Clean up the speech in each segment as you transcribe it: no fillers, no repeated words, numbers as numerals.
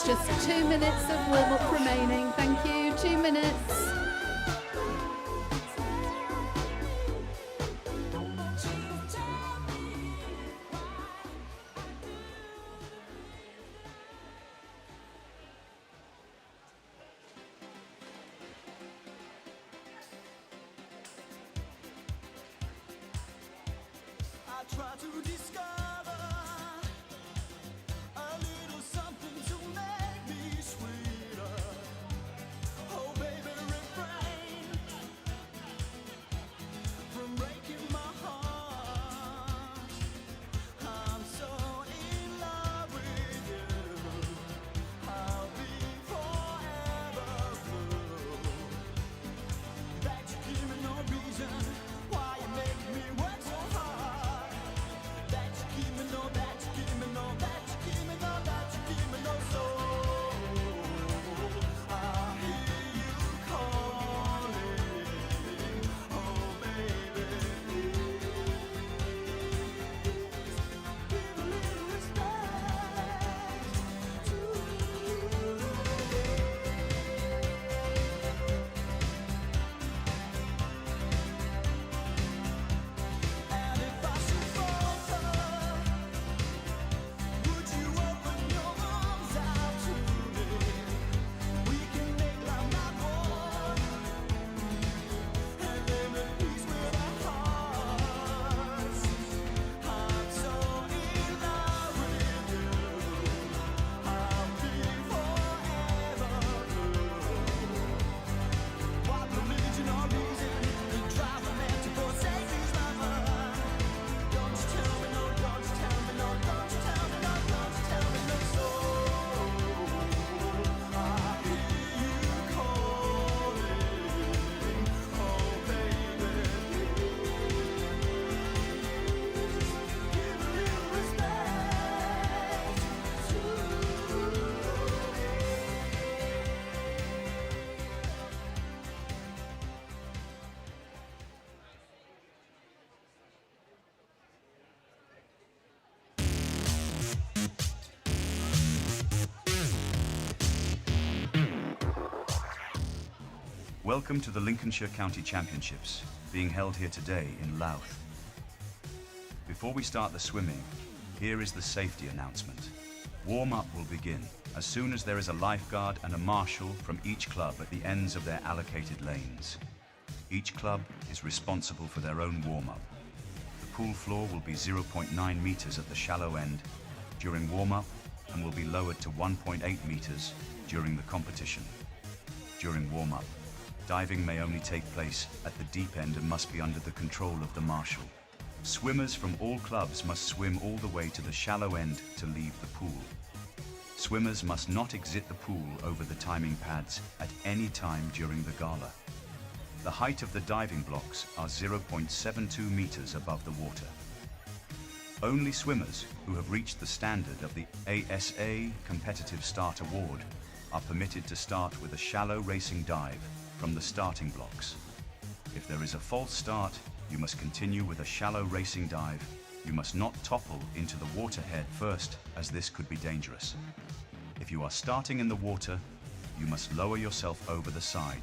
Just 2 minutes of warm-up remaining. Thank you. 2 minutes. Try to discover a little something to make me sweeter. Oh baby, refrain from breaking my heart. I'm so in love with you. I'll be forever blue. That you give me no reason why you make me work so hard. Welcome to the Lincolnshire County Championships, being held here today in Louth. Before we start the swimming, here is the safety announcement. Warm-up will begin as soon as there is a lifeguard and a marshal from each club at the ends of their allocated lanes. Each club is responsible for their own warm-up. The pool floor will be 0.9 meters at the shallow end during warm-up and will be lowered to 1.8 meters during the competition. During warm-up, diving may only take place at the deep end and must be under the control of the marshal. Swimmers from all clubs must swim all the way to the shallow end to leave the pool. Swimmers must not exit the pool over the timing pads at any time during the gala. The height of the diving blocks are 0.72 meters above the water. Only swimmers who have reached the standard of the ASA Competitive Start Award are permitted to start with a shallow racing dive from the starting blocks. If there is a false start, you must continue with a shallow racing dive. You must not topple into the water head first, as this could be dangerous. If you are starting in the water, you must lower yourself over the side.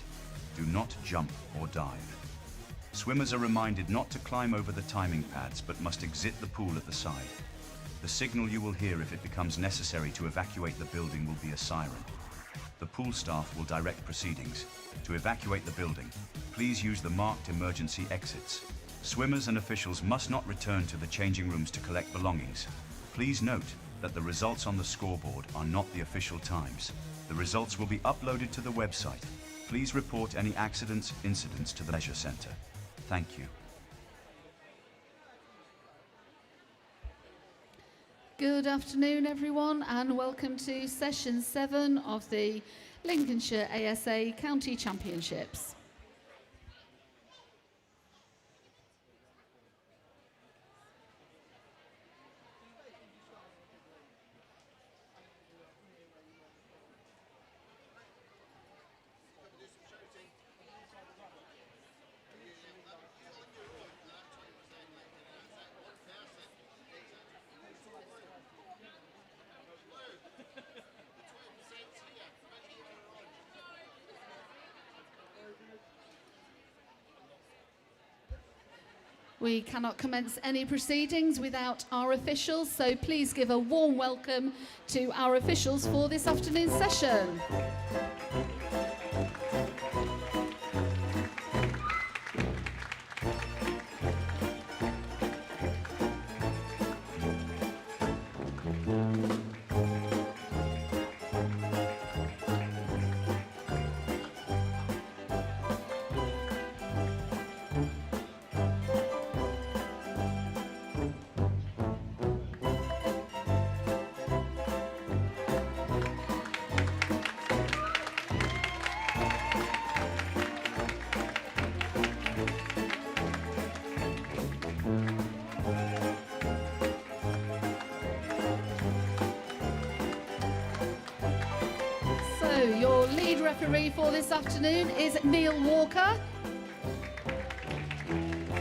Do not jump or dive. Swimmers are reminded not to climb over the timing pads, but must exit the pool at the side. The signal you will hear if it becomes necessary to evacuate the building will be a siren. The pool staff will direct proceedings. To evacuate the building, please use the marked emergency exits. Swimmers and officials must not return to the changing rooms to collect belongings. Please note that the results on the scoreboard are not the official times. The results will be uploaded to the website. Please report any incidents to the leisure centre. Thank you. Good afternoon, everyone, and welcome to Session 7 of the Lincolnshire ASA County Championships. We cannot commence any proceedings without our officials, so please give a warm welcome to our officials for this afternoon's session. Your lead referee for this afternoon is Neil Walker.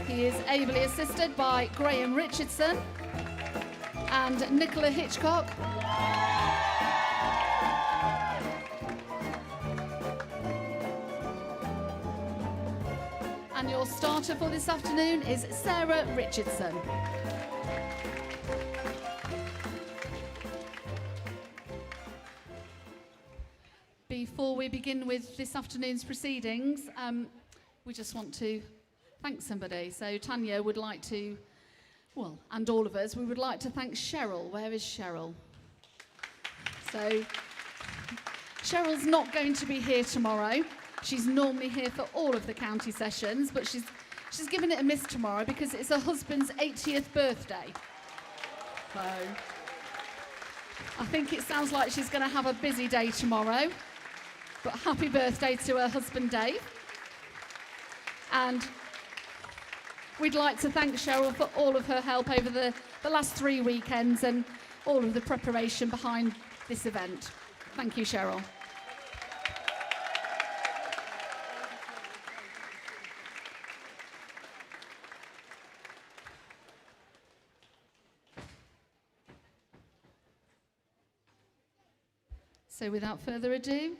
He is ably assisted by Graham Richardson and Nicola Hitchcock. And your starter for this afternoon is Sarah Richardson. Before we begin with this afternoon's proceedings, we just want to thank somebody. So Tanya would like to, well, and all of us, we would like to thank Cheryl. Where is Cheryl? So Cheryl's not going to be here tomorrow. She's normally here for all of the county sessions, but she's given it a miss tomorrow because it's her husband's 80th birthday. So I think it sounds like she's going to have a busy day tomorrow. But happy birthday to her husband, Dave. And we'd like to thank Cheryl for all of her help over the last 3 weekends and all of the preparation behind this event. Thank you, Cheryl. So without further ado,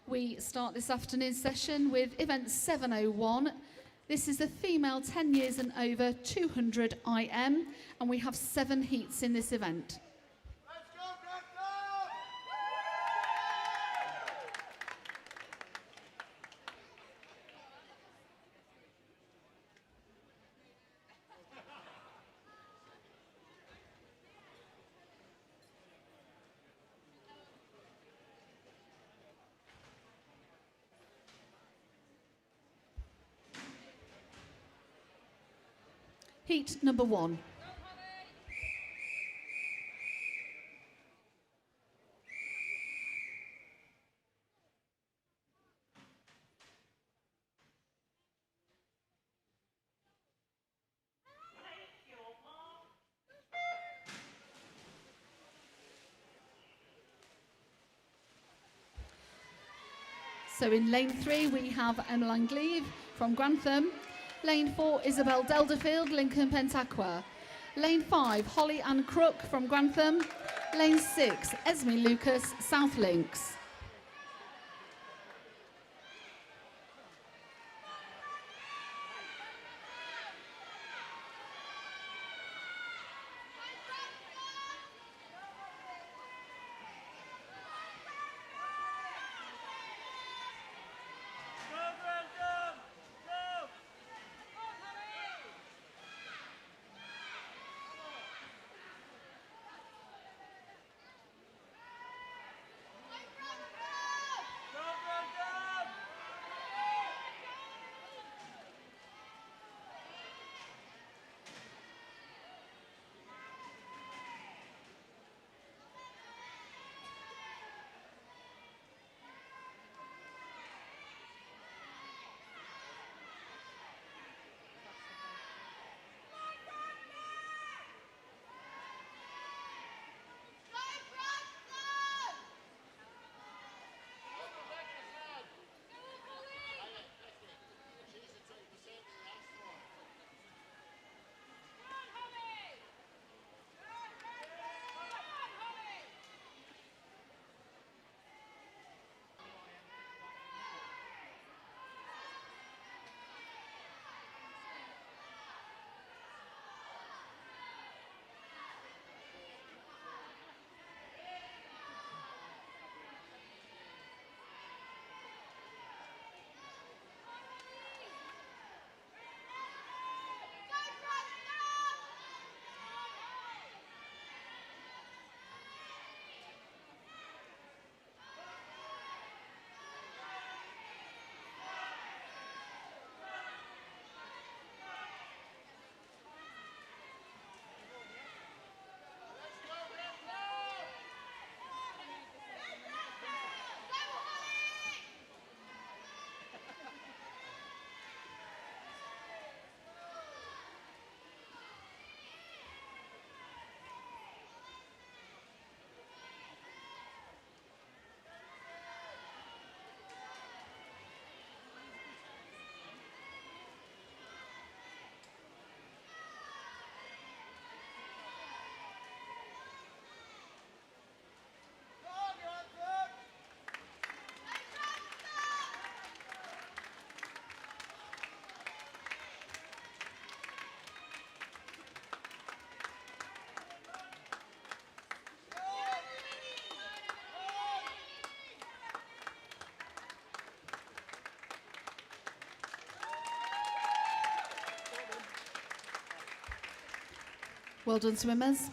we start this afternoon's session with event 701. This is a female 10 years and over 200 IM, and we have 7 heats in this event. Heat number 1. So in lane 3 we have Emmeline Gleave from Grantham. Lane 4, Isabel Delderfield, Lincoln Pentaqua. Lane 5, Holly Ann Crook from Grantham. Lane 6, Esme Lucas, South Links. Well done, swimmers.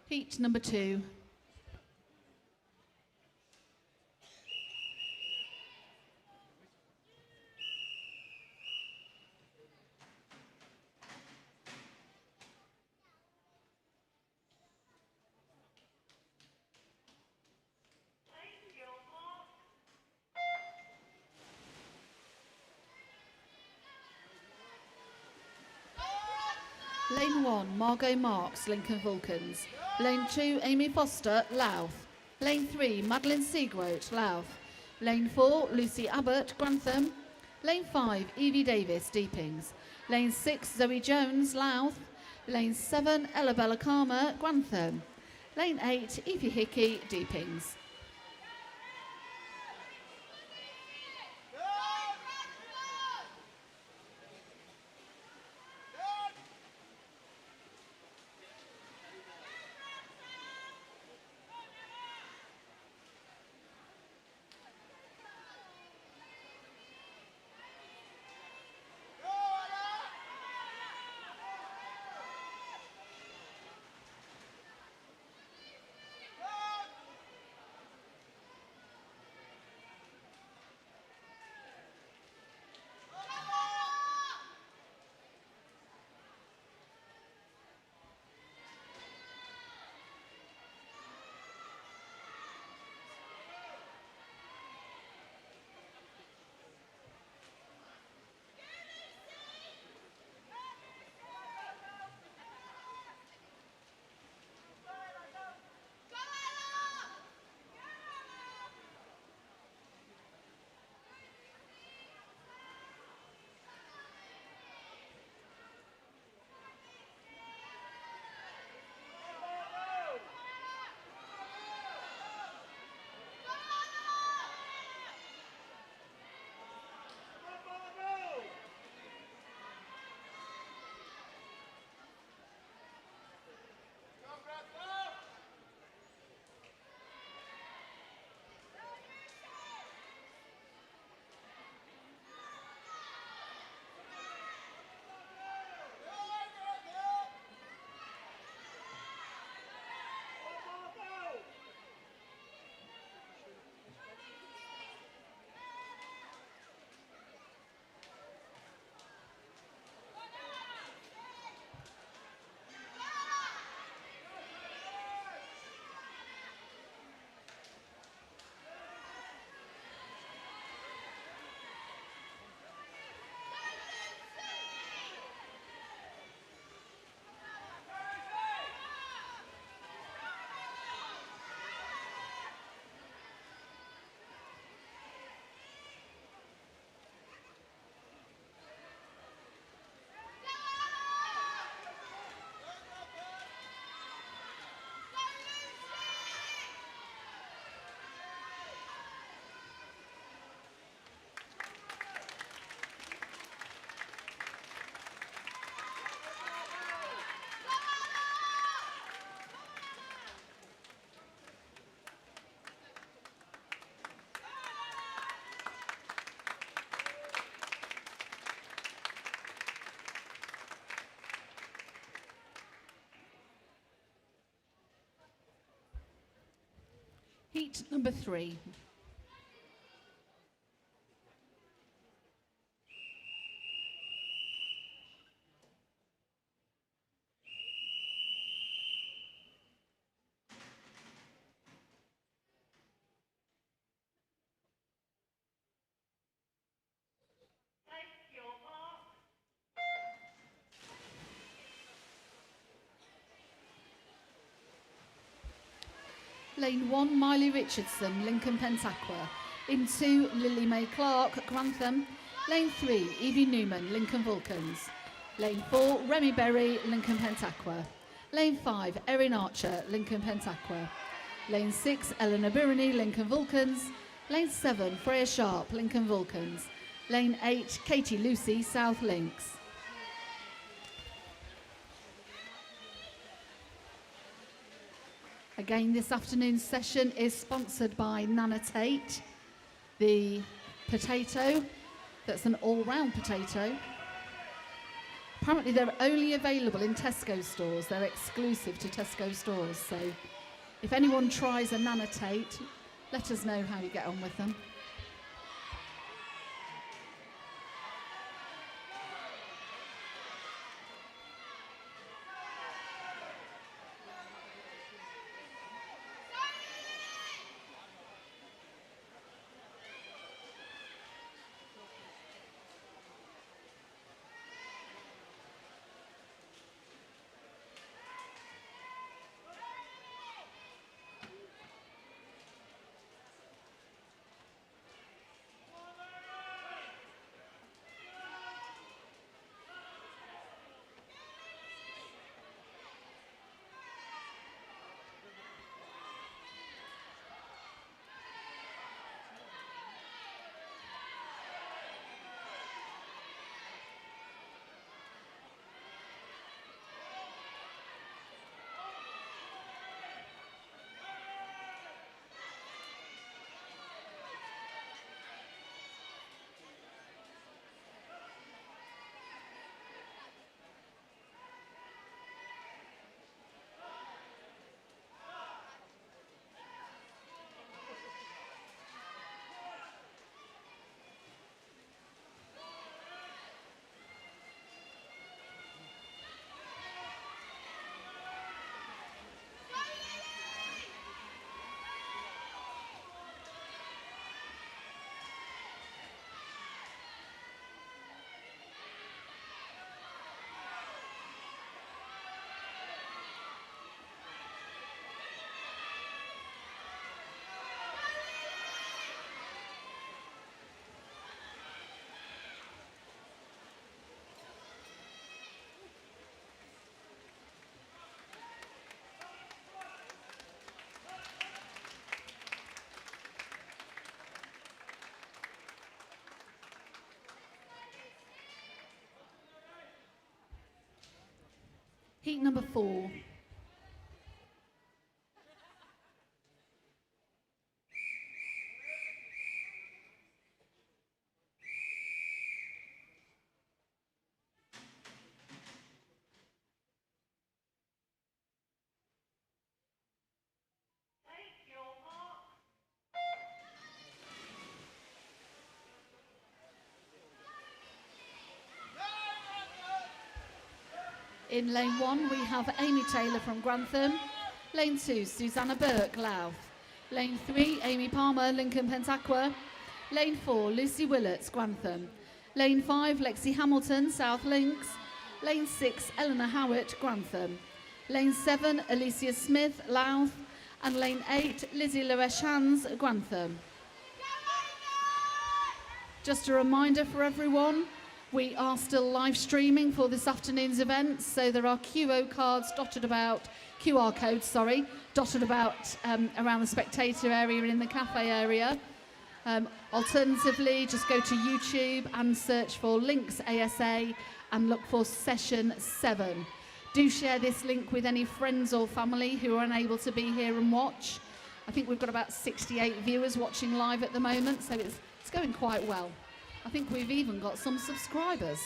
Heat number 2. Lane 1, Margot Marks, Lincoln Vulcans. Lane 2, Amy Foster, Louth. Lane 3, Madeline Seagroat, Louth. Lane 4, Lucy Abbott, Grantham. Lane 5, Evie Davis, Deepings. Lane 6, Zoe Jones, Louth. Lane 7, Ella Bella Karma, Grantham. Lane 8, Evie Hickey, Deepings. Heat number 3. Lane 1, Miley Richardson, Lincoln Pentaqua. In 2, Lily Mae Clark, Grantham. Lane 3, Evie Newman, Lincoln Vulcans. Lane 4, Remy Berry, Lincoln Pentaqua. Lane 5, Erin Archer, Lincoln Pentaqua. Lane 6, Eleanor Birney, Lincoln Vulcans. Lane 7, Freya Sharp, Lincoln Vulcans. Lane 8, Katie Lucy, South Links. Again, this afternoon's session is sponsored by Nana Tate, the potato that's an all-round potato. Apparently they're only available in Tesco stores. They're exclusive to Tesco stores. So if anyone tries a Nanotate, let us know how you get on with them. Heat number 4. In lane 1, we have Amy Taylor from Grantham. Lane 2, Susanna Burke, Louth. Lane 3, Amy Palmer, Lincoln Pentaqua. Lane 4, Lucy Willets, Grantham. Lane 5, Lexi Hamilton, South Links. Lane 6, Eleanor Howitt, Grantham. Lane 7, Alicia Smith, Louth. And lane 8, Lizzie Loesch-Hans, Grantham. Just a reminder for everyone, we are still live streaming for this afternoon's event, so there are QR codes dotted about around the spectator area and in the cafe area. Alternatively, just go to YouTube and search for Links ASA and look for session 7. Do share this link with any friends or family who are unable to be here and watch. I think we've got about 68 viewers watching live at the moment, so it's going quite well. I think we've even got some subscribers.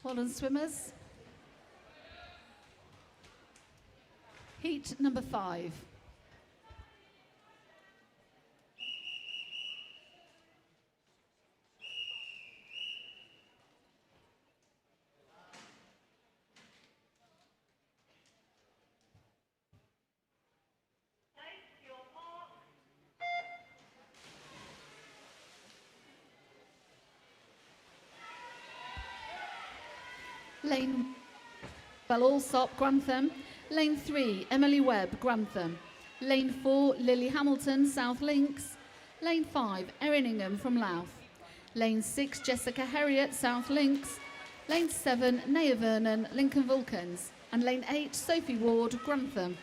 Well done, swimmers. Heat number 5. Lane Allsop, Grantham. Lane 3, Emily Webb, Grantham. Lane 4, Lily Hamilton, South Links. Lane 5, Erin Ingham from Louth. Lane 6, Jessica Herriot, South Links. Lane 7, Naya Vernon, Lincoln Vulcans. And Lane 8, Sophie Ward, Grantham.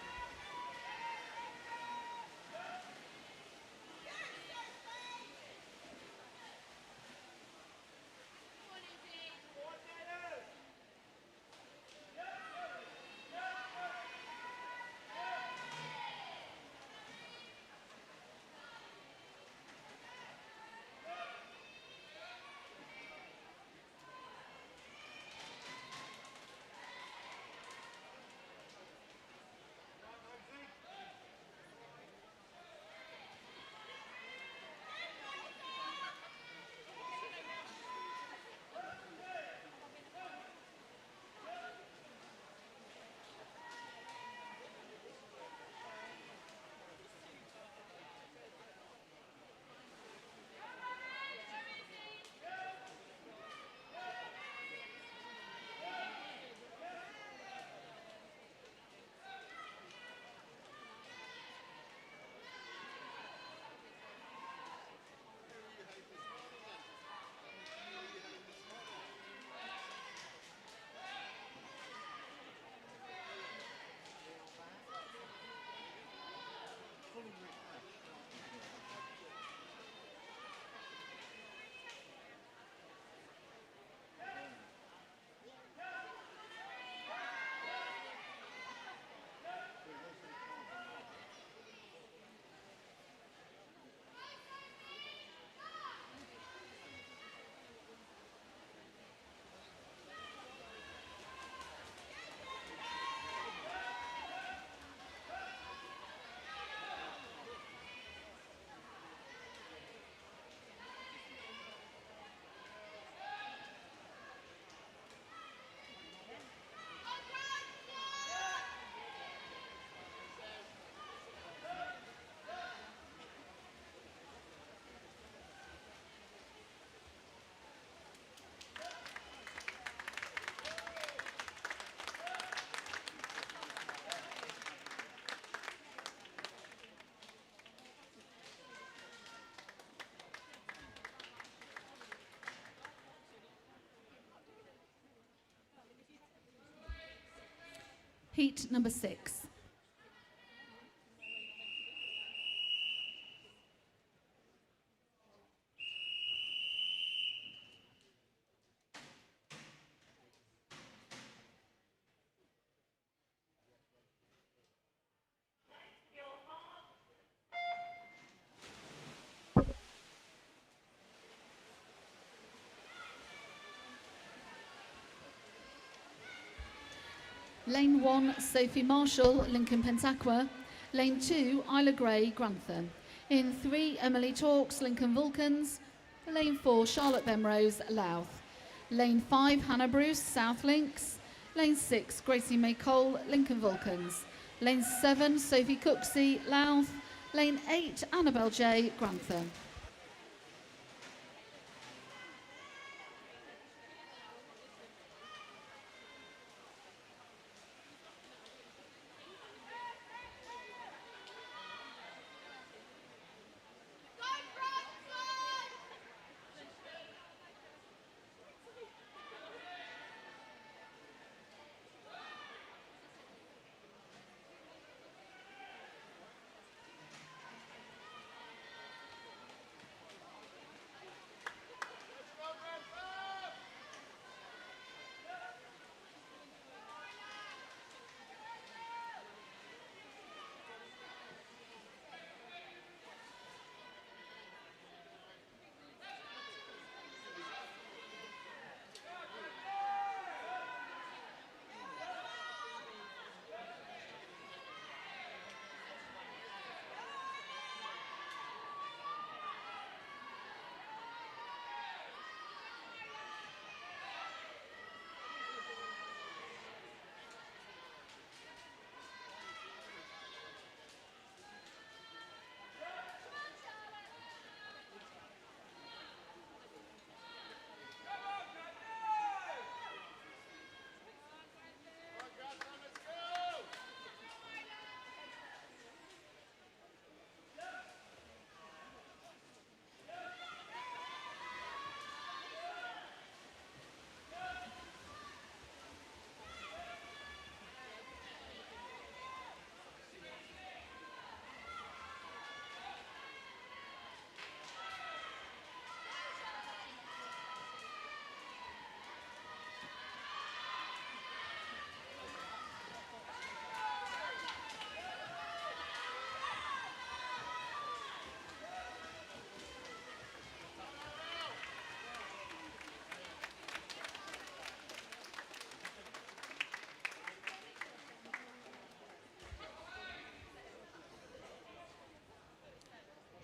Heat number 6. Lane 1, Sophie Marshall, Lincoln Pentaqua. Lane 2, Isla Gray, Grantham. In 3, Emily Talks, Lincoln Vulcans. Lane 4, Charlotte Bemrose, Louth. Lane 5, Hannah Bruce, South Links. Lane 6, Gracie May Cole, Lincoln Vulcans. Lane 7, Sophie Cooksey, Louth. Lane 8, Annabelle J, Grantham.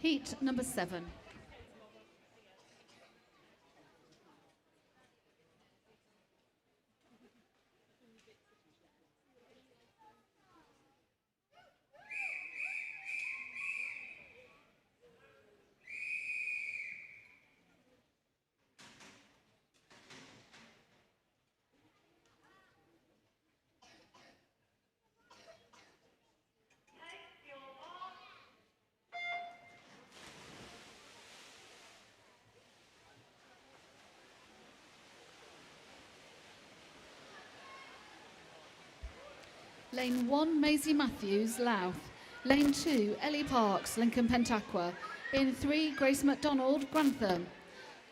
Heat number 7. Lane 1, Maisie Matthews, Louth. Lane 2, Ellie Parks, Lincoln Pentaqua. In 3, Grace MacDonald, Grantham.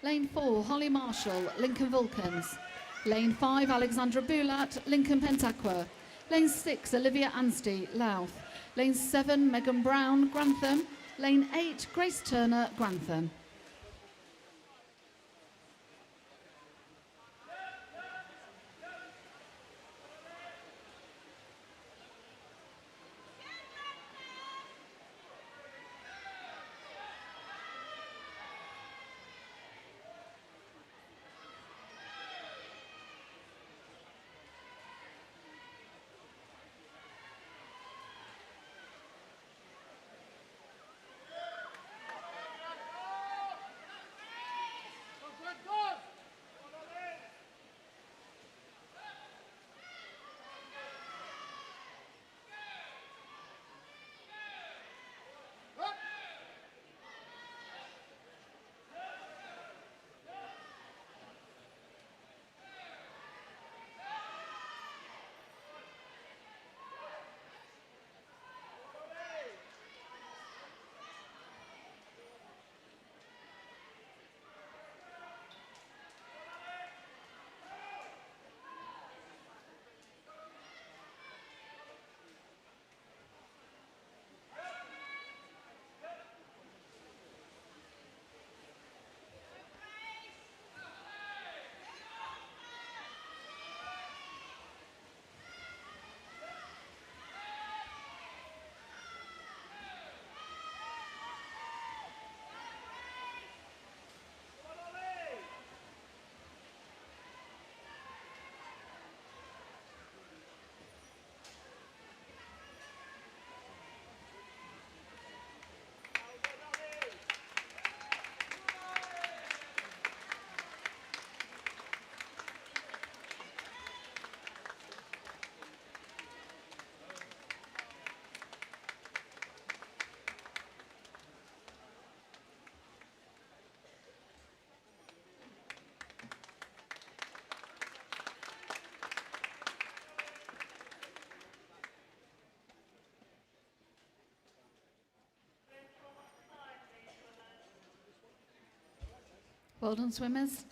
Lane 4, Holly Marshall, Lincoln Vulcans. Lane 5, Alexandra Boulat, Lincoln Pentaqua. Lane 6, Olivia Anstey, Louth. Lane 7, Megan Brown, Grantham. Lane 8, Grace Turner, Grantham. Well done, swimmers.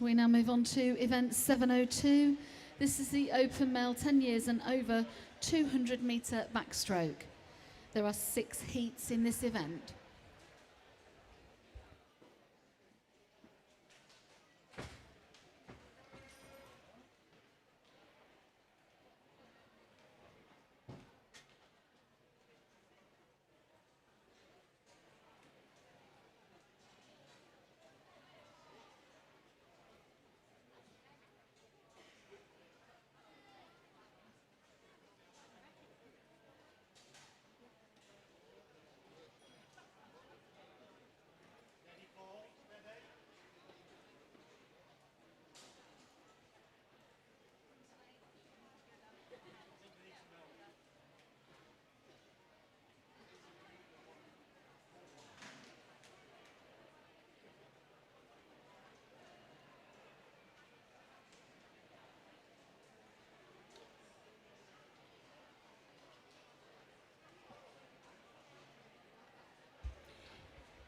We now move on to event 702. This is the open male 10 years and over 200 metre backstroke. There are 6 heats in this event.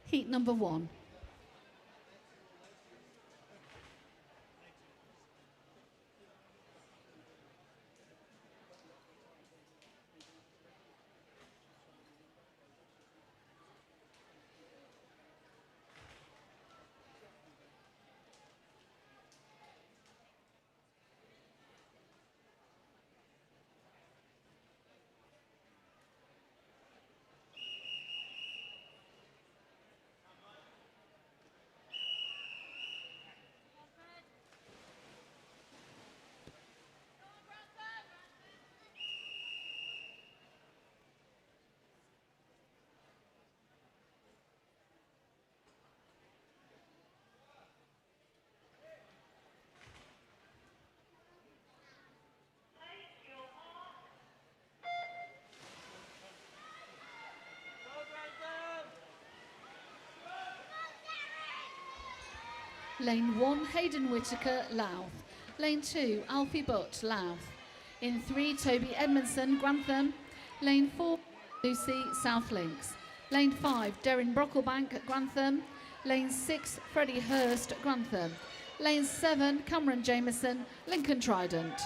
Heat number 1. Lane 1, Hayden Whitaker, Louth. Lane 2, Alfie Butt, Louth. In 3, Toby Edmondson, Grantham. Lane 4, Lucy, South Links. Lane 5, Derrin Brocklebank, Grantham. Lane 6, Freddie Hurst, Grantham. Lane 7, Cameron Jameson, Lincoln Trident.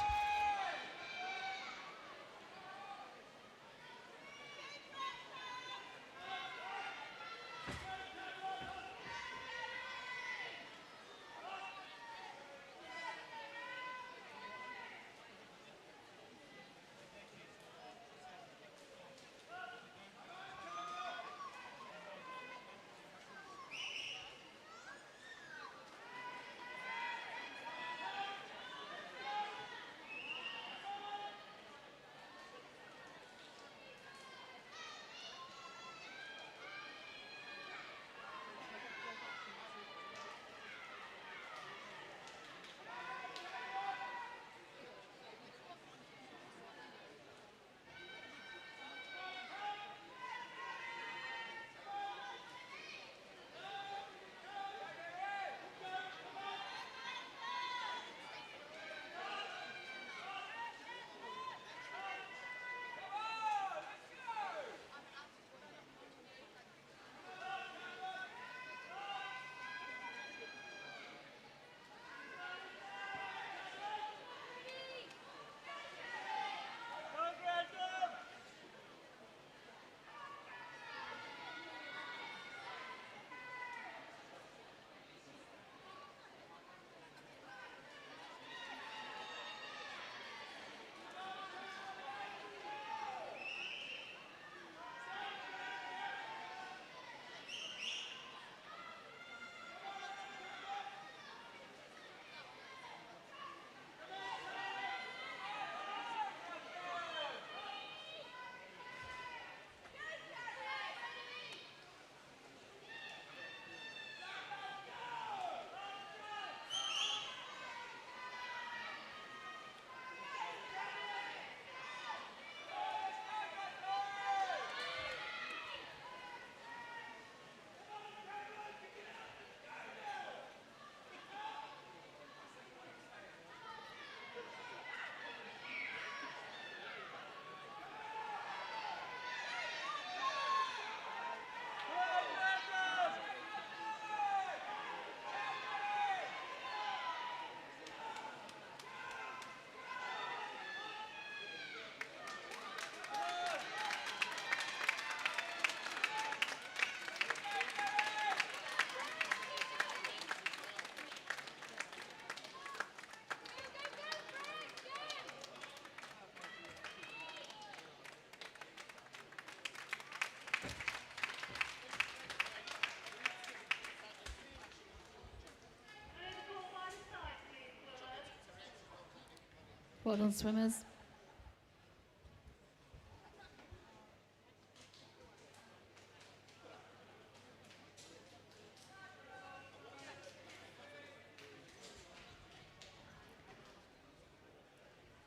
Well done, swimmers.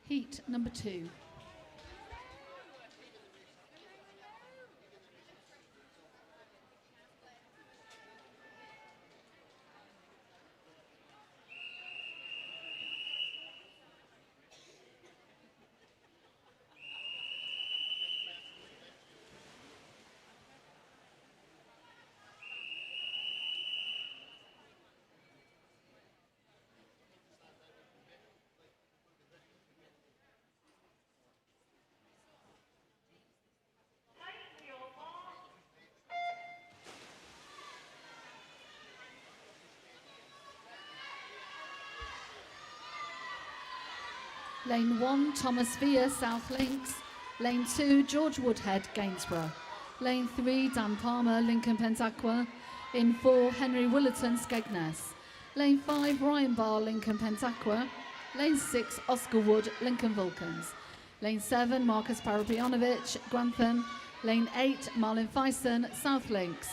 Heat number 2. Lane 1, Thomas Vere, South Links. Lane 2, George Woodhead, Gainsborough. Lane 3, Dan Palmer, Lincoln Pentaqua. In 4, Henry Willerton, Skegness. Lane 5, Ryan Barr, Lincoln Pentaqua. Lane 6, Oscar Wood, Lincoln Vulcans. Lane 7, Marcus Parapianovich, Grantham. Lane 8, Marlon Fyson, South Links.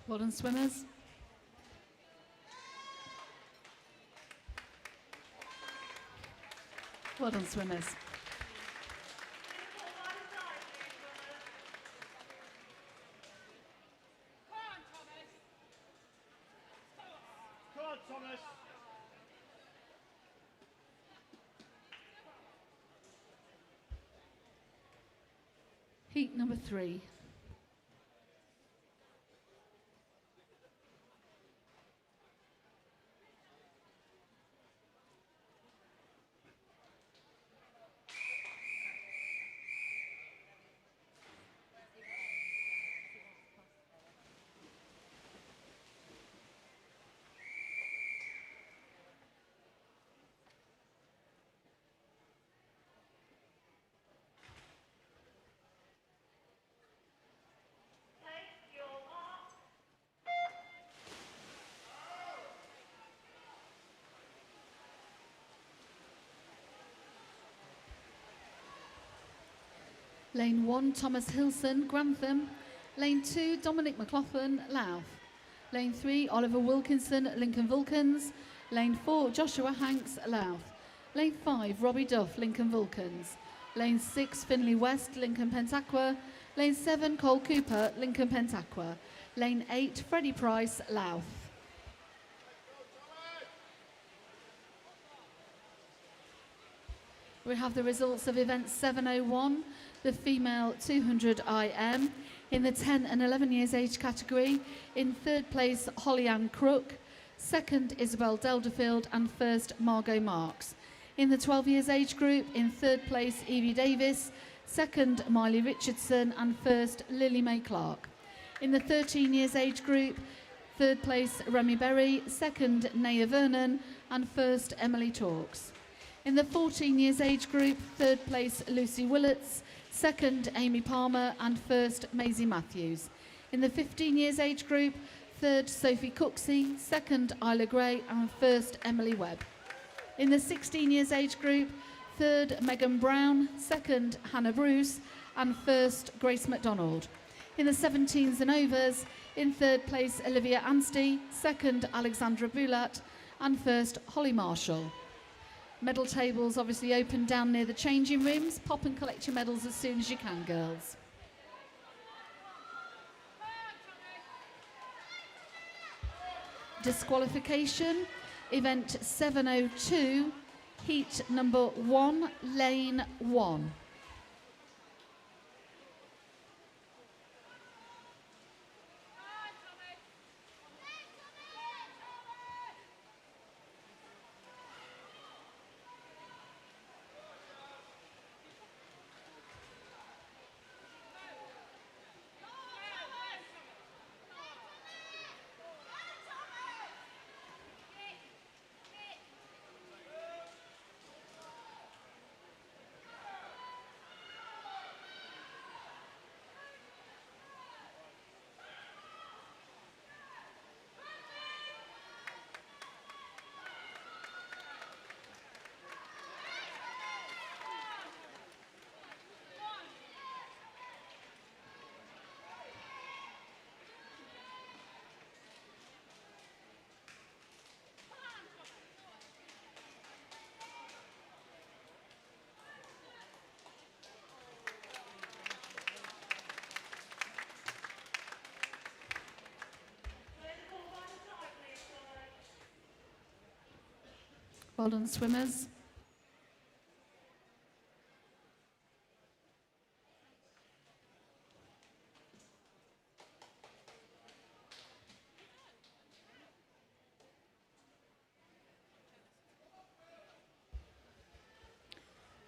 Well done, swimmers. Well done, swimmers. Come on, Thomas. Heat number 3. Lane 1, Thomas Hilson, Grantham. Lane 2, Dominic McLaughlin, Louth. Lane 3, Oliver Wilkinson, Lincoln Vulcans. Lane 4, Joshua Hanks, Louth. Lane 5, Robbie Duff, Lincoln Vulcans. Lane 6, Finley West, Lincoln Pentaqua. Lane 7, Cole Cooper, Lincoln Pentaqua. Lane 8, Freddie Price, Louth. We have the results of event 701, the female 200 IM. In the 10 and 11 years age category, in third place, Holly Ann Crook, second, Isabel Delderfield, and first, Margot Marks. In the 12 years age group, in third place, Evie Davis, second, Miley Richardson, and first, Lily Mae Clark. In the 13 years age group, third place, Remy Berry, second, Naya Vernon, and first, Emily Talks. In the 14 years age group, third place, Lucy Willets, second, Amy Palmer, and first, Maisie Matthews. In the 15 years age group, third, Sophie Cooksey, second, Isla Gray, and first, Emily Webb. In the 16 years age group, third, Megan Brown, second, Hannah Bruce, and first, Grace McDonald. In the 17s and overs, in third place, Olivia Anstey, second, Alexandra Boulat, and first, Holly Marshall. Medal tables obviously open down near the changing rooms. Pop and collect your medals as soon as you can, girls. Disqualification, event 702, heat number 1, lane 1. Well done, swimmers.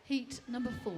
Heat number 4.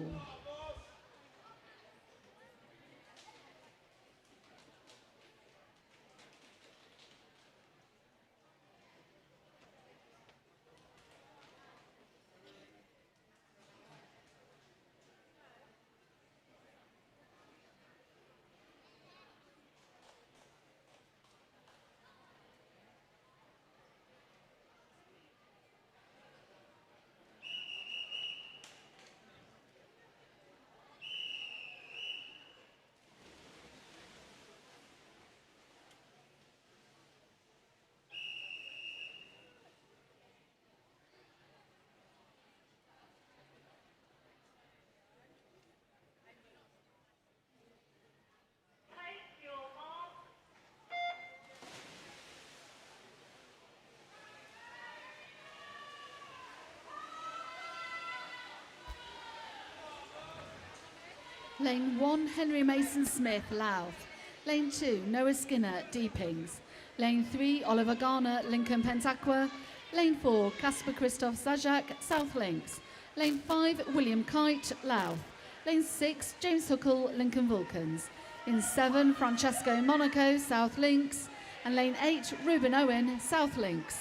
Lane 1, Henry Mason Smith, Louth. Lane 2, Noah Skinner, Deepings. Lane 3, Oliver Garner, Lincoln Pentaqua. Lane 4, Casper Christoph Zajak, South Links. Lane 5, William Kite, Louth. Lane 6, James Huckle, Lincoln Vulcans. Lane 7, Francesco Monaco, South Links. And lane 8, Ruben Owen, South Links.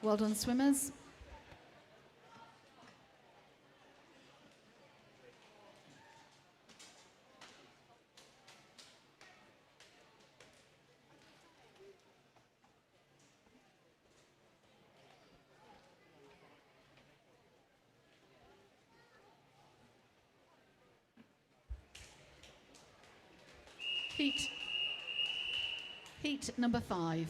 Well done, swimmers. Heat number 5.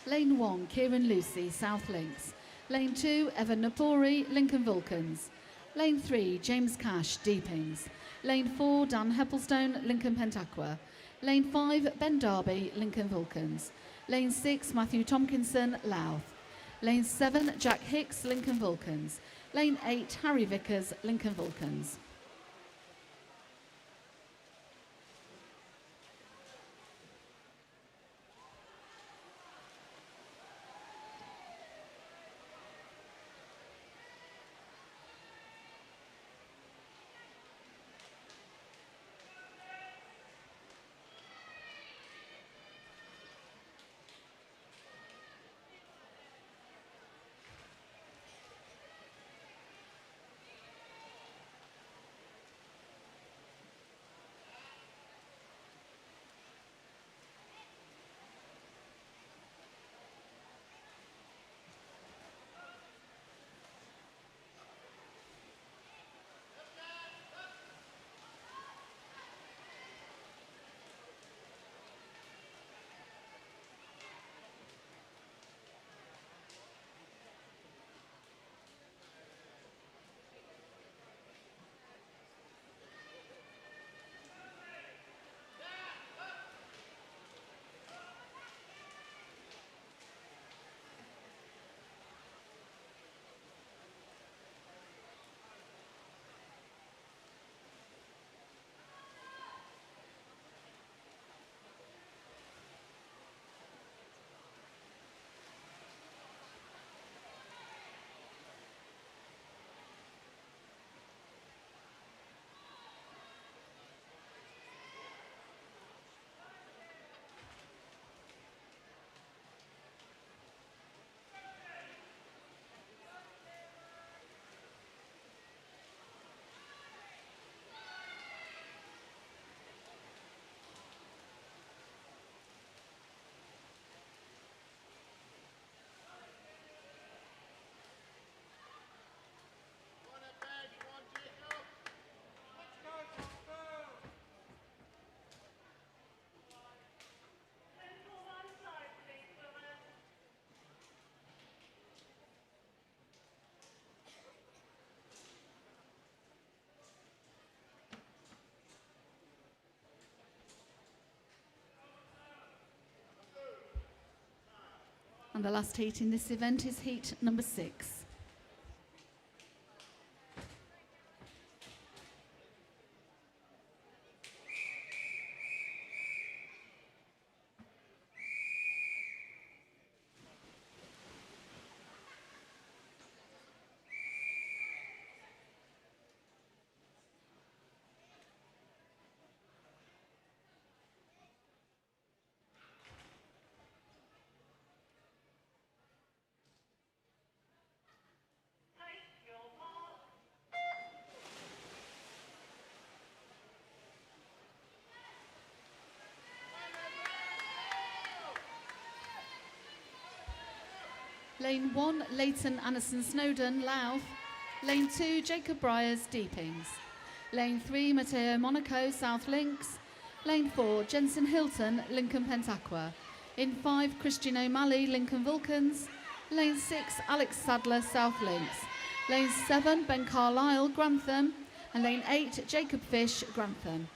Lane 1, Kieran Lucy, South Links. Lane 2, Evan Napori, Lincoln Vulcans. Lane 3, James Cash, Deepings. Lane 4, Dan Heppelstone, Lincoln Pentaqua. Lane 5, Ben Darby, Lincoln Vulcans. Lane 6, Matthew Tompkinson, Louth. Lane 7, Jack Hicks, Lincoln Vulcans. Lane 8, Harry Vickers, Lincoln Vulcans. And the last heat in this event is heat number 6. Lane 1, Leighton Anderson Snowdon, Louth. Lane 2, Jacob Briers, Deepings. Lane 3, Matteo Monaco, South Links. Lane 4, Jensen Hilton, Lincoln Pentaqua. In 5, Christian O'Malley, Lincoln Vulcans. Lane 6, Alex Sadler, South Links. Lane 7, Ben Carlisle, Grantham. And lane 8, Jacob Fish, Grantham.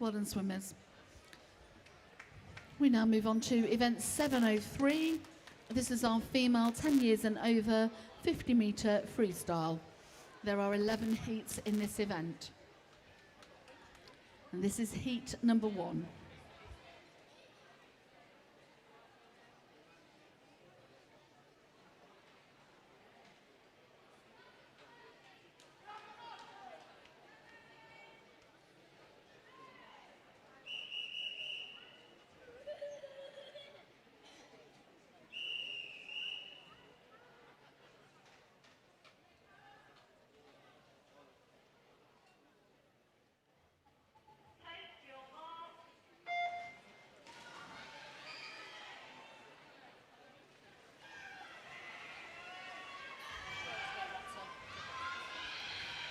Well done, swimmers. We now move on to event 703. This is our female 10 years and over 50-metre freestyle. There are 11 heats in this event. And this is heat number 1.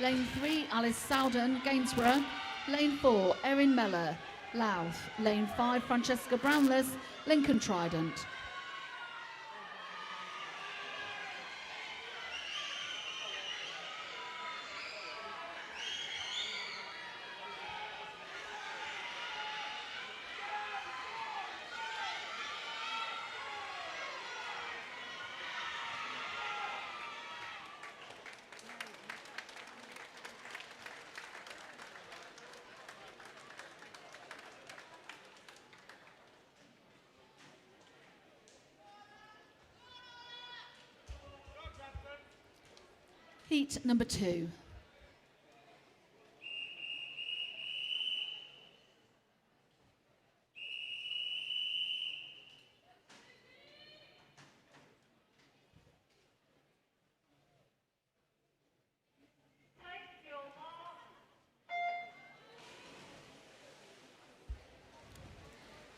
Lane 3, Alice Sowden, Gainsborough. Lane 4, Erin Meller, Louth. Lane 5, Francesca Brownless, Lincoln Trident. Heat number 2.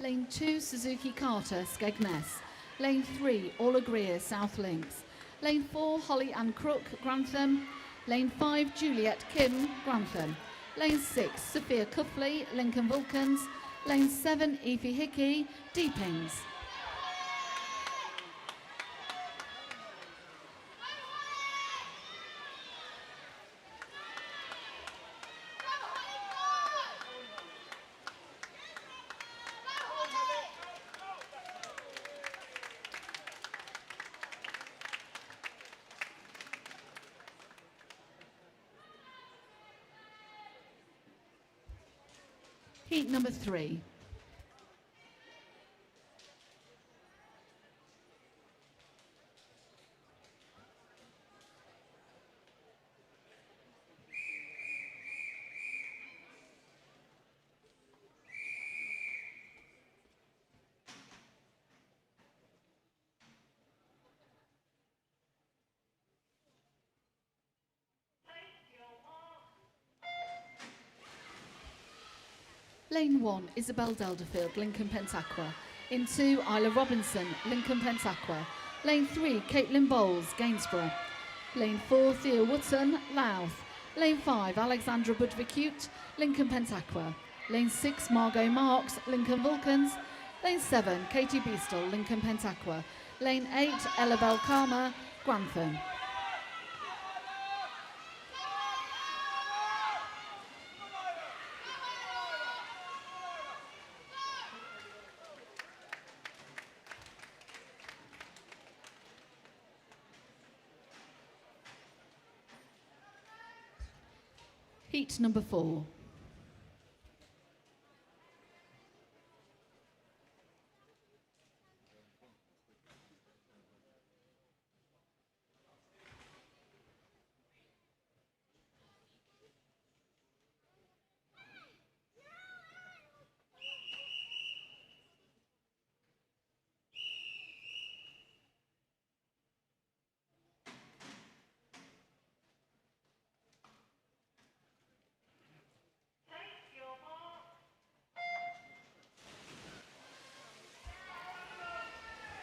Lane 2, Suzuki Carter, Skegness. Lane 3, Orla Greer, South Links. Lane 4, Holly Ann Crook, Grantham. Lane 5, Juliet Kim, Grantham. Lane 6, Sophia Cuffley, Lincoln Vulcans. Lane 7, Evie Hickey, Deepings. Heat number 3. Lane 1, Isabel Delderfield, Lincoln Pentaqua. In 2, Isla Robinson, Lincoln Pentaqua. Lane 3, Caitlin Bowles, Gainsborough. Lane 4, Thea Wootton, Louth. Lane 5, Alexandra Budvicute, Lincoln Pentaqua. Lane 6, Margot Marks, Lincoln Vulcans. Lane 7, Katie Beastle, Lincoln Pentaqua. Lane 8, Ella Bell Karma, Grantham. Heat number 4.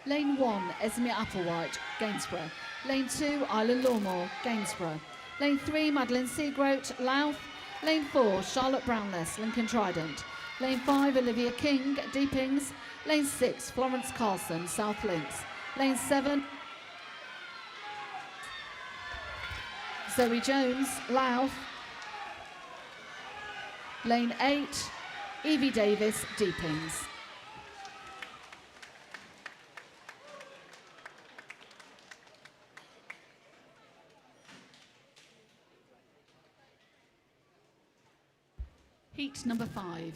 Lane 1, Esme Applewhite, Gainsborough. Lane 2, Isla Lawmore, Gainsborough. Lane 3, Madeline Seagroat, Louth. Lane 4, Charlotte Brownless, Lincoln Trident. Lane 5, Olivia King, Deepings. Lane 6, Florence Carlson, South Links. Lane 7, Zoe Jones, Louth. Lane 8, Evie Davis, Deepings. Heat number 5.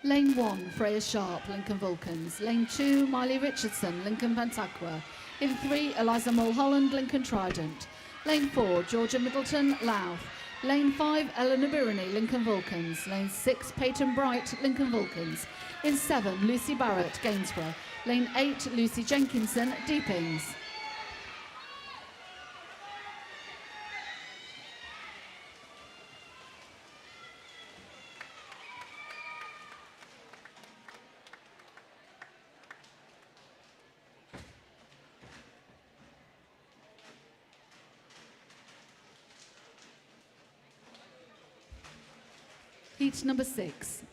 Lane 1, Freya Sharp, Lincoln Vulcans. Lane 2, Miley Richardson, Lincoln Pentaqua. In 3, Eliza Mulholland, Lincoln Trident. Lane 4, Georgia Middleton, Louth. Lane 5, Eleanor Birney, Lincoln Vulcans. Lane 6, Peyton Bright, Lincoln Vulcans. In 7, Lucy Barrett, Gainsborough. Lane 8, Lucy Jenkinson, Deepings. Heat number 6.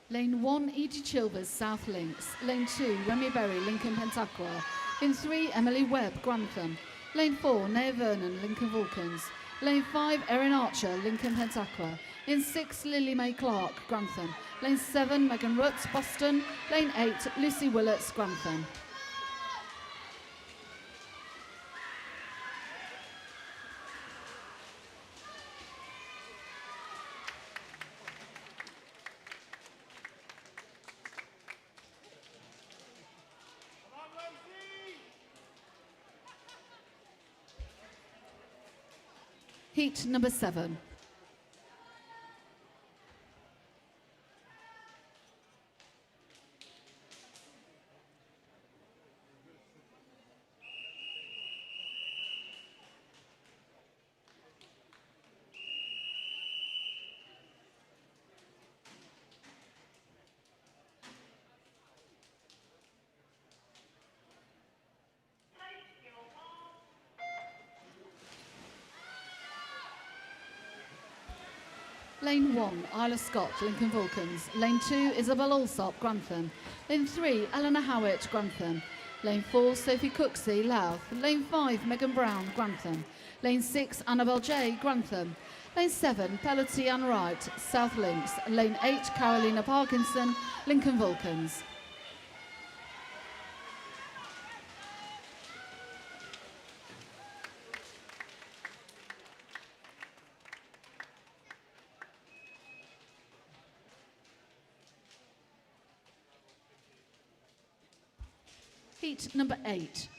Lane 1, E.G. Chilvers, South Links. Lane 2, Remy Berry, Lincoln Pentaqua. In 3, Emily Webb, Grantham. Lane 4, Naya Vernon, Lincoln Vulcans. Lane 5, Erin Archer, Lincoln Pentaqua. In 6, Lily Mae Clark, Grantham. Lane 7, Megan Rutz, Boston. Lane 8, Lucy Willets, Grantham. Come on, Rosie! Heat number 7. Lane 1, Isla Scott, Lincoln Vulcans. Lane 2, Isabel Allsop, Grantham. Lane 3, Eleanor Howitt, Grantham. Lane 4, Sophie Cooksey, Louth. Lane 5, Megan Brown, Grantham. Lane 6, Annabelle J, Grantham. Lane 7, Peloty Ann Wright, South Links. Lane 8, Carolina Parkinson, Lincoln Vulcans. Heat number 8.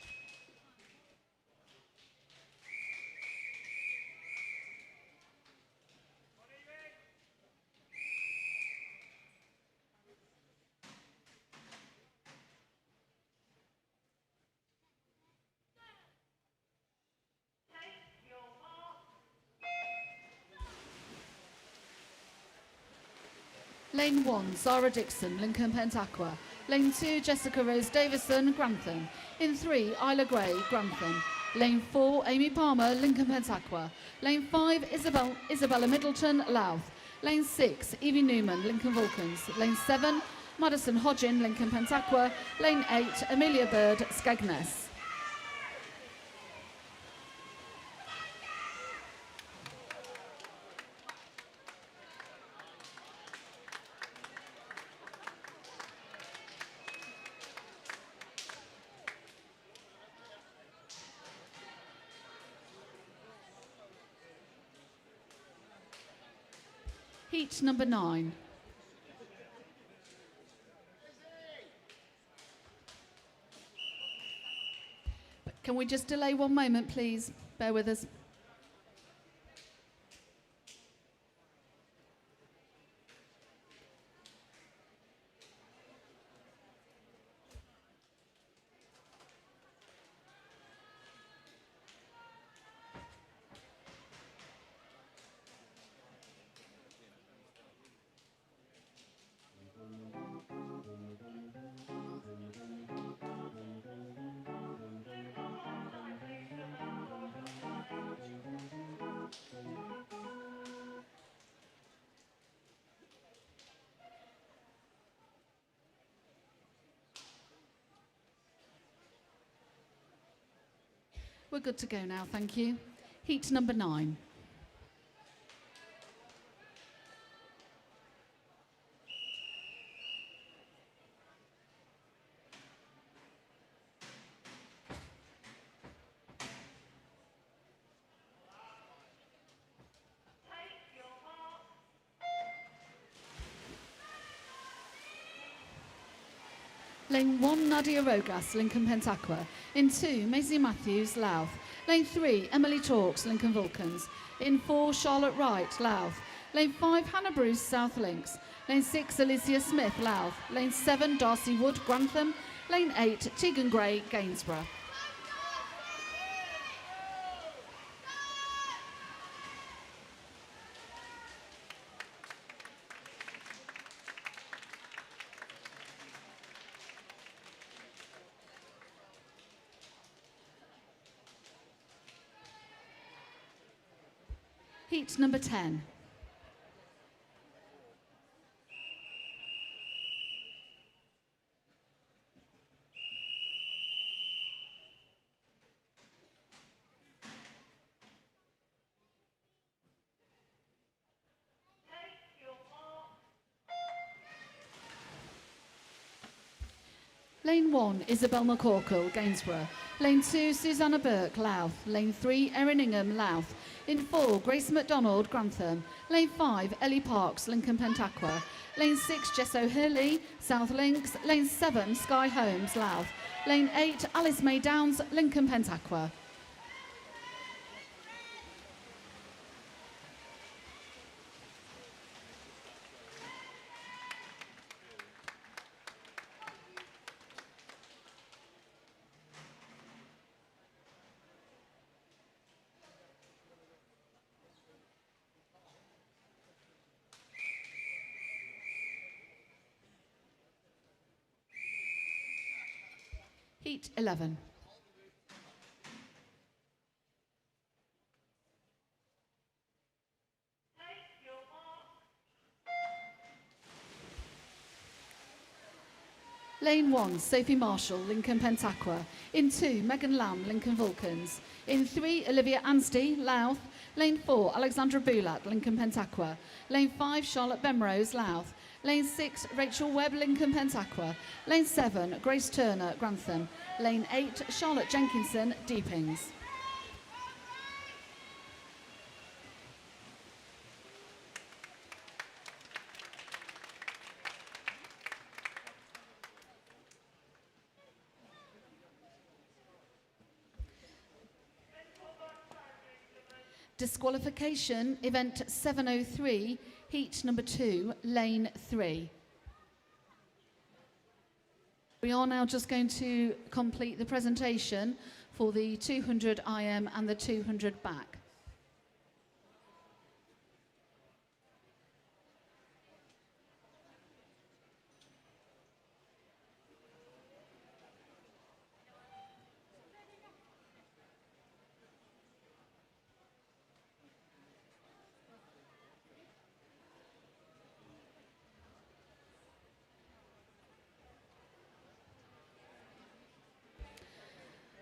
Lane 1, Zara Dixon, Lincoln Pentaqua. Lane 2, Jessica Rose Davison, Grantham. In 3, Isla Gray, Grantham. Lane 4, Amy Palmer, Lincoln Pentaqua. Lane 5, Isabella Middleton, Louth. Lane 6, Evie Newman, Lincoln Vulcans. Lane 7, Madison Hodgin, Lincoln Pentaqua. Lane 8, Amelia Bird, Skegness. Heat number 9. Can we just delay one moment, please? Bear with us. We're good to go now, thank you. Heat number 9. Lane 1, Nadia Rogas, Lincoln Pentaqua. In 2, Maisie Matthews, Louth. Lane 3, Emily Talks, Lincoln Vulcans. In 4, Charlotte Wright, Louth. Lane 5, Hannah Bruce, South Links. Lane 6, Alicia Smith, Louth. Lane 7, Darcy Wood, Grantham. Lane 8, Tegan Gray, Gainsborough. Heat number 10. Lane 1, Isabel McCorkle, Gainsborough. Lane 2, Susanna Burke, Louth. Lane 3, Erin Ingham, Louth. In 4, Grace McDonald, Grantham. Lane 5, Ellie Parks, Lincoln Pentaqua. Lane 6, Jess O'Hurley, South Links. Lane 7, Sky Holmes, Louth. Lane 8, Alice May Downs, Lincoln Pentaqua. Heat 11. Lane 1, Sophie Marshall, Lincoln Pentaqua. In 2, Megan Lamb, Lincoln Vulcans. In 3, Olivia Anstey, Louth. Lane 4, Alexandra Boulat, Lincoln Pentaqua. Lane 5, Charlotte Bemrose, Louth. Lane 6, Rachel Webb, Lincoln Pentaqua. Lane 7, Grace Turner, Grantham. Lane 8, Charlotte Jenkinson, Deepings. Disqualification, event 703, heat number 2, lane 3. We are now just going to complete the presentation for the 200 IM and the 200 back.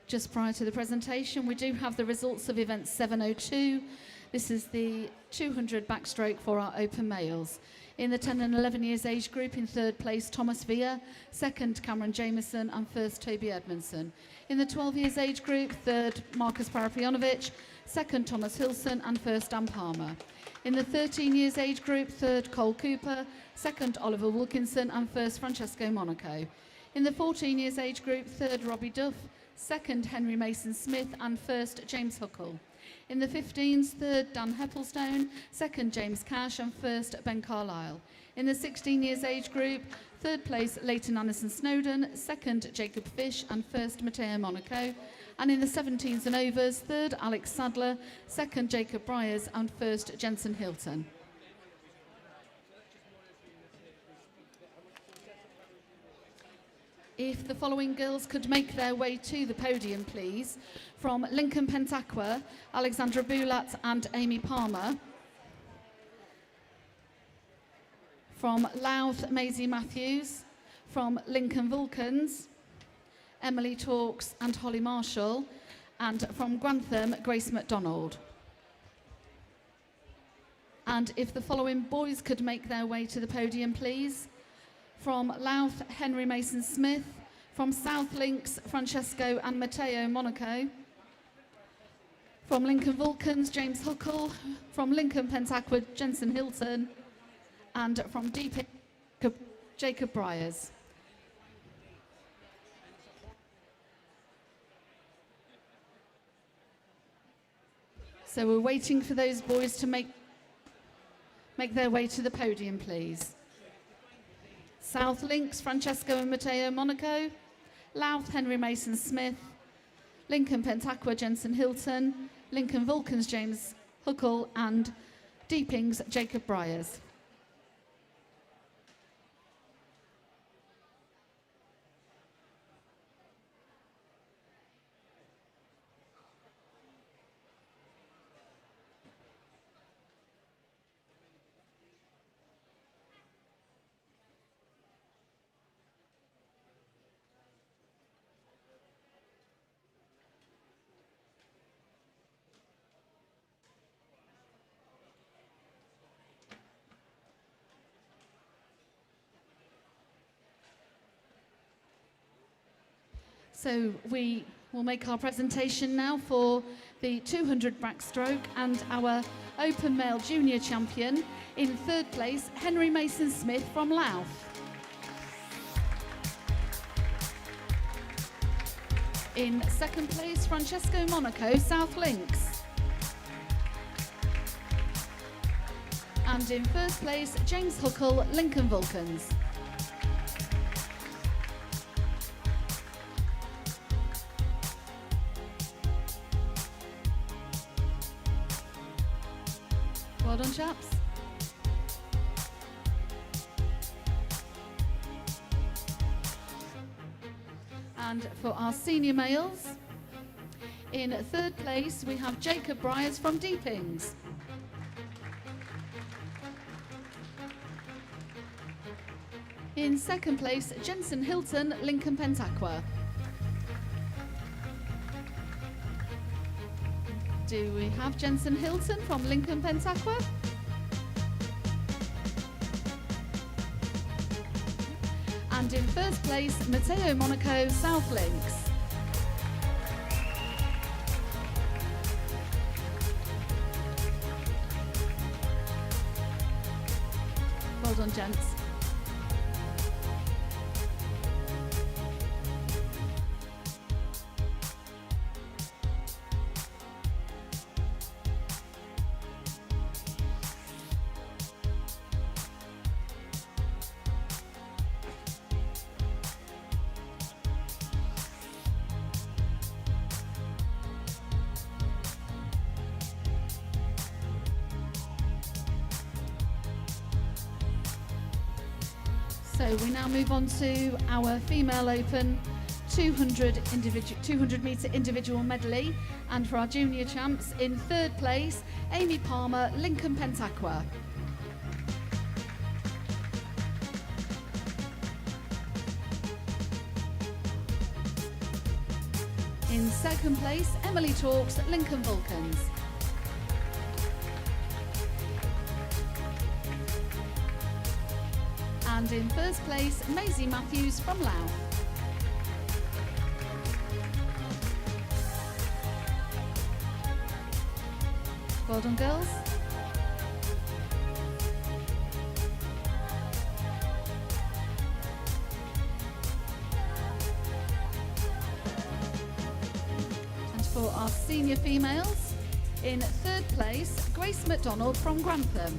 Just prior to the presentation, we do have the results of event 702. This is the 200 backstroke for our open males. In the 10 and 11 years age group, in 3rd place, Thomas Villa, 2nd, Cameron Jameson, and 1st, Toby Edmondson. In the 12 years age group, 3rd, Marcus Parapianovich, 2nd, Thomas Hilson, and 1st, Dan Palmer. In the 13 years age group, 3rd, Cole Cooper, 2nd, Oliver Wilkinson, and 1st, Francesco Monaco. In the 14 years age group, 3rd, Robbie Duff, 2nd, Henry Mason Smith, and 1st, James Huckle. In the 15s, 3rd, Dan Heppelstone, 2nd, James Cash, and 1st, Ben Carlisle. In the 16 years age group, 3rd place, Leighton Anderson Snowden, 2nd, Jacob Fish, and 1st, Matteo Monaco. And in the 17s and overs, 3rd, Alex Sadler, 2nd, Jacob Briers, and 1st, Jensen Hilton. If the following girls could make their way to the podium, please. From Lincoln Pentaqua, Alexandra Boulat and Amy Palmer. From Louth, Maisie Matthews. From Lincoln Vulcans, Emily Talks and Holly Marshall. And from Grantham, Grace McDonald. And if the following boys could make their way to the podium, please. From Louth, Henry Mason Smith. From South Links, Francesco and Matteo Monaco. From Lincoln Vulcans, James Huckle. From Lincoln Pentaqua, Jensen Hilton. And from Deep, Jacob Briers. So we're waiting for those boys to make their way to the podium, please. South Links, Francesco and Matteo Monaco. Louth, Henry Mason Smith. Lincoln Pentaqua, Jensen Hilton. Lincoln Vulcans, James Huckle. And Deepings, Jacob Briers. So we will make our presentation now for the 200 backstroke and our open male junior champion. In third place, Henry Mason Smith from Louth. In second place, Francesco Monaco, South Links. And in first place, James Huckle, Lincoln Vulcans. Well done, chaps. And for our senior males, in third place we have Jacob Bryars from Deepings. In second place, Jensen Hilton, Lincoln Pentaqua. Do we have Jensen Hilton from Lincoln Pentaqua? And in first place, Matteo Monaco, South Links. Well done, gents. So we now move on to our female open 200 metre individual medley, and for our junior champs, in third place, Amy Palmer, Lincoln Pentaqua. In second place, Emily Talks, Lincoln Vulcans. And in first place, Maisie Matthews from Louth. Well done, girls. And for our senior females, in third place, Grace McDonald from Grantham.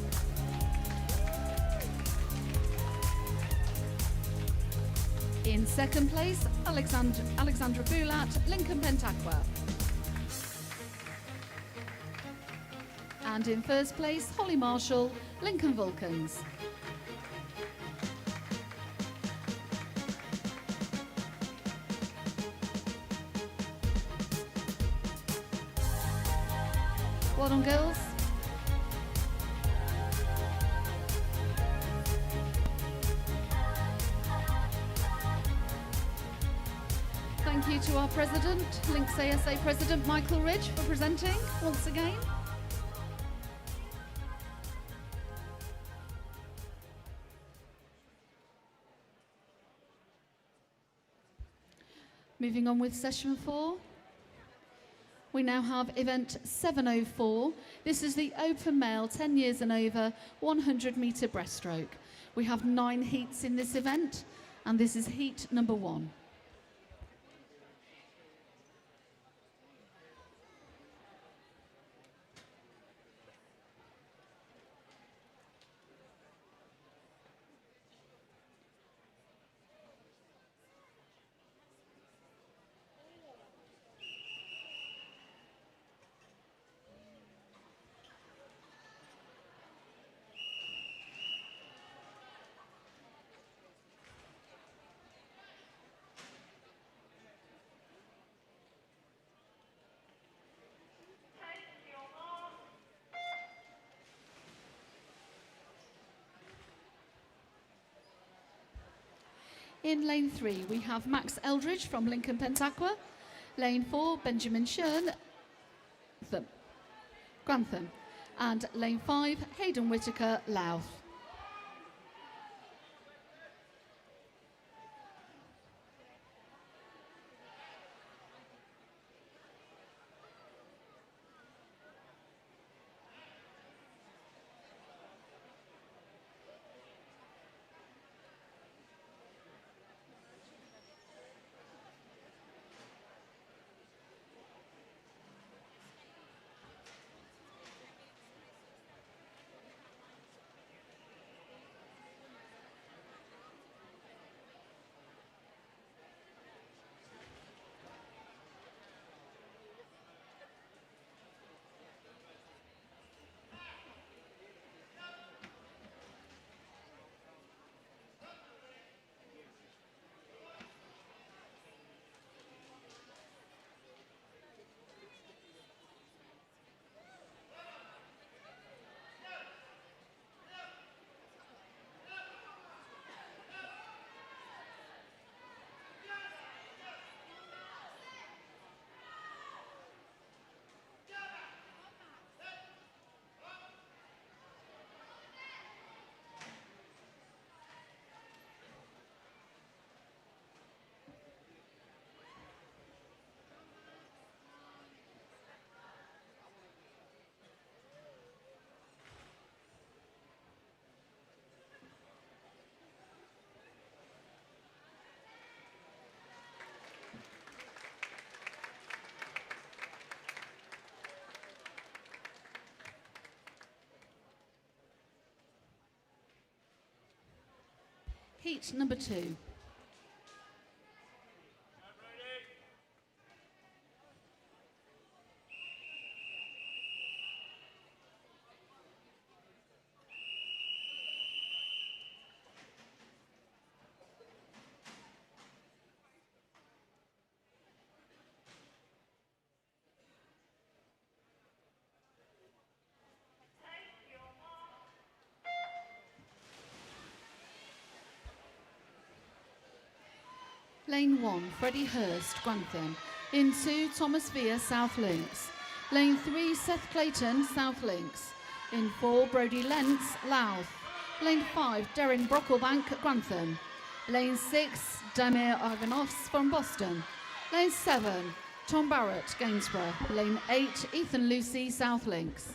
In second place, Alexandra Boulat, Lincoln Pentaqua. And in first place, Holly Marshall, Lincoln Vulcans. Well done, girls. Thank you to our president, Links ASA President Michael Ridge, for presenting once again. Moving on with session 4. We now have event 704. This is the open male 10 years and over 100 metre breaststroke. We have 9 heats in this event, and this is heat number 1. In lane 3, we have Max Eldridge from Lincoln Pentaqua. Lane 4, Benjamin Shern, Grantham. And lane 5, Hayden Whitaker, Louth. Heat number 2. Lane 1, Freddie Hurst, Grantham. In 2, Thomas Vere, South Links. Lane 3, Seth Clayton, South Links. In 4, Brody Lentz, Louth. Lane 5, Deryn Brocklebank, Grantham. Lane 6, Damir Ivanovs from Boston. Lane 7, Tom Barrett, Gainsborough. Lane 8, Ethan Lucy, South Links.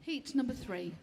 Heat number 3.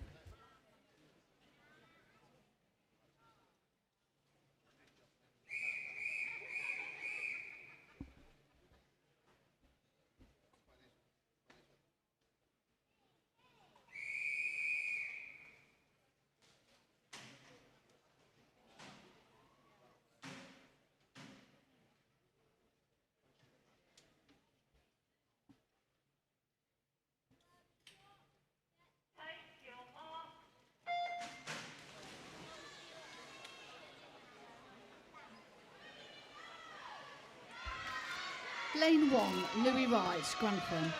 Lane 1, Louis Wright, Grantham.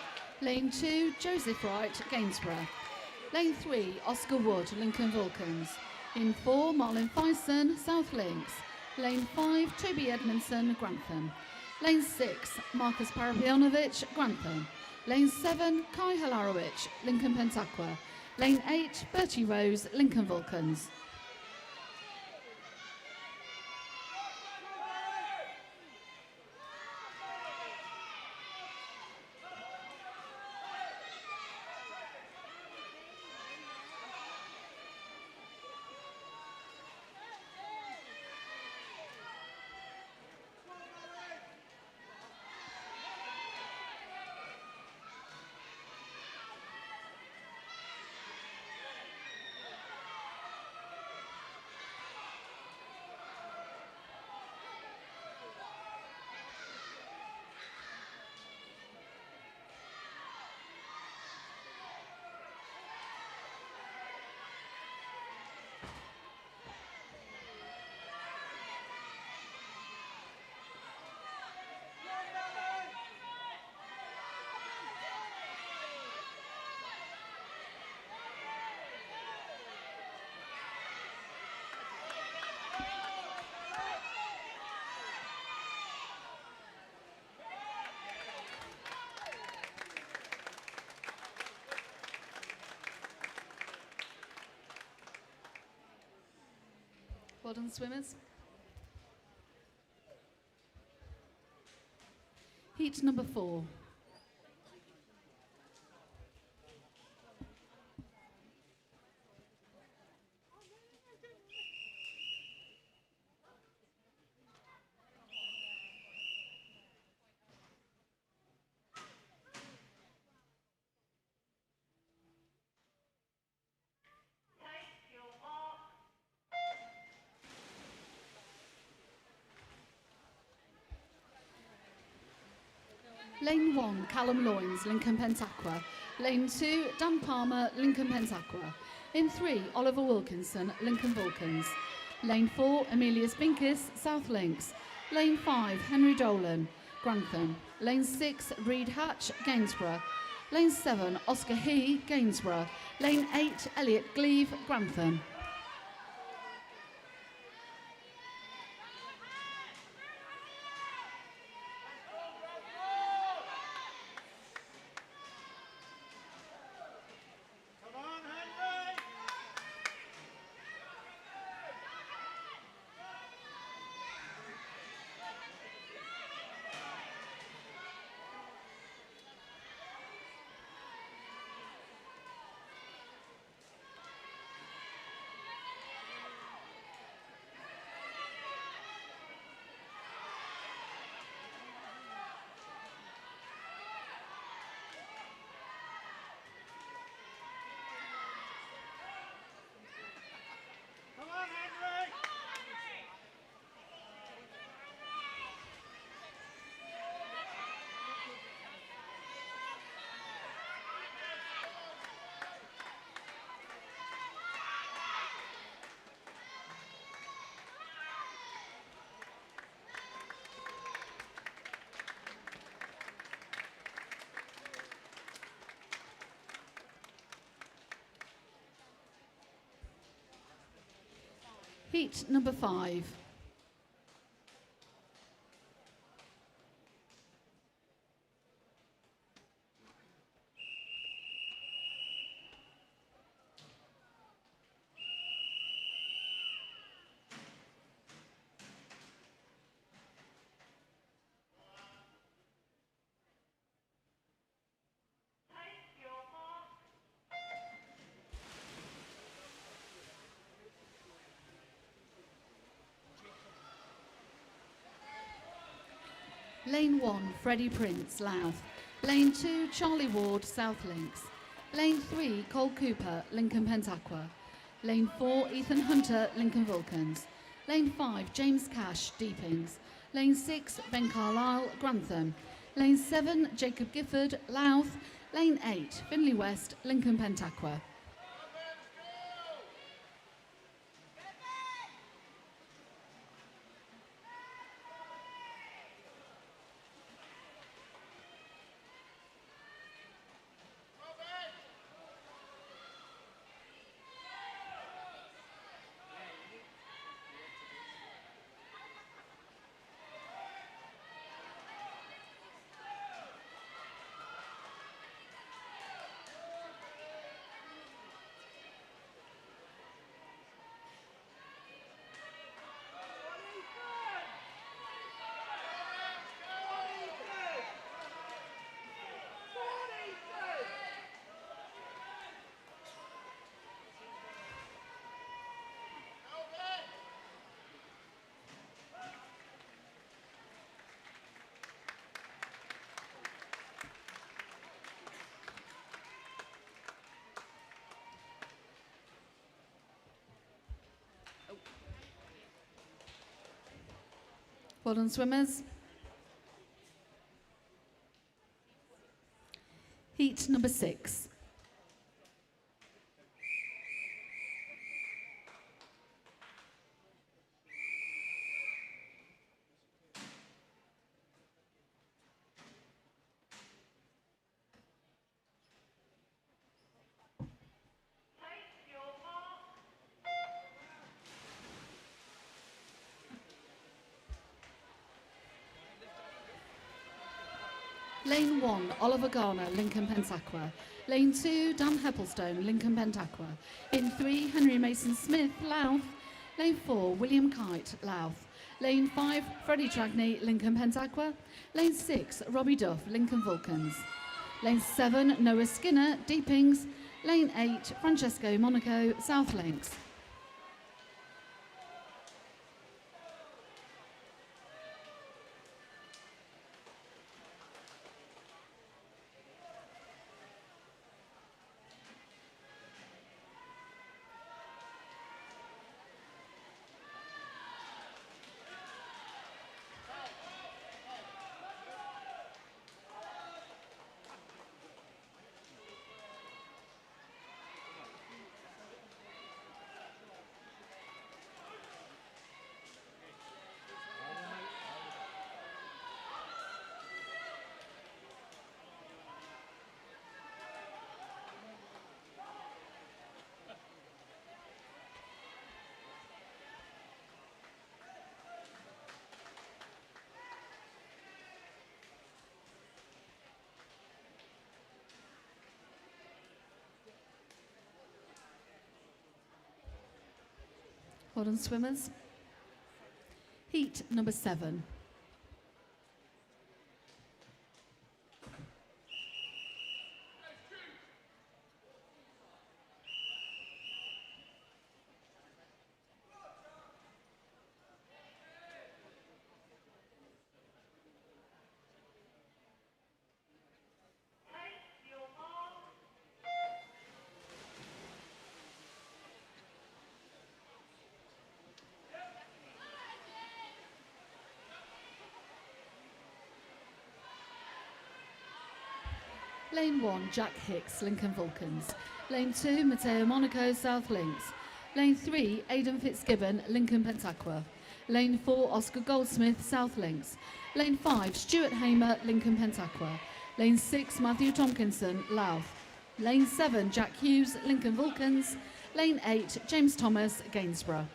Lane 2, Joseph Wright, Gainsborough. Lane 3, Oscar Wood, Lincoln Vulcans. In 4, Marlon Fison, South Links. Lane 5, Toby Edmondson, Grantham. Lane 6, Marcus Parapionovich, Grantham. Lane 7, Kai Hilarowicz, Lincoln Pentaqua. Lane 8, Bertie Rose, Lincoln Vulcans. Well done, swimmers. Heat number 4. Lane 1, Callum Loynes, Lincoln Pentaqua. Lane 2, Dan Palmer, Lincoln Pentaqua. In 3, Oliver Wilkinson, Lincoln Vulcans. Lane 4, Emilius Binkis, South Links. Lane 5, Henry Dolan, Grantham. Lane 6, Reed Hatch, Gainsborough. Lane 7, Oscar He, Gainsborough. Lane 8, Elliot Gleave, Grantham. Come on, Henry! Come on, Henry! Heat number 5. Lane 1, Freddie Prince, Louth. Lane 2, Charlie Ward, South Links. Lane 3, Cole Cooper, Lincoln Pentaqua. Lane 4, Ethan Hunter, Lincoln Vulcans. Lane 5, James Cash, Deepings. Lane 6, Ben Carlisle, Grantham. Lane 7, Jacob Gifford, Louth. Lane 8, Finley West, Lincoln Pentaqua. Well done, swimmers. Heat number 6. Lane 1, Oliver Garner, Lincoln Pentaqua. Lane 2, Dan Heppelstone, Lincoln Pentaqua. In 3, Henry Mason Smith, Louth. Lane 4, William Kite, Louth. Lane 5, Freddie Tragney, Lincoln Pentaqua. Lane 6, Robbie Duff, Lincoln Vulcans. Lane 7, Noah Skinner, Deepings. Lane 8, Francesco Monaco, South Links. Well done, swimmers. Heat number 7. Lane 1, Jack Hicks, Lincoln Vulcans. Lane 2, Matteo Monaco, South Links. Lane 3, Aidan Fitzgibbon, Lincoln Pentaqua. Lane 4, Oscar Goldsmith, South Links. Lane 5, Stuart Hamer, Lincoln Pentaqua. Lane 6, Matthew Tompkinson, Louth. Lane 7, Jack Hughes, Lincoln Vulcans. Lane 8, James Thomas, Gainsborough.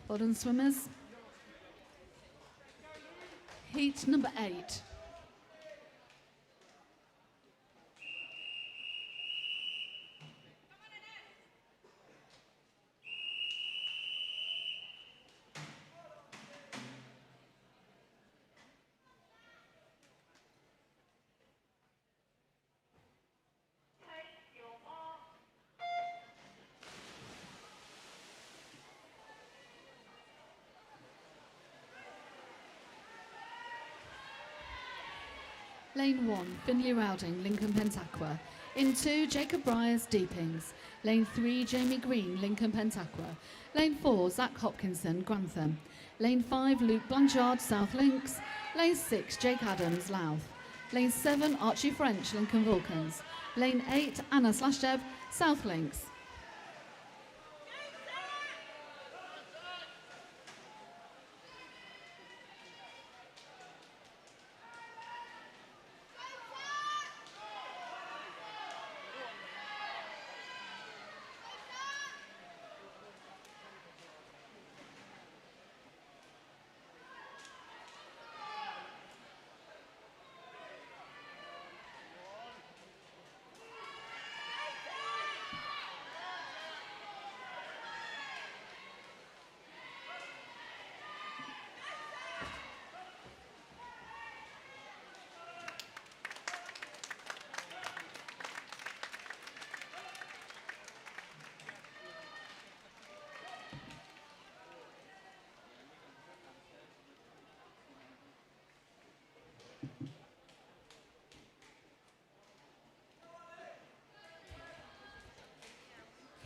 Well done, swimmers. Heat number 8. Lane 1, Finley Rowding, Lincoln Pentaqua. In 2, Jacob Briers, Deepings. Lane 3, Jamie Green, Lincoln Pentaqua. Lane 4, Zach Hopkinson, Grantham. Lane 5, Luke Blanchard, South Links. Lane 6, Jake Adams, Louth. Lane 7, Archie French, Lincoln Vulcans. Lane 8, Anna Slashdev, South Links.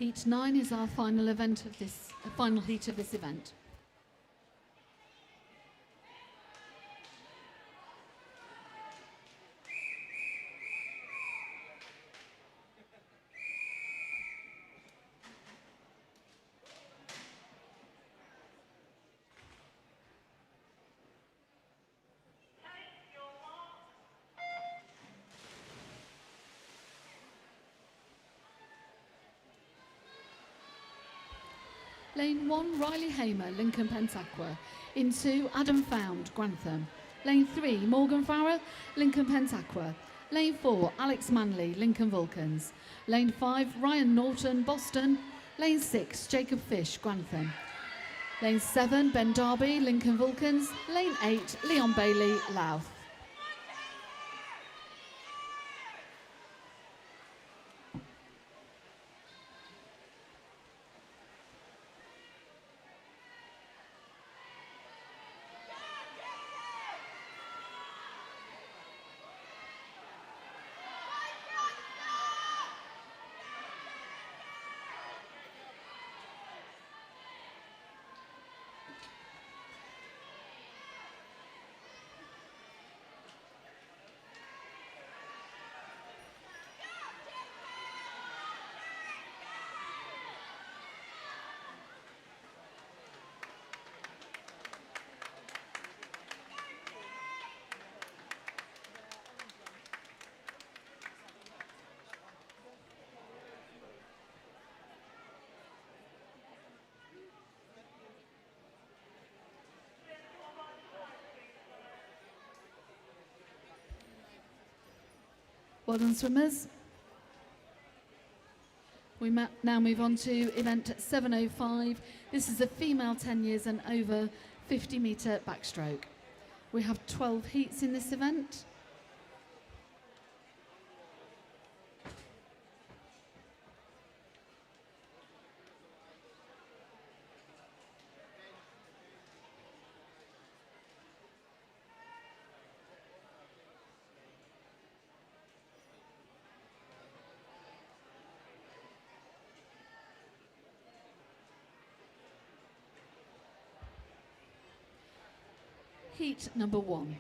Heat 9 is our final final heat of this event. Lane 1, Riley Hamer, Lincoln Pentaqua. In 2, Adam Found, Grantham. Lane 3, Morgan Farrer, Lincoln Pentaqua. Lane 4, Alex Manley, Lincoln Vulcans. Lane 5, Ryan Norton, Boston. Lane 6, Jacob Fish, Grantham. Lane 7, Ben Darby, Lincoln Vulcans. Lane 8, Leon Bailey, Louth. Well done, swimmers. We now move on to event 705. This is a female 10 years and over 50-metre backstroke. We have 12 heats in this event. Heat number 1.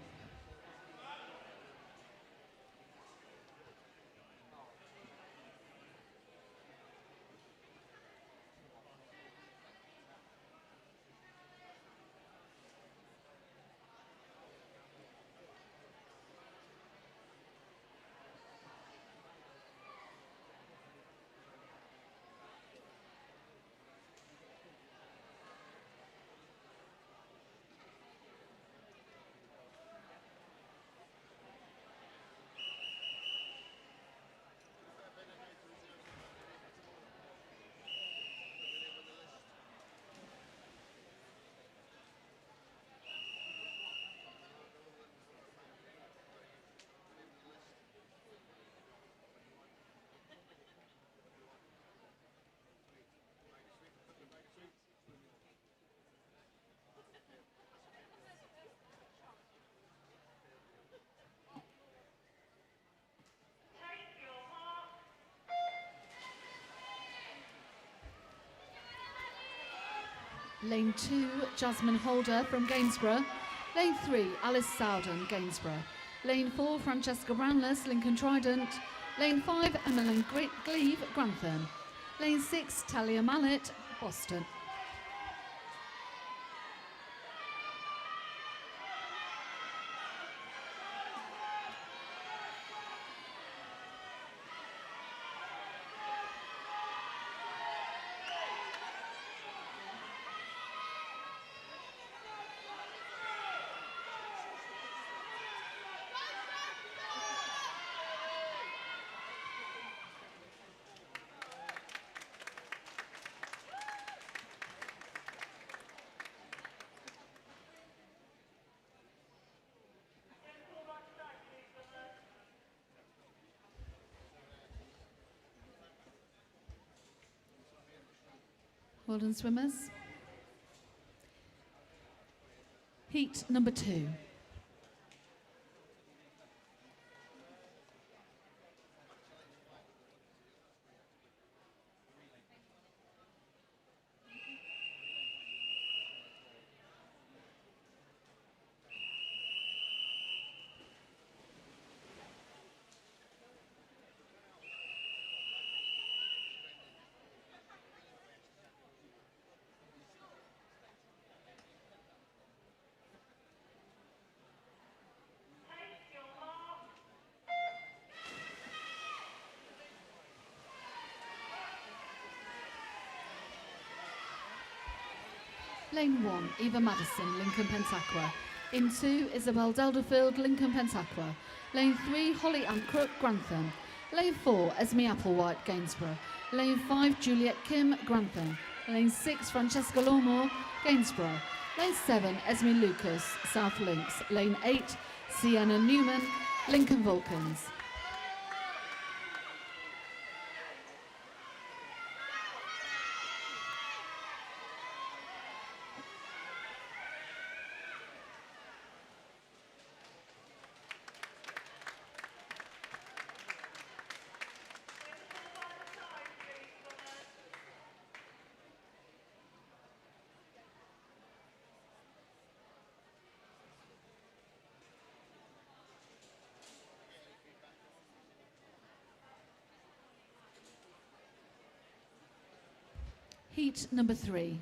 Lane 2, Jasmine Holder from Gainsborough. Lane 3, Alice Sowden, Gainsborough. Lane 4, Francesca Brownless, Lincoln Trident. Lane 5, Emmeline Gleave, Grantham. Lane 6, Talia Mallet, Boston. Well done, swimmers. Heat number 2. Lane 1, Eva Madison, Lincoln Pentaqua. In 2, Isabel Delderfield, Lincoln Pentaqua. Lane 3, Holly Ancrook, Grantham. Lane 4, Esme Applewhite, Gainsborough. Lane 5, Juliet Kim, Grantham. Lane 6, Francesca Lawmore, Gainsborough. Lane 7, Esme Lucas, South Links. Lane 8, Sienna Newman, Lincoln Vulcans. Heat number 3.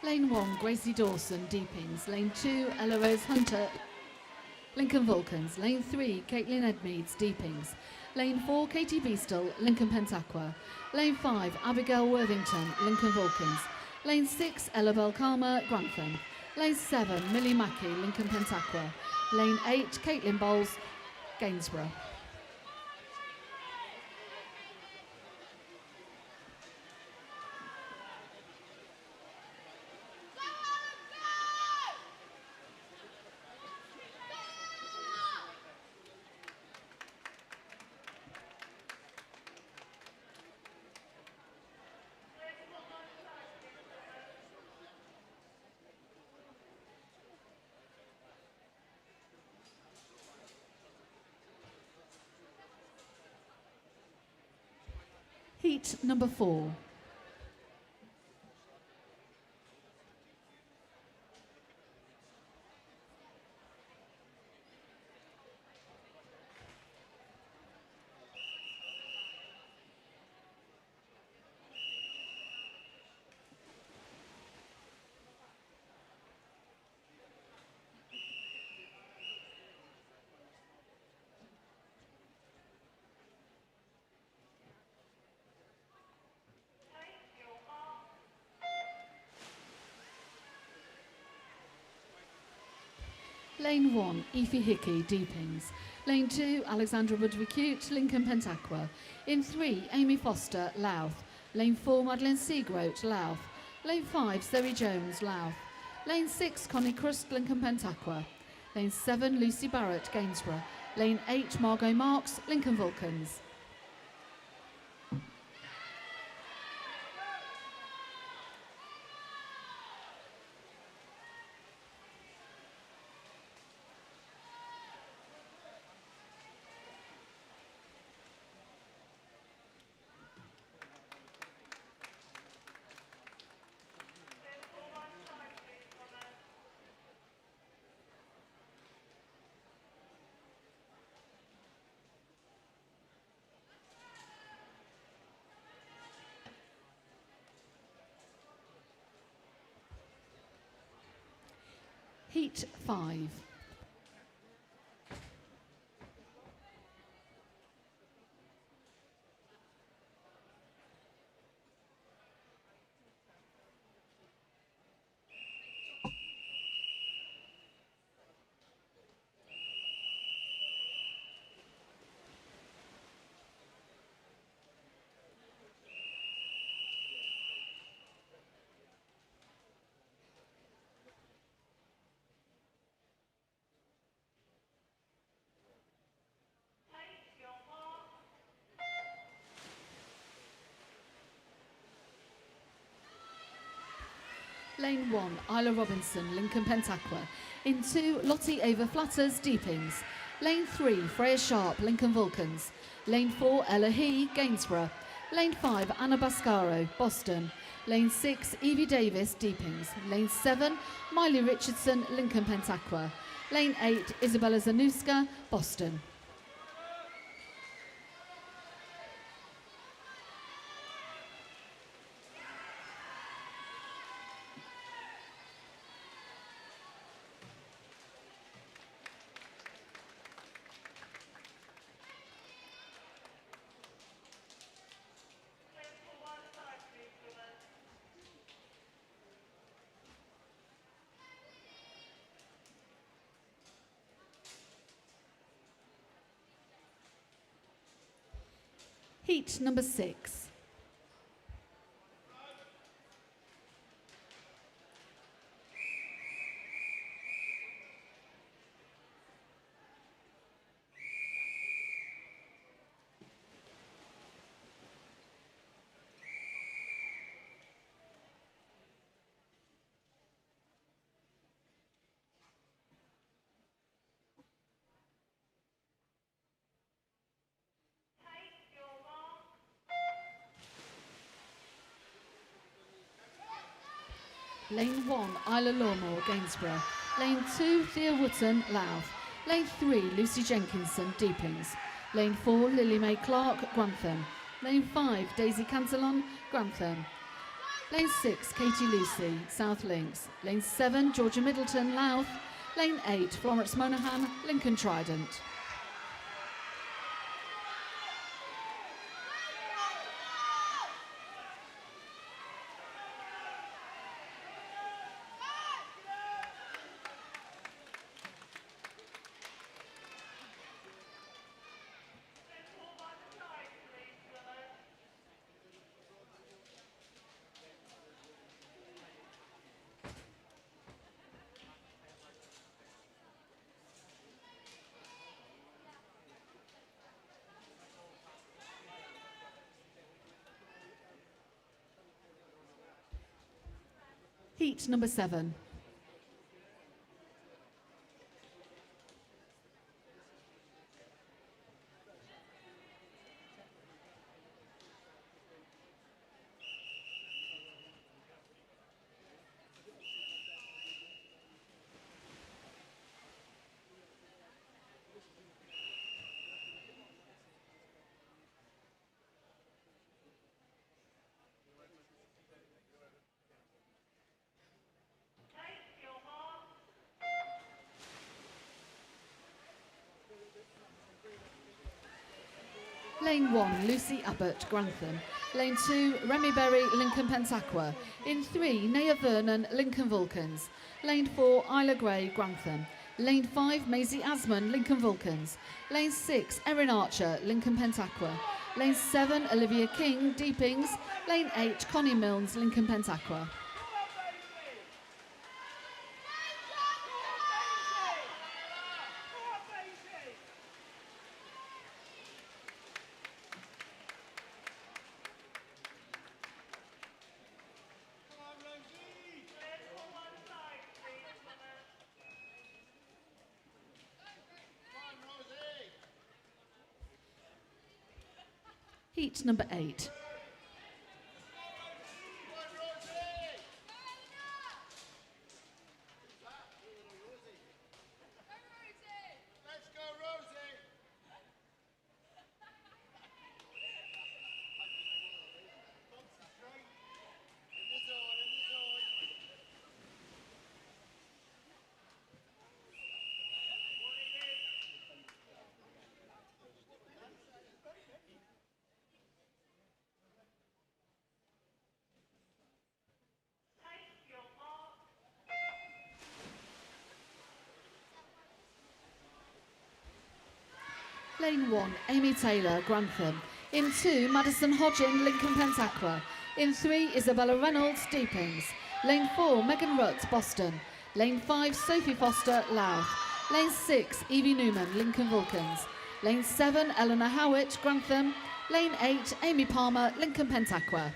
Lane 1, Gracie Dawson, Deepings. Lane 2, Ella Rose Hunter, Lincoln Vulcans. Lane 3, Caitlin Edmeads, Deepings. Lane 4, Katie Beastle, Lincoln Pentaqua. Lane 5, Abigail Worthington, Lincoln Vulcans. Lane 6, Ella Belkama, Grantham. Lane 7, Millie Mackey, Lincoln Pentaqua. Lane 8, Caitlin Bowles, Gainsborough. Heat number 4. Lane 1, Aoife Hickey, Deepings. Lane 2, Alexandra Woodward-Cute, Lincoln Pentaqua. In 3, Amy Foster, Louth. Lane 4, Madeleine Seagroat, Louth. Lane 5, Zoe Jones, Louth. Lane 6, Connie Crust, Lincoln Pentaqua. Lane 7, Lucy Barrett, Gainsborough. Lane 8, Margot Marks, Lincoln Vulcans. Heat 5. Lane 1, Isla Robinson, Lincoln Pentaqua. In 2, Lottie Ava Flatters, Deepings. Lane 3, Freya Sharp, Lincoln Vulcans. Lane 4, Ella He, Gainsborough. Lane 5, Anna Bascaro, Boston. Lane 6, Evie Davis, Deepings. Lane 7, Miley Richardson, Lincoln Pentaqua. Lane 8, Isabella Zanuska, Boston. Heat number 6. Lane 1, Isla Lawmore, Gainsborough. Lane 2, Thea Wootton, Louth. Lane 3, Lucy Jenkinson, Deepings. Lane 4, Lily Mae Clark, Grantham. Lane 5, Daisy Cantillon, Grantham. Lane 6, Katie Lucy, South Links. Lane 7, Georgia Middleton, Louth. Lane 8, Florence Monahan, Lincoln Trident. Heat number 7. Lane 1, Lucy Abbott, Grantham. Lane 2, Remy Berry, Lincoln Pentaqua. In 3, Naya Vernon, Lincoln Vulcans. Lane 4, Isla Gray, Grantham. Lane 5, Maisie Asman, Lincoln Vulcans. Lane 6, Erin Archer, Lincoln Pentaqua. Lane 7, Olivia King, Deepings. Lane 8, Connie Milnes, Lincoln Pentaqua. Heat number 8. Lane 1, Amy Taylor, Grantham. In 2, Madison Hodgin, Lincoln Pentaqua. In 3, Isabella Reynolds, Deepings. Lane 4, Megan Rutt, Boston. Lane 5, Sophie Foster, Louth. Lane 6, Evie Newman, Lincoln Vulcans. Lane 7, Eleanor Howitt, Grantham. Lane 8, Amy Palmer, Lincoln Pentaqua.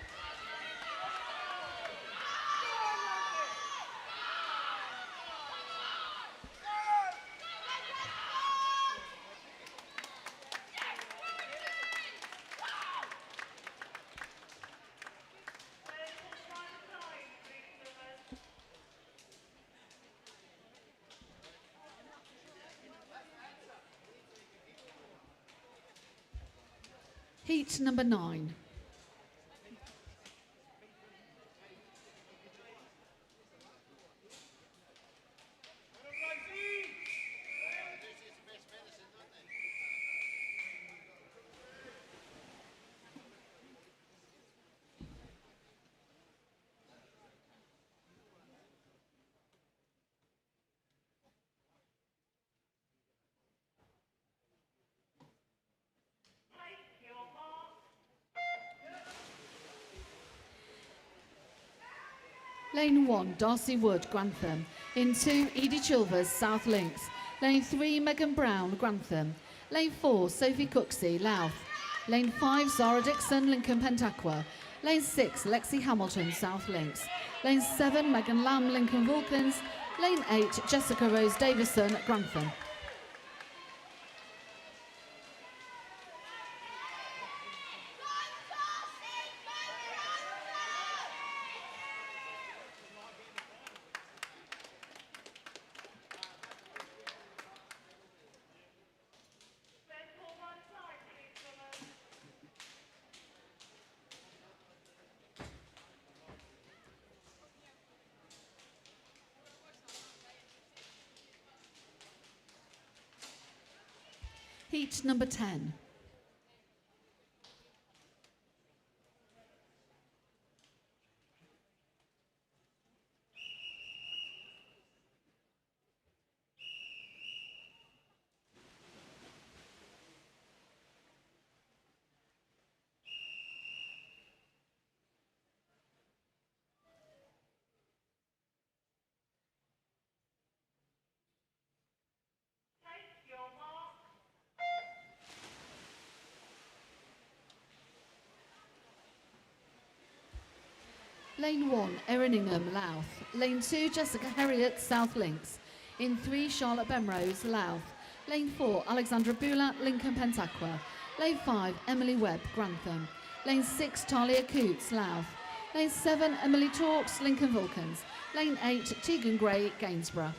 Heat number 9. Lane 1, Darcy Wood, Grantham. In 2, Edie Chilvers, South Links. Lane 3, Megan Brown, Grantham. Lane 4, Sophie Cooksey, Louth. Lane 5, Zara Dixon, Lincoln Pentaqua. Lane 6, Lexi Hamilton, South Links. Lane 7, Megan Lamb, Lincoln Vulcans. Lane 8, Jessica Rose Davison, Grantham. Heat number 10. Lane 1, Erringham, Louth. Lane 2, Jessica Herriot, South Links. In 3, Charlotte Bemrose, Louth. Lane 4, Alexandra Boulat, Lincoln Pentaqua. Lane 5, Emily Webb, Grantham. Lane 6, Talia Coots, Louth. Lane 7, Emily Talks, Lincoln Vulcans. Lane 8, Tegan Gray, Gainsborough.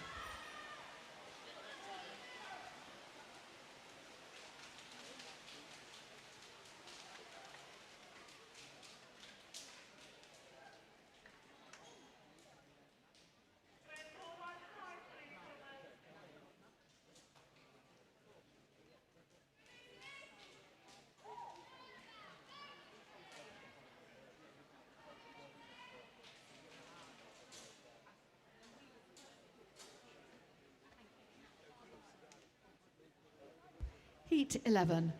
Heat 11.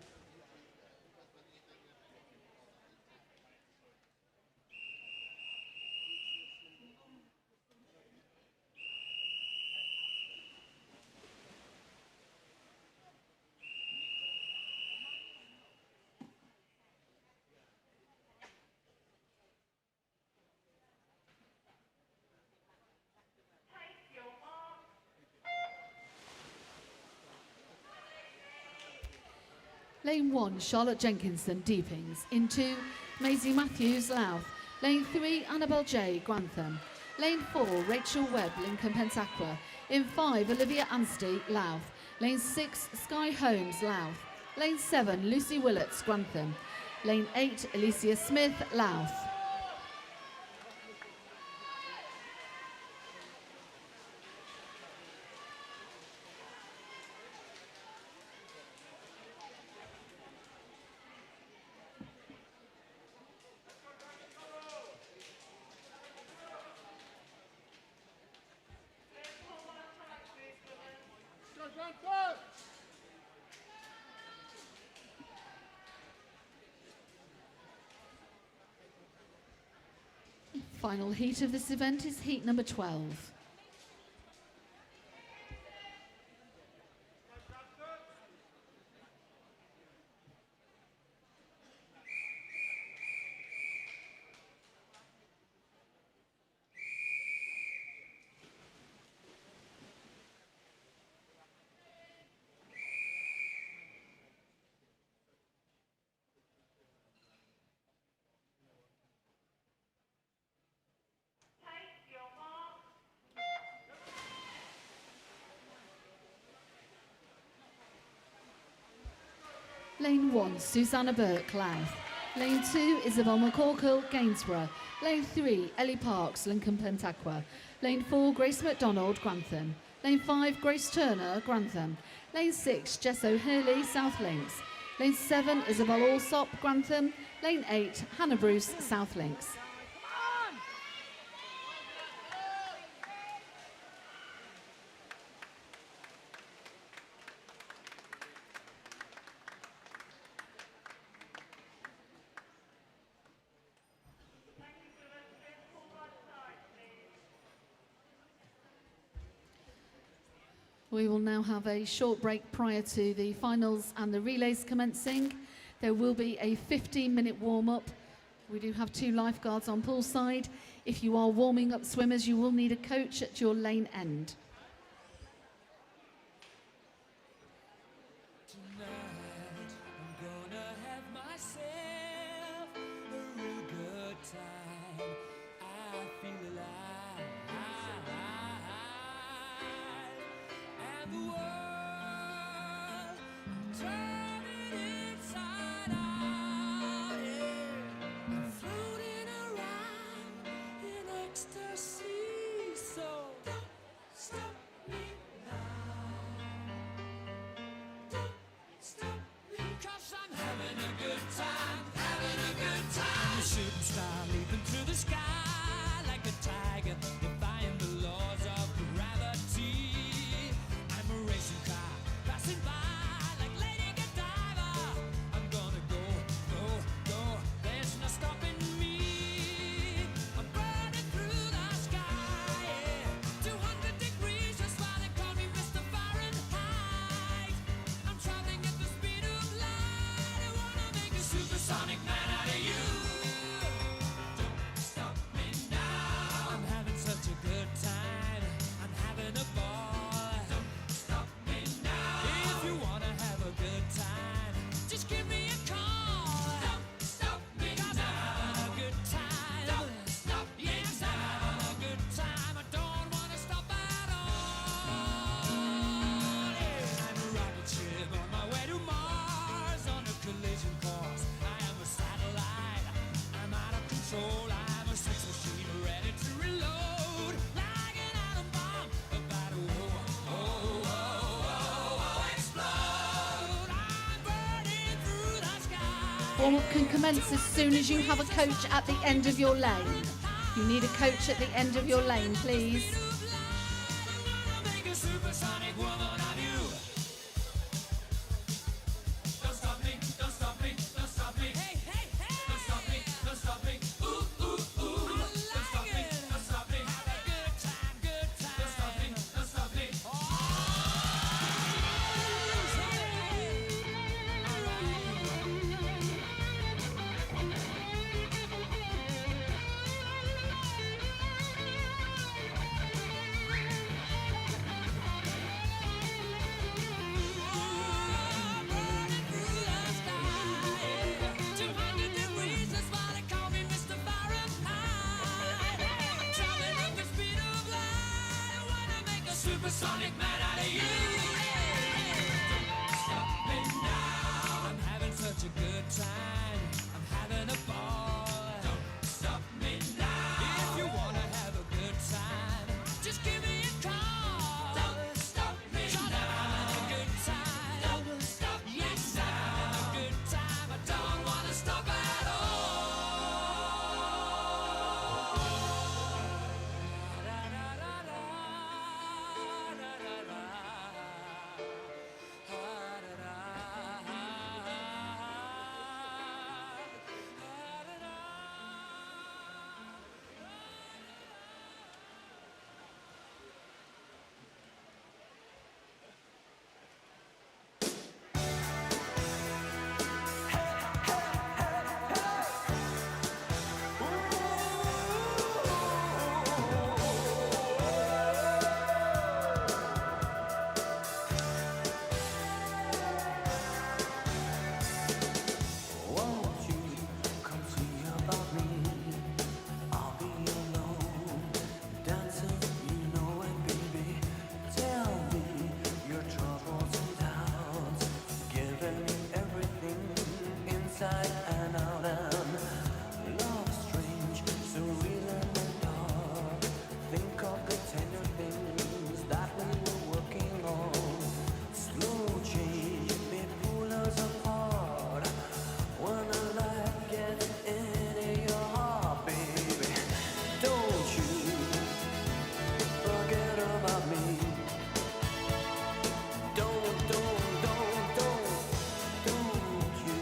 Lane 1, Charlotte Jenkinson, Deepings. In 2, Maisie Matthews, Louth. Lane 3, Annabel J, Grantham. Lane 4, Rachel Webb, Lincoln Pentaqua. In 5, Olivia Anstey, Louth. Lane 6, Sky Holmes, Louth. Lane 7, Lucy Willets, Grantham. Lane 8, Alicia Smith, Louth. Final heat of this event is heat number 12. Lane 1, Susanna Burke, Louth. Lane 2, Isabel McCorkle, Gainsborough. Lane 3, Ellie Parks, Lincoln Pentaqua. Lane 4, Grace McDonald, Grantham. Lane 5, Grace Turner, Grantham. Lane 6, Jess O'Hurley, South Links. Lane 7, Isabel Alsop, Grantham. Lane 8, Hannah Bruce, South Links. We will now have a short break prior to the finals and the relays commencing. There will be a 15-minute warm-up. We do have 2 lifeguards on poolside. If you are warming up swimmers, you will need a coach at your lane end. Tonight, I'm gonna have myself a real good time. I feel alive. And the world, I'm turning inside out. Yeah. I'm floating around in ecstasy. So don't stop. supersonic man out of you. Don't stop me now. I'm having such a good time. I'm having a ball. Don't stop me now. If you wanna have a good time, just give me a call. Don't stop me now. I'm having a good time. Don't stop me now. I'm having a good time. I don't wanna stop at all. Yeah. I'm a rocket ship on my way to Mars on a collision course. I am a satellite. I'm out of control. I'm a sex machine ready to reload. Like an atom bomb about to explode. I'm burning through the sky. Warm-up can commence as soon as you have a coach at the end of your lane. You need a coach at the end of your lane, please. Make a supersonic woman of you. Don't stop me, don't stop me, don't stop me. Hey, hey, hey. Don't stop me, don't stop me. Ooh, ooh, ooh. Don't stop me, don't stop me. Have a good time, good time. Don't stop me, don't stop me. Burning through the sky. 200 degrees, that's why they call me Mr. Fahrenheit. I'm traveling at the speed of light. I wanna make a supersonic man out of you. Don't stop me now. I'm having such a good time. I'm having a ball. Don't stop me now. If you wanna have a good time, just give me a call. Don't stop me now. I'm having a good time. Don't stop me now. I'm having a good time. I don't wanna stop at Won't you come see about me? I'll be alone, dancing, you know it, baby. Tell me your troubles and doubts, giving me everything inside and out. And love strange, so real and dark. Think of the tender things that we were working on. Slow change may pull us apart. When the light gets into your heart, baby, don't you forget about me. Don't you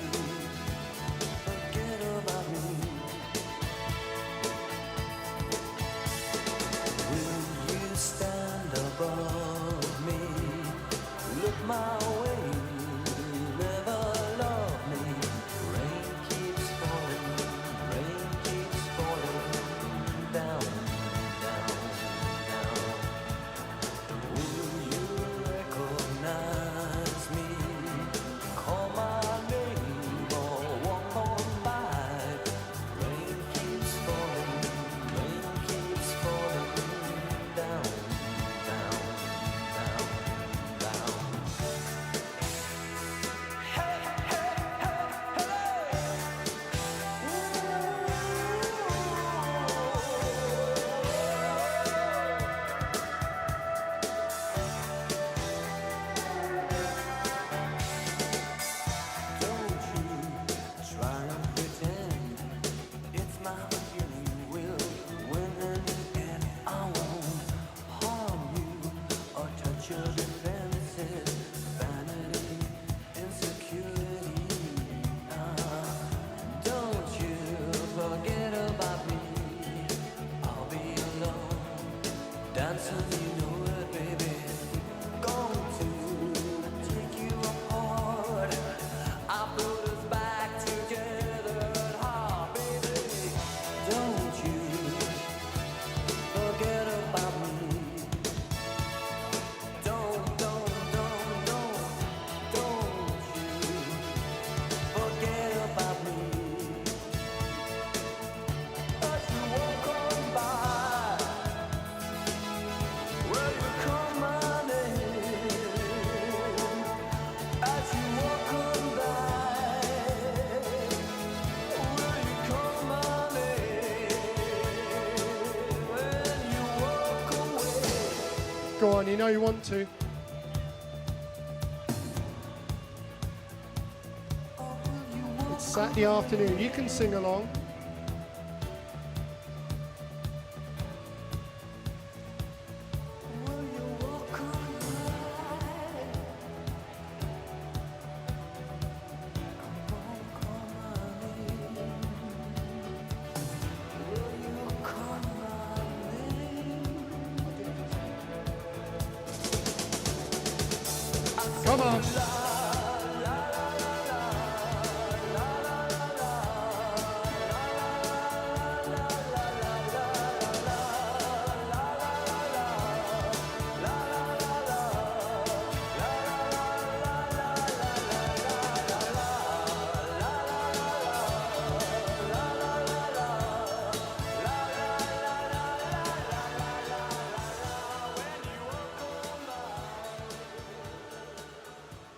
Go on, you know you want to. It's Saturday afternoon, you can sing along. Come on.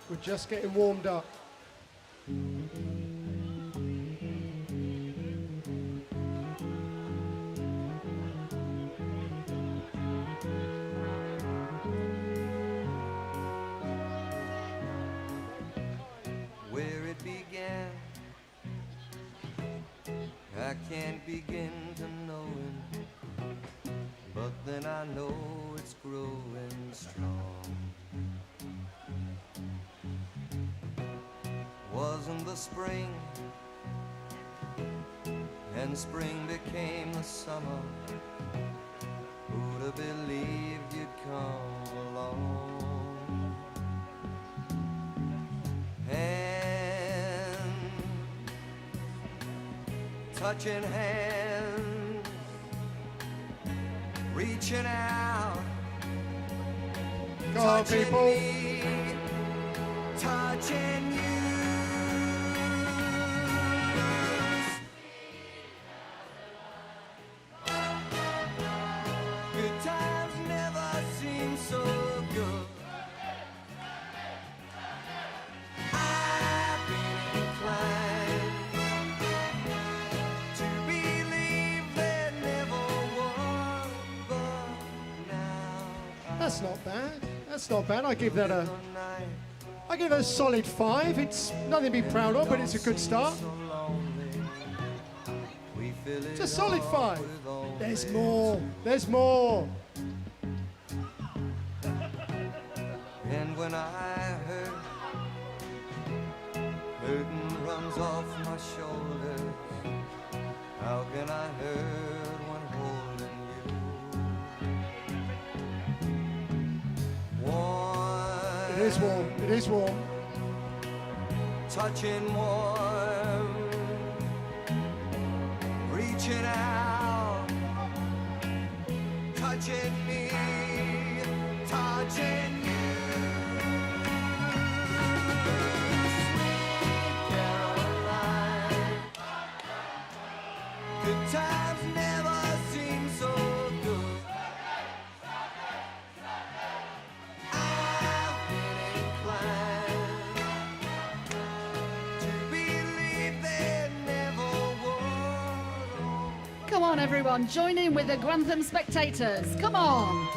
We're just getting warmed up. Where it began, I can't begin to know it, but then I know it's growing strong. Wasn't the spring, and spring became the summer. Who'd have believed you'd come along? Hands, touching hands, reaching out, Go on, touching people. me, touching you. Good times never seem so good. I've been inclined to believe there never was, but now That's not bad. That's not bad. I give that a night I give it a solid 5. It's nothing to be proud of, but it's a good start. so lonely. We fill It's a it solid all 5. with only There's more. There's more. And when I hurt, burden runs off my shoulders. How can I hurt when holding you? Warm, It is warm. It is warm. touching warm, reaching out, touching me, touching you. Caroline, good times never seem so good. I've been inclined to believe there never was. Come on, everyone, join in with the Grantham spectators. Come on.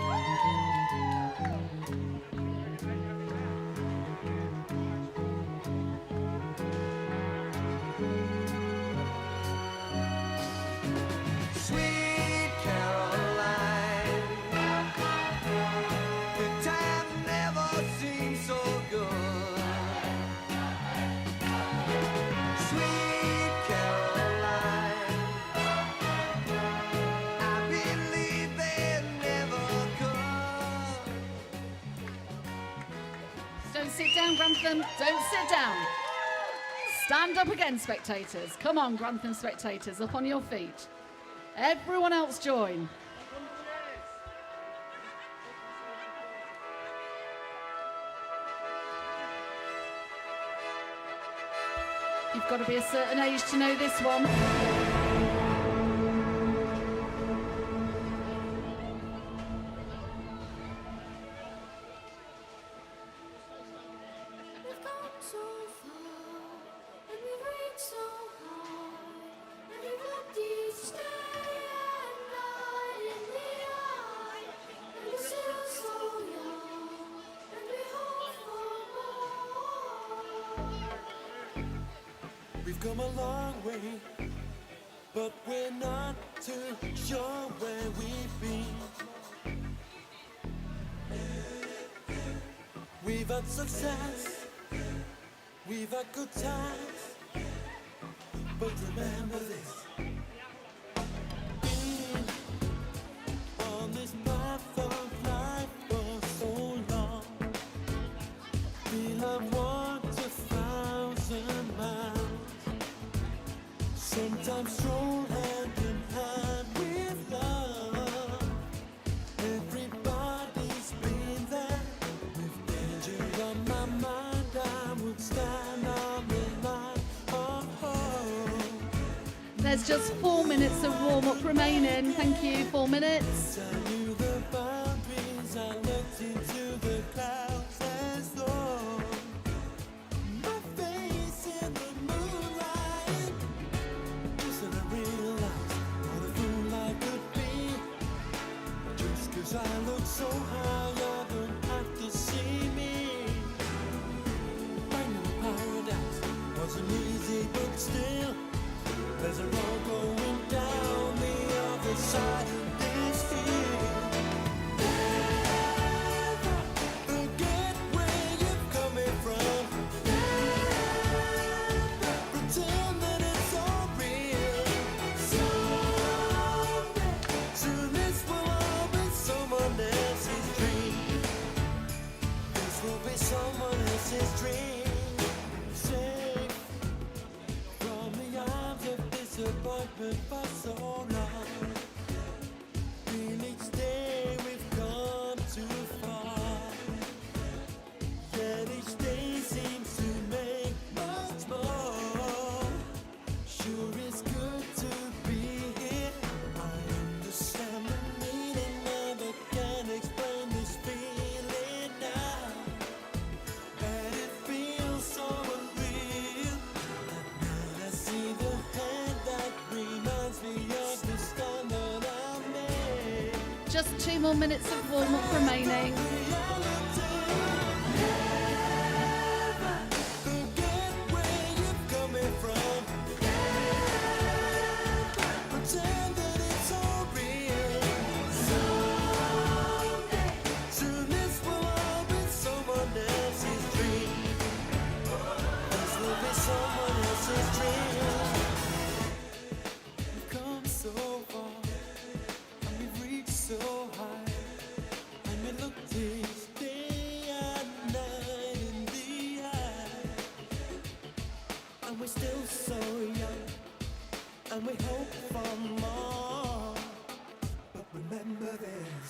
Sweet Caroline, good times never seem so good. Sweet Caroline, I believe they never could. Don't sit down, Grantham. Don't sit down. Stand up again, spectators. Come on, Grantham spectators, up on your feet. Everyone else join. You've got to be a certain age to know this one. We've come so far, and we've reached so high, and we've looked each day and night in the eye, and we're still so come a long way, but we're not too sure where we've been. We've had success, we've had good times, but remember this. Being on this path of life for so long, feel I've walked 1,000 miles. Sometimes stroll hand in hand with love. Everybody's been there. With danger on my mind, I would stand on the line of hope. There's just 4 minutes of warm-up remaining. Thank you, 4 minutes. I knew the boundaries, I looked into the clouds as though my face in the moonlight. Just then I realized what a fool I could be. Just 'cause I look so high, you don't have to see me. Finding paradise wasn't easy, but still, there's a road going down the other side of this field. Never forget where you're coming from. Never pretend that it's all real. Someday, soon this will all be someone else's dream. This will be someone else's dream. Safe from the arms of disappointment for so long. Feel each day we've come too far. Yet each day seems to make much more. Sure it's good to be here. I understand the meaning of it, can't explain this feeling now. And it feels so unreal. I see the hand that reminds me of the stand that I made. Just 2 more minutes of warm-up remaining. Never forget where you're coming from. Pretend that it's all real. Someday, soon this will all be someone else's dream. This will be someone else's dream. We've come so far, and we've reached so high, and we look this day and night in the eye, and we're still so young, and we hope for more. But remember this,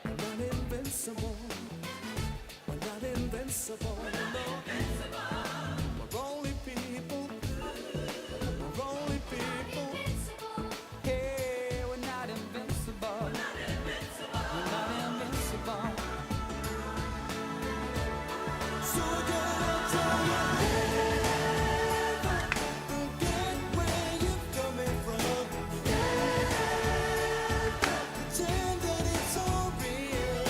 we're not invincible. We're not invincible. No. We're only people. We're only people. Hey, we're not invincible. We're not invincible. So we're gonna tell you, never forget where you're coming from. Never pretend that it's all real.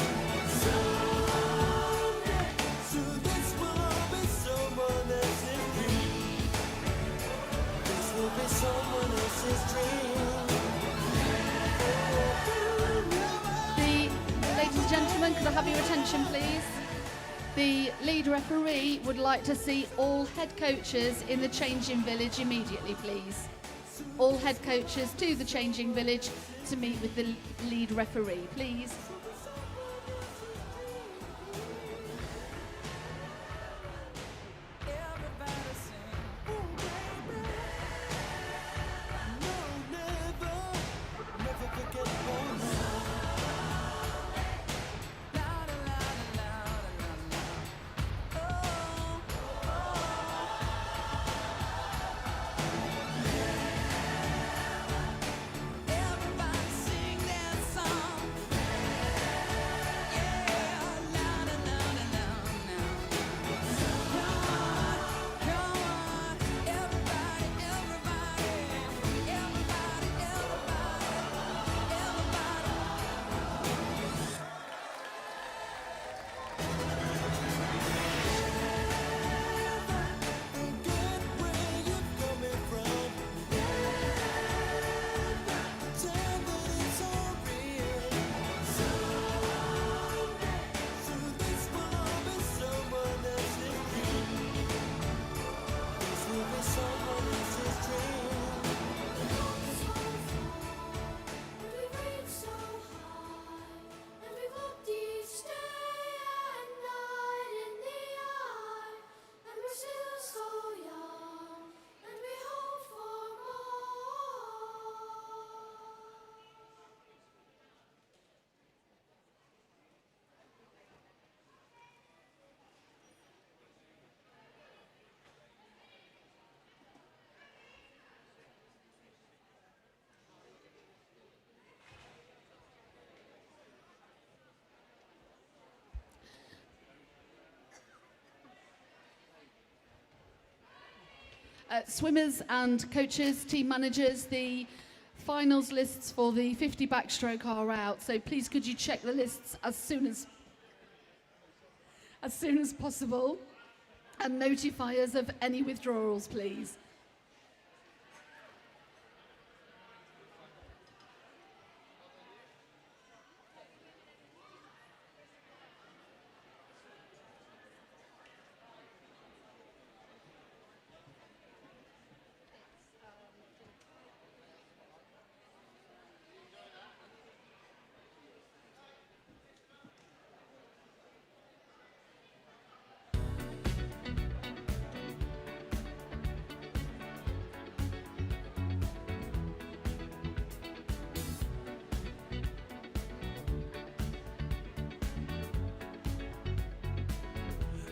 Someday, soon this will all be someone else's dream. This will be someone else's dream. Ladies and gentlemen, could I have your attention, please? The lead referee would like to see all head coaches in the changing village immediately, please. All head coaches to the changing village to meet with the lead referee, please. Everybody sing, oh baby. No, never, never forget one. La la la la la la. Oh, everybody sing that song. someone else's dream. We've come so far, and we've reached so high, and we've looked each day and night in the eye, and we're still so young, and we hope for more. Swimmers and coaches, team managers, the finals lists for the 50 backstroke are out, so please could you check the lists as soon as possible and notify us of any withdrawals, please.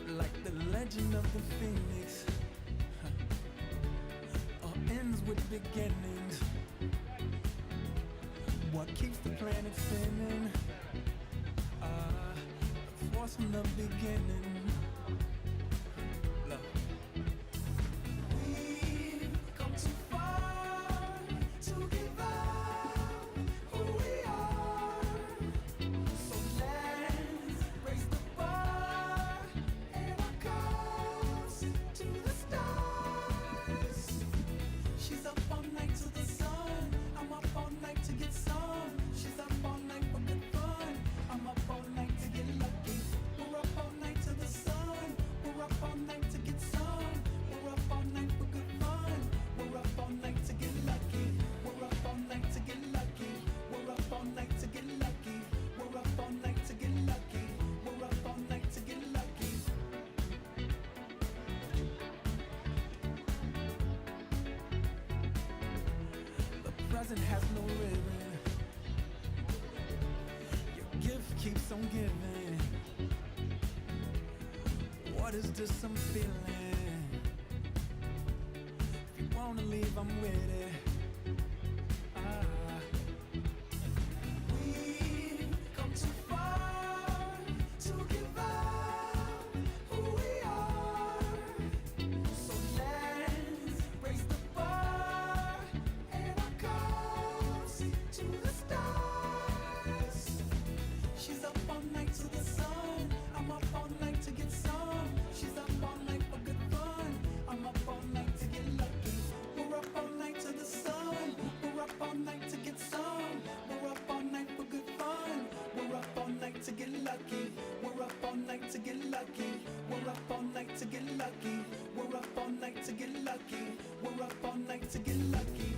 Like the legend of the phoenix, all ends with beginnings. What keeps the planet spinning? The force from the beginning. Look. We've come too far to give up who we are. So let's raise the bar and our cups to the stars. She's up all night to the sun. I'm up all night to get some. She's up all night for good fun. I'm up all night to get lucky. We're up all night to the sun. We're up all night to get some. We're up all night for good fun. We're up all night to get lucky. We're up all night to get lucky. We're up all night to get lucky. We're up all night to get lucky. We're up all night to get lucky. The present has no ribbon. Your gift keeps on giving. What is this I'm feeling? If you wanna leave, I'm with it. We've come too far to give up who we are. So let's raise the bar and our cups to the stars. She's up all night to the sun. I'm up all night to get some. She's up all night for good fun. I'm up all night to get lucky. We're up all night to the sun. We're up all night to get some. We're up all night for good fun. We're up all night to get lucky. We're up all night to get lucky. We're up all night to get lucky. We're up all night to get lucky. We're up all night to get lucky.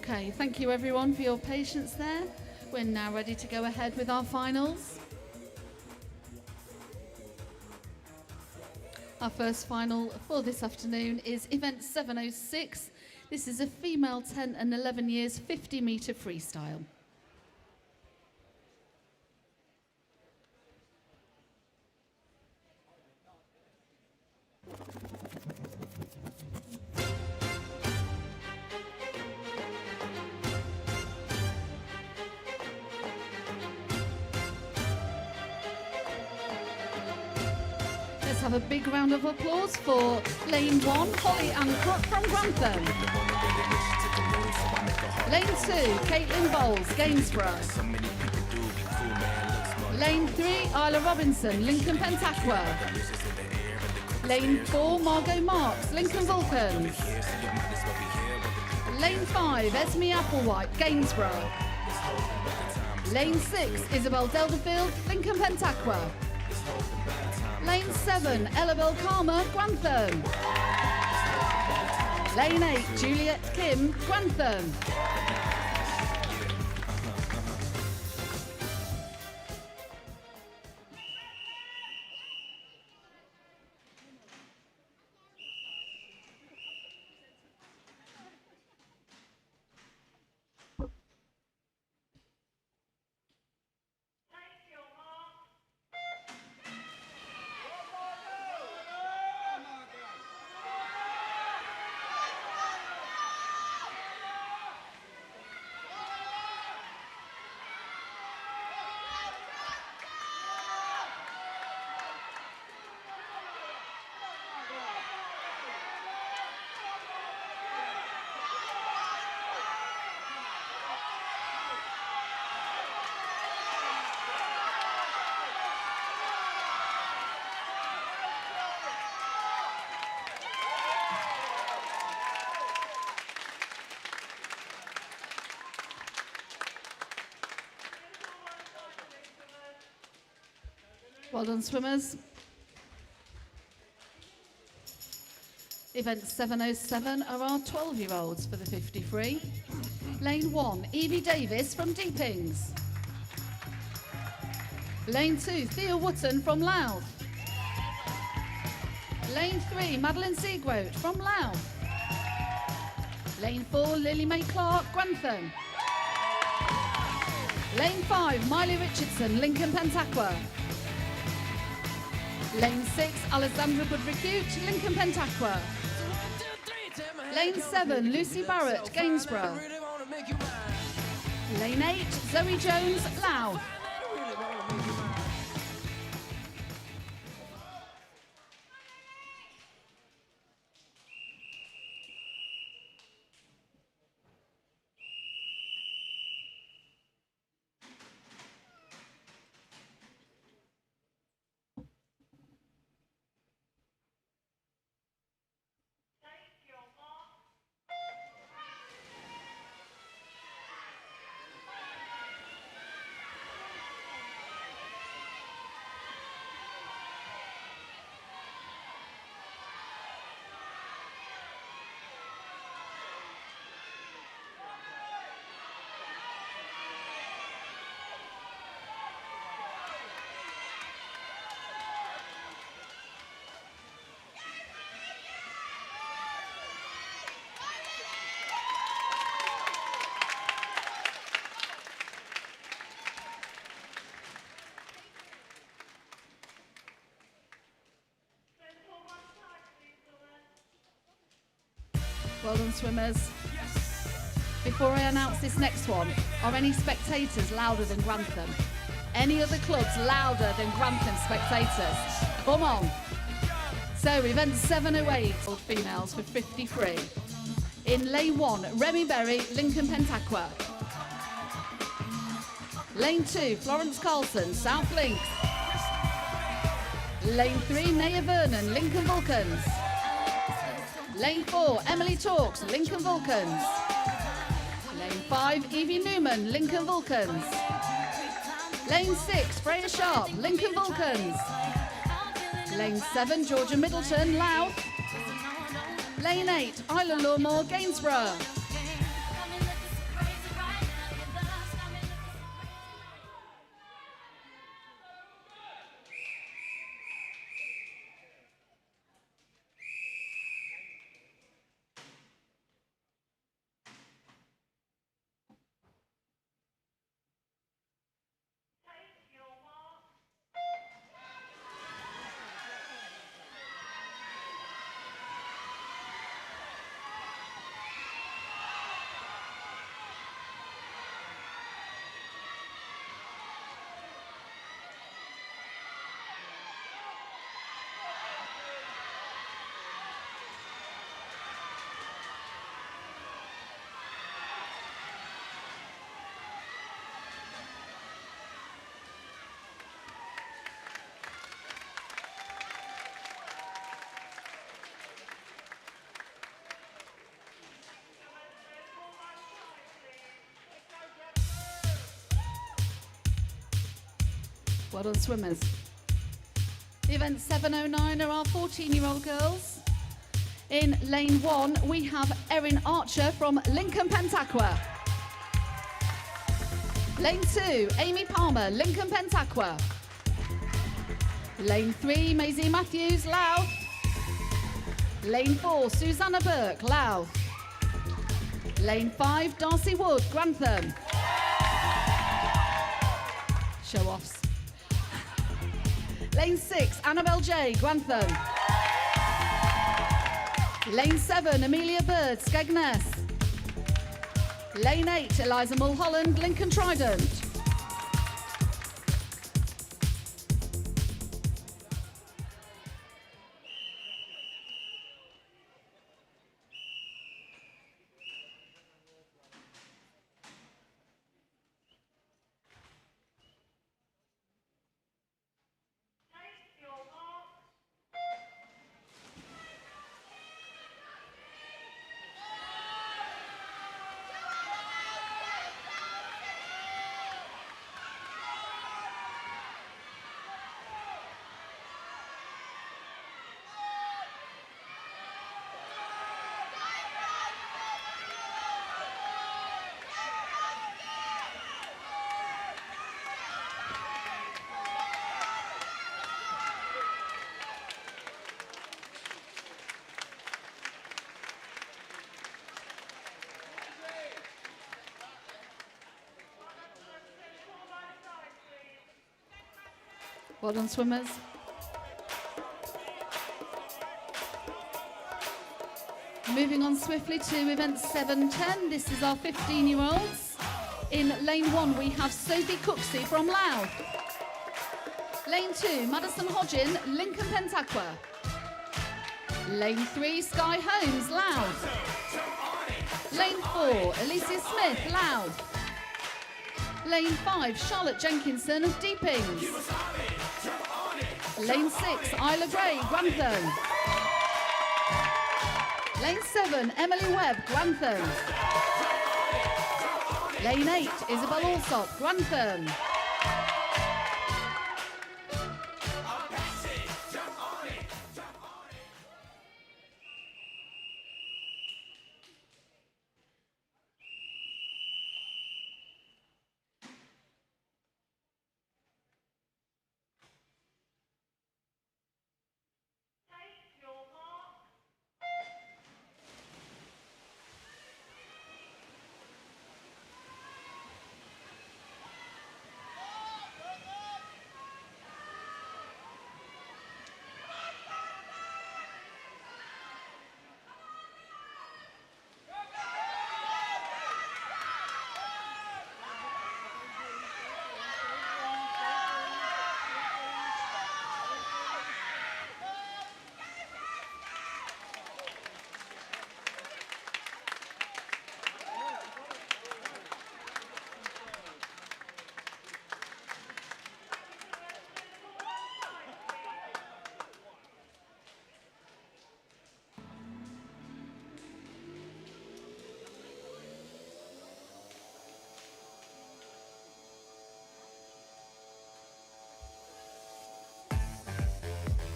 Okay, thank you everyone for your patience there. We're now ready to go ahead with our finals. Our first final for this afternoon is event 706. This is a female 10 and 11 years 50-metre freestyle. Let's have a big round of applause for lane 1, Holly and Crook from Grantham. Lane 2, Caitlin Bowles, Gainsborough. Lane 3, Isla Robinson, Lincoln Pentaqua. Lane 4, Margot Marks, Lincoln Vulcans. Lane 5, Esme Applewhite, Gainsborough. Lane 6, Isabel Delderfield, Lincoln Pentaqua. Lane 7, Ellabelle Karma, Grantham. Lane 8, Juliet Kim, Grantham. Well done, swimmers. Event 707 are our 12-year-olds for the 50 free. Lane 1, Evie Davis from Deepings. Lane 2, Thea Wotton from Louth. Lane 3, Madeline Seagroat from Louth. Lane 4, Lily Mae Clark, Grantham. Lane 5, Miley Richardson, Lincoln Pentaqua. Lane 6, Alessandra Budricute, Lincoln Pentaqua. Lane 7, Lucy Barrett, Gainsborough. Lane 8, Zoe Jones, Louth. Well done, swimmers. Before I announce this next one, are any spectators louder than Grantham? Any other clubs louder than Grantham spectators? Come on. So, event 708, old females for 53. In lane 1, Remy Berry, Lincoln Pentaqua. Lane 2, Florence Carlson, South Links. Lane 3, Naya Vernon, Lincoln Vulcans. Lane 4, Emily Talks, Lincoln Vulcans. Lane 5, Evie Newman, Lincoln Vulcans. Lane 6, Freya Sharp, Lincoln Vulcans. Lane 7, Georgia Middleton, Louth. Lane 8, Isla Lawmore, Gainsborough. Well done, swimmers. Event 709 are our 14-year-old girls. In lane 1, we have Erin Archer from Lincoln Pentaqua. Lane 2, Amy Palmer, Lincoln Pentaqua. Lane 3, Maisie Matthews, Louth. Lane 4, Susanna Burke, Louth. Lane 5, Darcy Wood, Grantham. Show-offs. Lane 6, Annabelle J, Grantham. Lane 7, Amelia Bird, Skegness. Lane 8, Eliza Mulholland, Lincoln Trident. Well done, swimmers. Moving on swiftly to event 710. This is our 15-year-olds. In lane 1, we have Sophie Cooksey from Louth. Lane 2, Madison Hodgin, Lincoln Pentaqua. Lane 3, Sky Holmes, Louth. Lane 4, Alicia Smith, Louth. Lane 5, Charlotte Jenkinson of Deepings. Lane 6, Isla Gray, Grantham. Lane 7, Emily Webb, Grantham. Lane 8, Isabel Alsop, Grantham.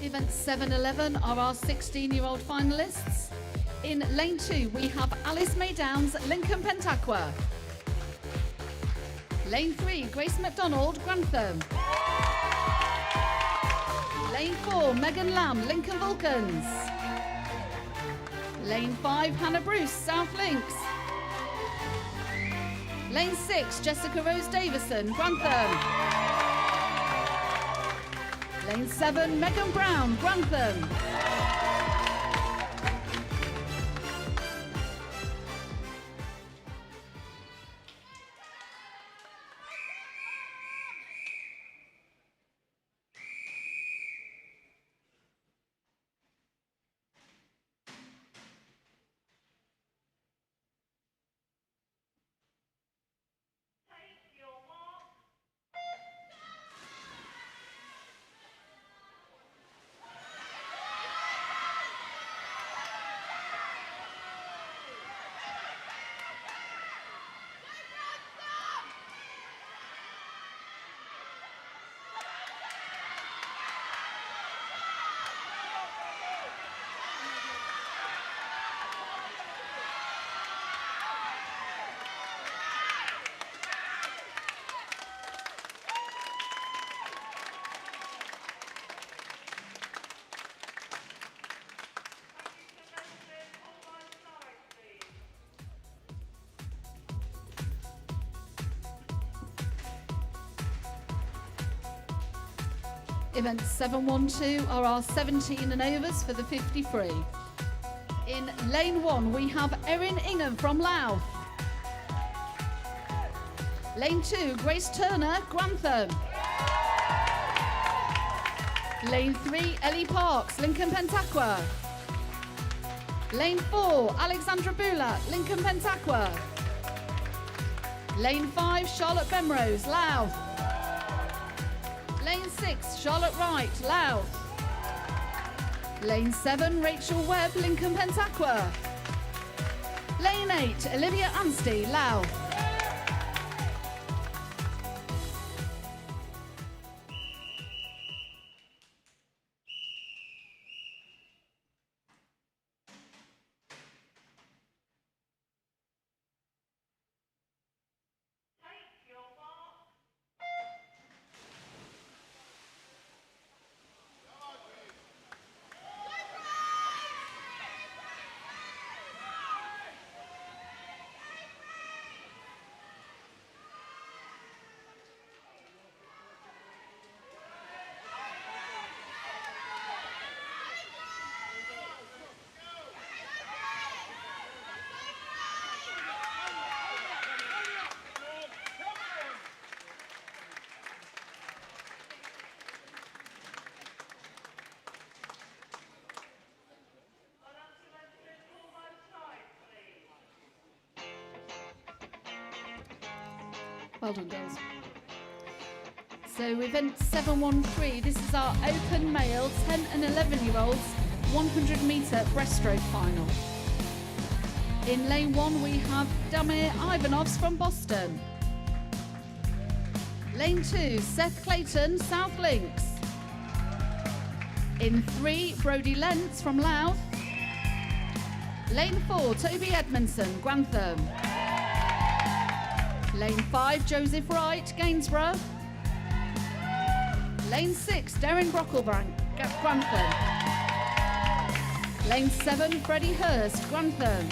Event 711 are our 16-year-old finalists. In lane 2, we have Alice May Downs, Lincoln Pentaqua. Lane 3, Grace McDonald, Grantham. Lane 4, Megan Lamb, Lincoln Vulcans. Lane 5, Hannah Bruce, South Links. Lane 6, Jessica Rose Davison, Grantham. Lane 7, Megan Brown, Grantham. Event 712 are our 17 and overs for the 50 free. In lane 1, we have Erin Ingham from Louth. Lane 2, Grace Turner, Grantham. Lane 3, Ellie Parks, Lincoln Pentaqua. Lane 4, Alexandra Bula, Lincoln Pentaqua. Lane 5, Charlotte Bemrose, Louth. Lane 6, Charlotte Wright, Louth. Lane 7, Rachel Webb, Lincoln Pentaqua. Lane 8, Olivia Anstey, Louth. Well done, girls. So event 713, this is our open male 10 and 11-year-olds 100 metre breaststroke final. In lane 1 we have Damir Ivanovs from Boston. Lane 2, Seth Clayton, South Links. In 3, Brodie Lentz from Louth. Lane 4, Toby Edmondson, Grantham. Lane 5, Joseph Wright, Gainsborough. Lane 6, Darren Brocklebank, Grantham. Lane 7, Freddie Hurst, Grantham.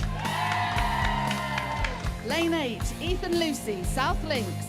Lane 8, Ethan Lucy, South Links.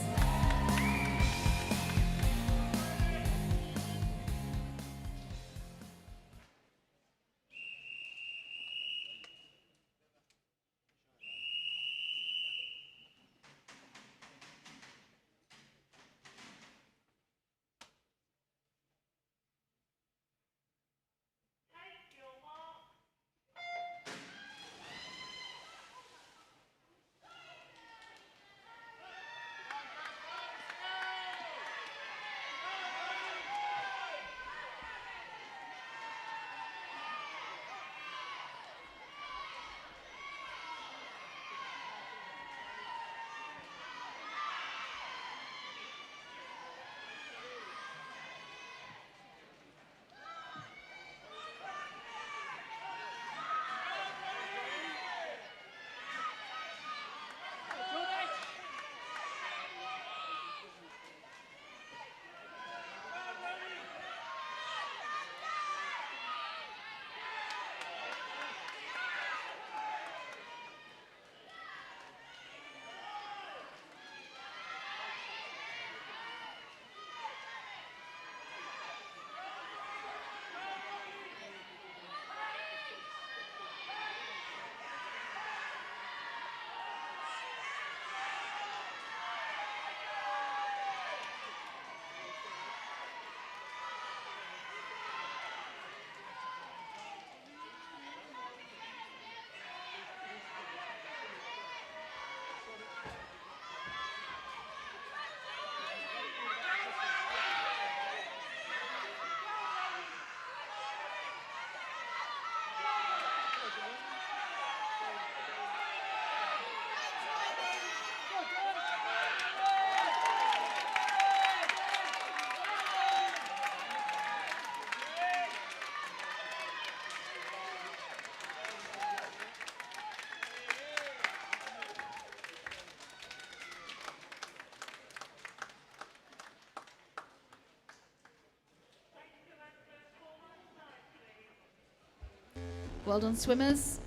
Well done, swimmers.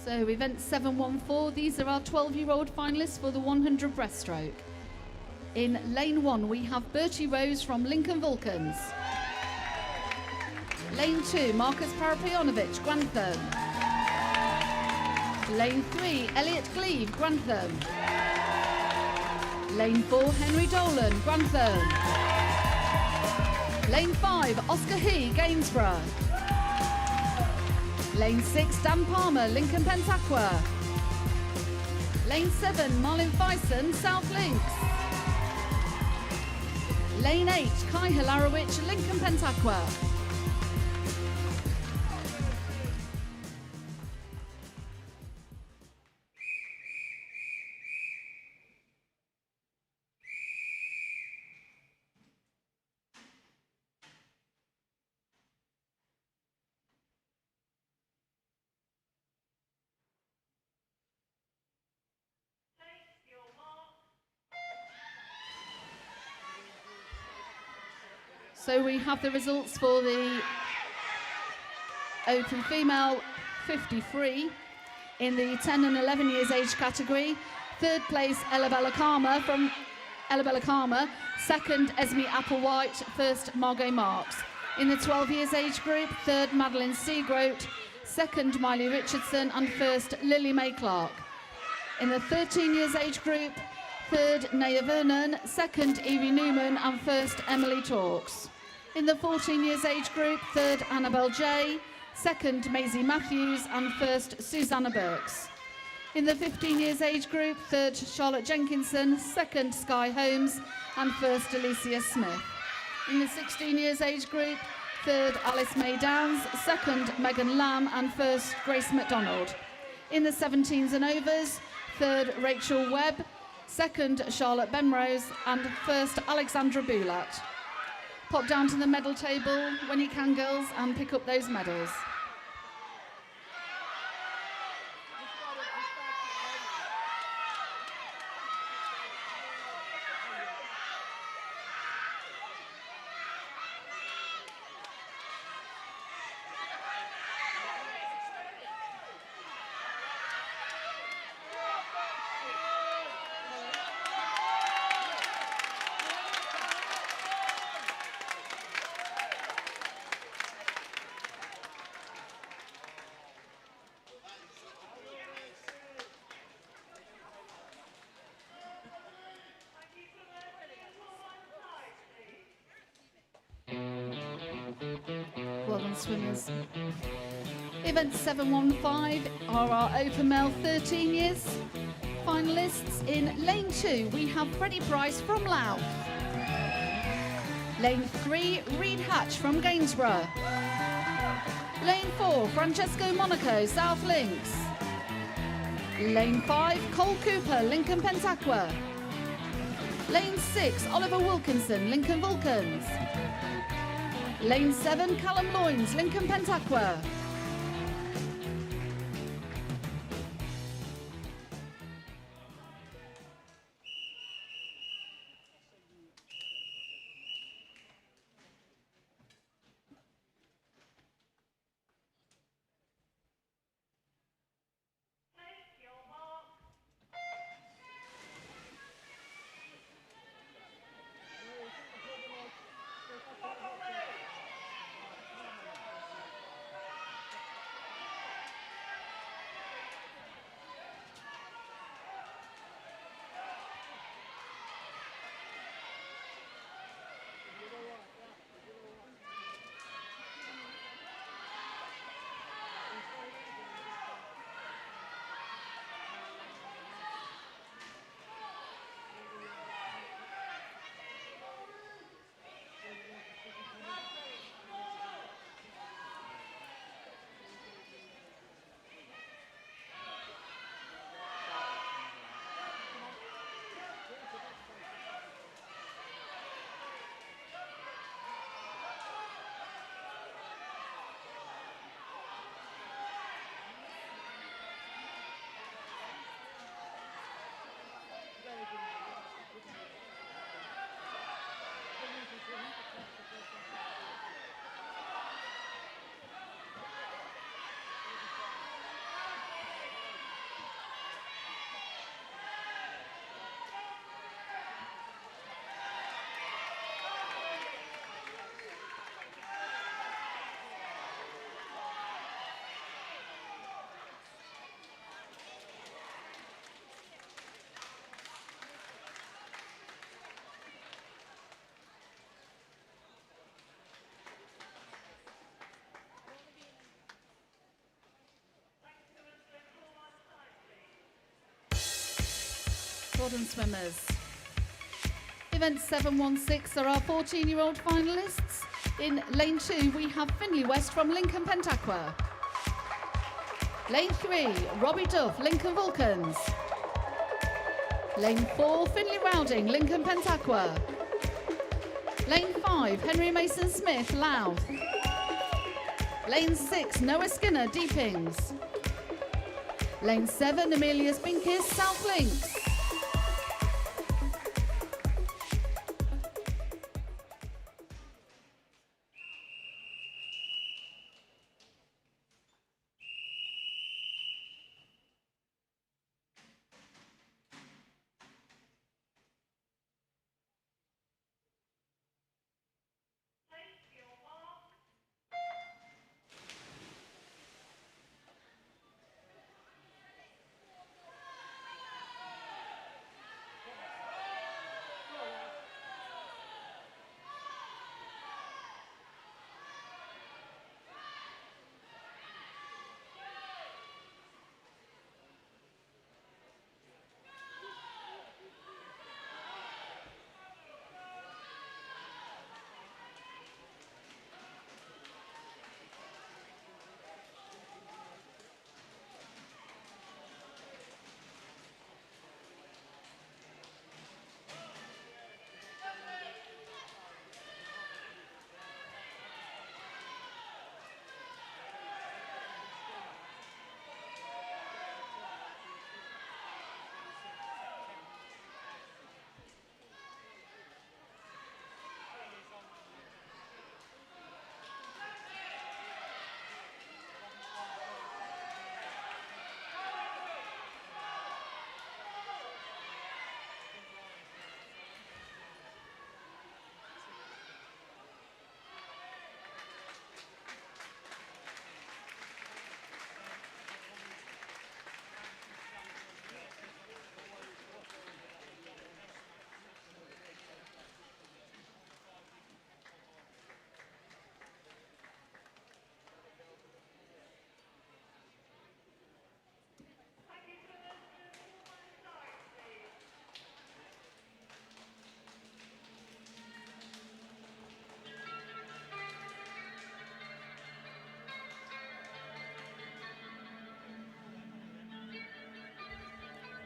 So event 714, these are our 12-year-old finalists for the 100 breaststroke. In lane 1, we have Bertie Rose from Lincoln Vulcans. Lane 2, Marcus Parapionovic, Grantham. Lane 3, Elliot Cleve, Grantham. Lane 4, Henry Dolan, Grantham. Lane 5, Oscar He, Gainsborough. Lane 6, Dan Palmer, Lincoln Pentaqua. Lane 7, Marlin Fyson, South Links. Lane 8, Kai Hilarowicz, Lincoln Pentaqua. So we have the results for the Open Female 53 in the 10 and 11 years age category. Third place, Ella Bellacama from Ella Bellacama. Second, Esme Applewhite. First, Margot Marks. In the 12 years age group, third, Madeline Seagroat. Second, Miley Richardson. And first, Lily May Clark. In the 13 years age group, third, Naya Vernon. Second, Evie Newman. And first, Emily Talks. In the 14 years age group, third, Annabelle J. Second, Maisie Matthews. And first, Susanna Burks. In the 15 years age group, third, Charlotte Jenkinson. Second, Sky Holmes. And first, Alicia Smith. In the 16 years age group, third, Alice May Downs. Second, Megan Lamb. And first, Grace McDonald. In the 17s and overs, third, Rachel Webb. Second, Charlotte Benrose. And first, Alexandra Boulat. Pop down to the medal table when you can, girls, and pick up those medals. Well done, swimmers. Event 715 are our Open Male 13 years finalists. In lane 2, we have Freddie Price from Louth. Lane 3, Reed Hatch from Gainsborough. Lane 4, Francesco Monaco, South Links. Lane 5, Cole Cooper, Lincoln Pentaqua. Lane 6, Oliver Wilkinson, Lincoln Vulcans. Lane 7, Callum Loynes, Lincoln Pentaqua. Well done, swimmers. Event 716 are our 14-year-old finalists. In lane 2, we have Finley West from Lincoln Pentaqua. Lane 3, Robbie Duff, Lincoln Vulcans. Lane 4, Finley Rowding, Lincoln Pentaqua. Lane 5, Henry Mason Smith, Louth. Lane 6, Noah Skinner, Deepings. Lane 7, Amelia Spinkis, South Links.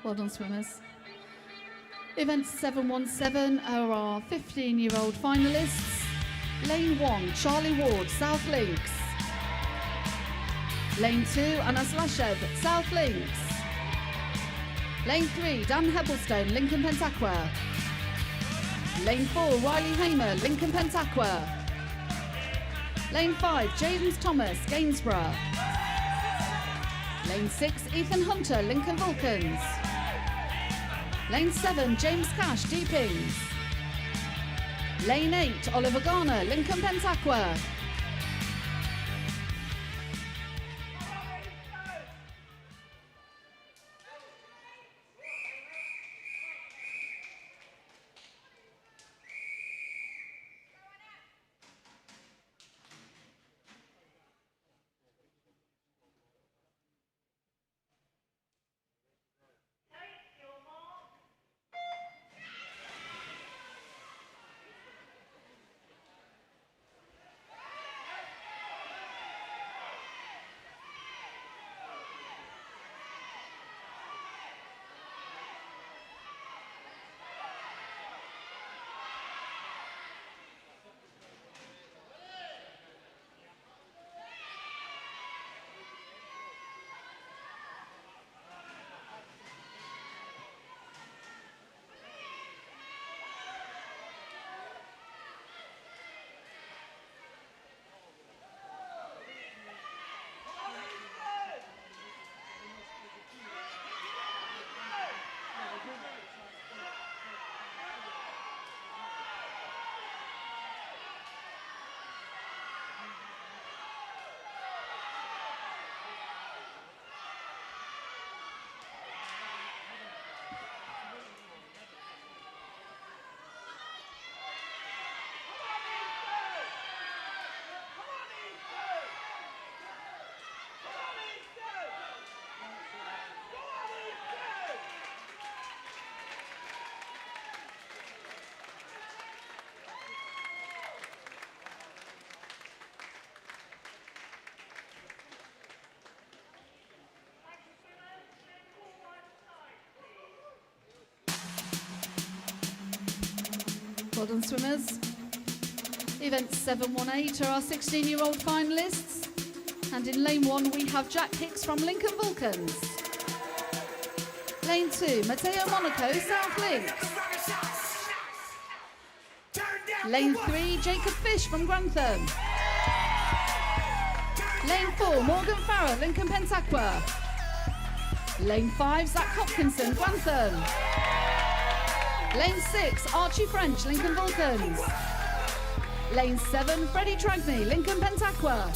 Well done, swimmers. Event 717 are our 15-year-old finalists. Lane 1, Charlie Ward, South Links. Lane 2, Anas Lashev, South Links. Lane 3, Dan Hebblestone, Lincoln Pentaqua. Lane 4, Riley Hamer, Lincoln Pentaqua. Lane 5, James Thomas, Gainsborough. Lane 6, Ethan Hunter, Lincoln Vulcans. Lane 7, James Cash, Deepings. Lane 8, Oliver Garner, Lincoln Pentaqua. Well done, swimmers. Event 718 are our 16-year-old finalists. And in lane 1, we have Jack Hicks from Lincoln Vulcans. Lane 2, Matteo Monaco, South Links. Lane 3, Jacob Fish from Grantham. Lane 4, Morgan Farrer, Lincoln Pentaqua. Lane 5, Zach Hopkinson, Grantham. Lane 6, Archie French, Lincoln Vulcans. Lane 7, Freddie Tragney, Lincoln Pentaqua.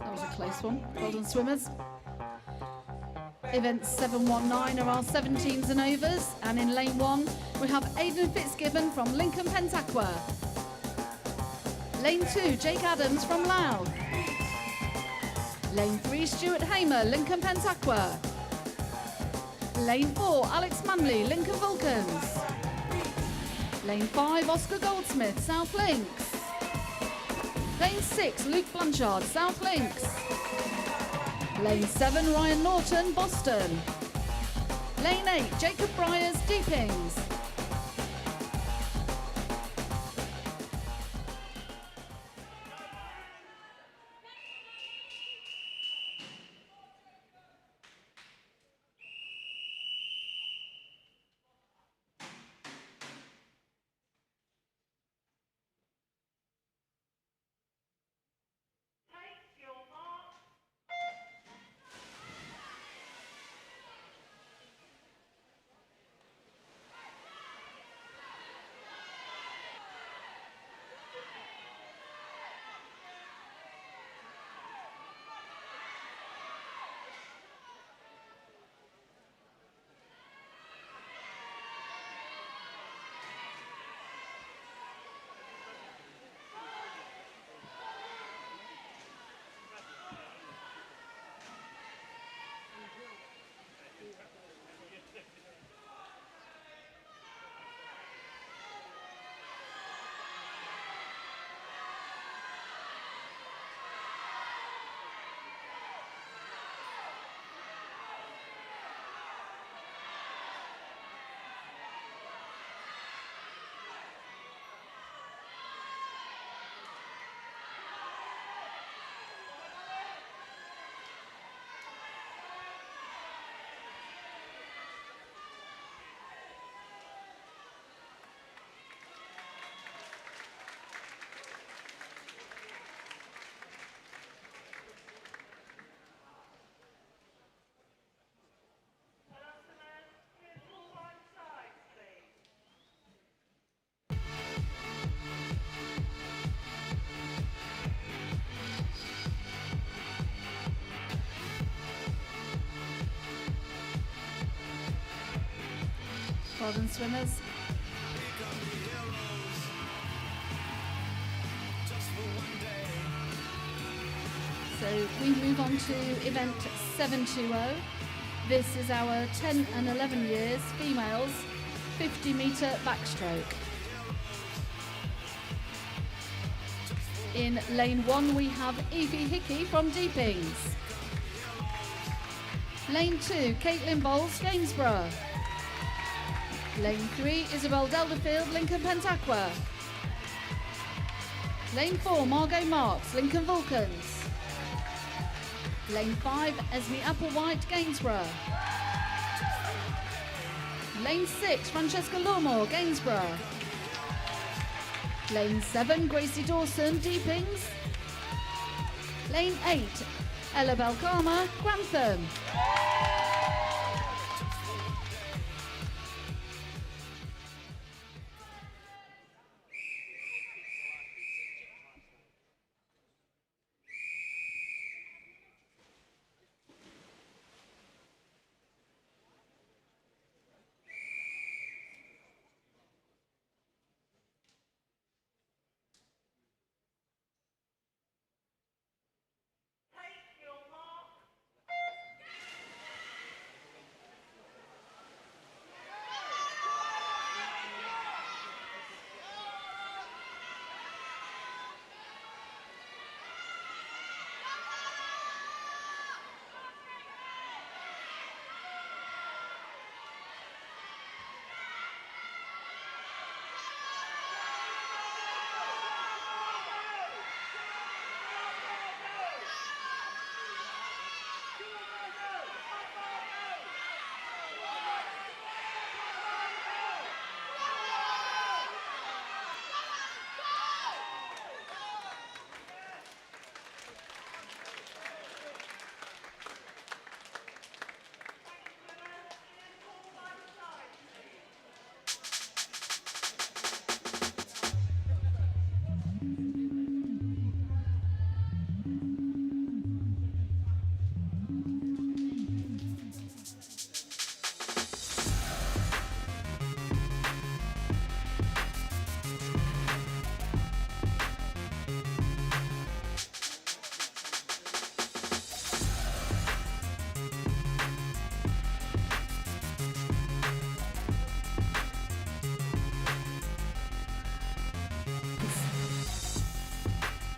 That was a close one. Well done, swimmers. Event 719 are our 17s and overs, and in lane 1 we have Aidan Fitzgibbon from Lincoln Pentaqua. Lane 2, Jake Adams from Louth. Lane 3, Stuart Hamer, Lincoln Pentaqua. Lane 4, Alex Manley, Lincoln Vulcans. Lane 5, Oscar Goldsmith, South Links. Lane 6, Luke Blanchard, South Links. Lane 7, Ryan Norton, Boston. Lane 8, Jacob Bryers, Deepings. Well done, swimmers. So we move on to event 720. This is our 10 and 11 years females 50-metre backstroke. In lane 1 we have Evie Hickey from Deepings. Lane 2, Caitlin Bowles, Gainsborough. Lane 3, Isabel Delderfield, Lincoln Pentaqua. Lane 4, Margot Marks, Lincoln Vulcans. Lane 5, Esme Applewhite, Gainsborough. Lane 6, Francesca Lawmore, Gainsborough. Lane 7, Gracie Dawson, Deepings. Lane 8, Ella Belkama, Grantham.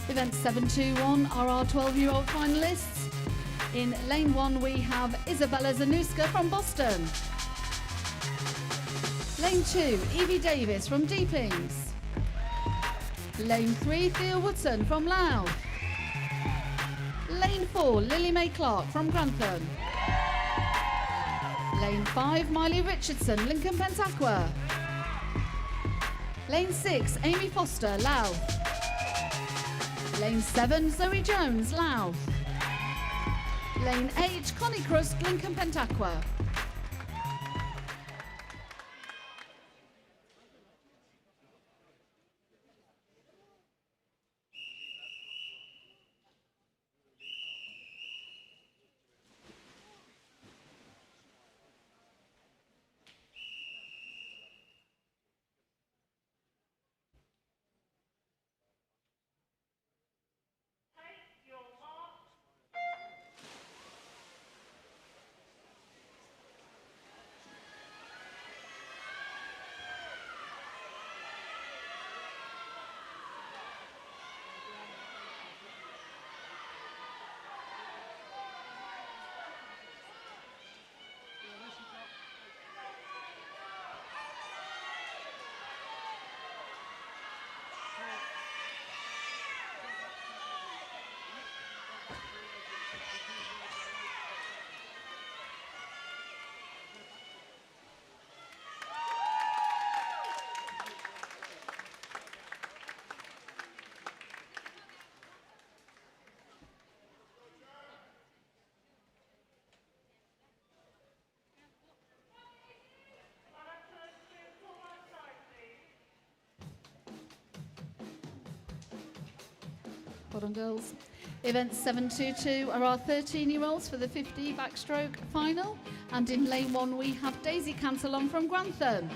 Event 721 are our 12-year-old finalists. In lane 1 we have Isabella Zanuska from Boston. Lane 2, Evie Davis from Deepings. Lane 3, Thea Woodson from Louth. Lane 4, Lily Mae Clark from Grantham. Lane 5, Miley Richardson, Lincoln Pentaqua. Lane 6, Amy Foster, Louth. Lane 7, Zoe Jones, Louth. Lane 8, Connie Crust, Lincoln Pentaqua. Well done, girls. Event 722 are our 13-year-olds for the 50 backstroke final. And in lane 1, we have Daisy Cantillon from Grantham.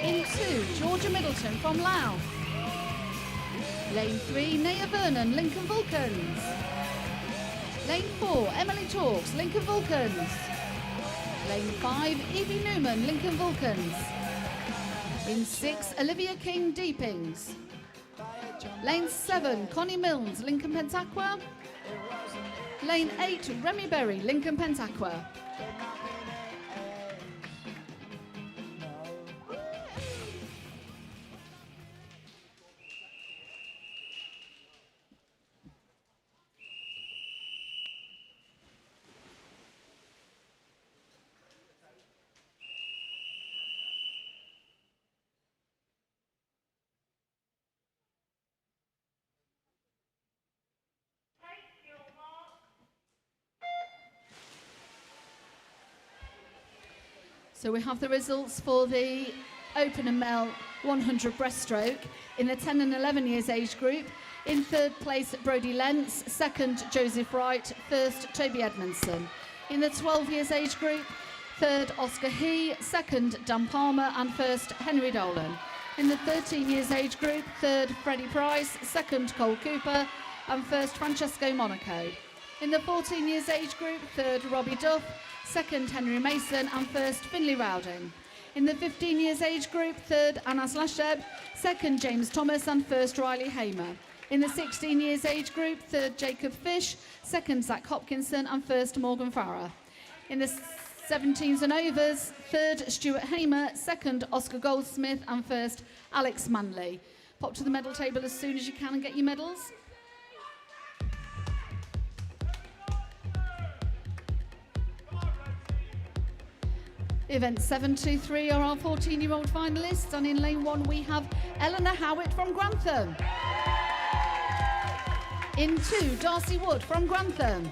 In 2, Georgia Middleton from Louth. Lane 3, Naya Vernon, Lincoln Vulcans. Lane 4, Emily Talks, Lincoln Vulcans. Lane 5, Evie Newman, Lincoln Vulcans. In 6, Olivia King, Deepings. Lane 7, Connie Milnes, Lincoln Pentaqua. Lane 8, Remy Berry, Lincoln Pentaqua. So we have the results for the Open and Male 100 breaststroke in the 10 and 11 years age group. In third place, Brodie Lentz. Second, Joseph Wright. First, Toby Edmondson. In the 12 years age group, third, Oscar He. Second, Dan Palmer. And first, Henry Dolan. In the 13 years age group, third, Freddie Price. Second, Cole Cooper. And first, Francesco Monaco. In the 14 years age group, third, Robbie Duff. Second, Henry Mason. And first, Finley Rowding. In the 15 years age group, third, Anas Lasheb. Second, James Thomas. And first, Riley Hamer. In the 16 years age group, third, Jacob Fish. Second, Zach Hopkinson. And first, Morgan Farrer. In the 17s and overs, third, Stuart Hamer. Second, Oscar Goldsmith. And first, Alex Manley. Pop to the medal table as soon as you can and get your medals. Event 723 are our 14-year-old finalists, and in lane 1 we have Eleanor Howitt from Grantham. In 2, Darcy Wood from Grantham.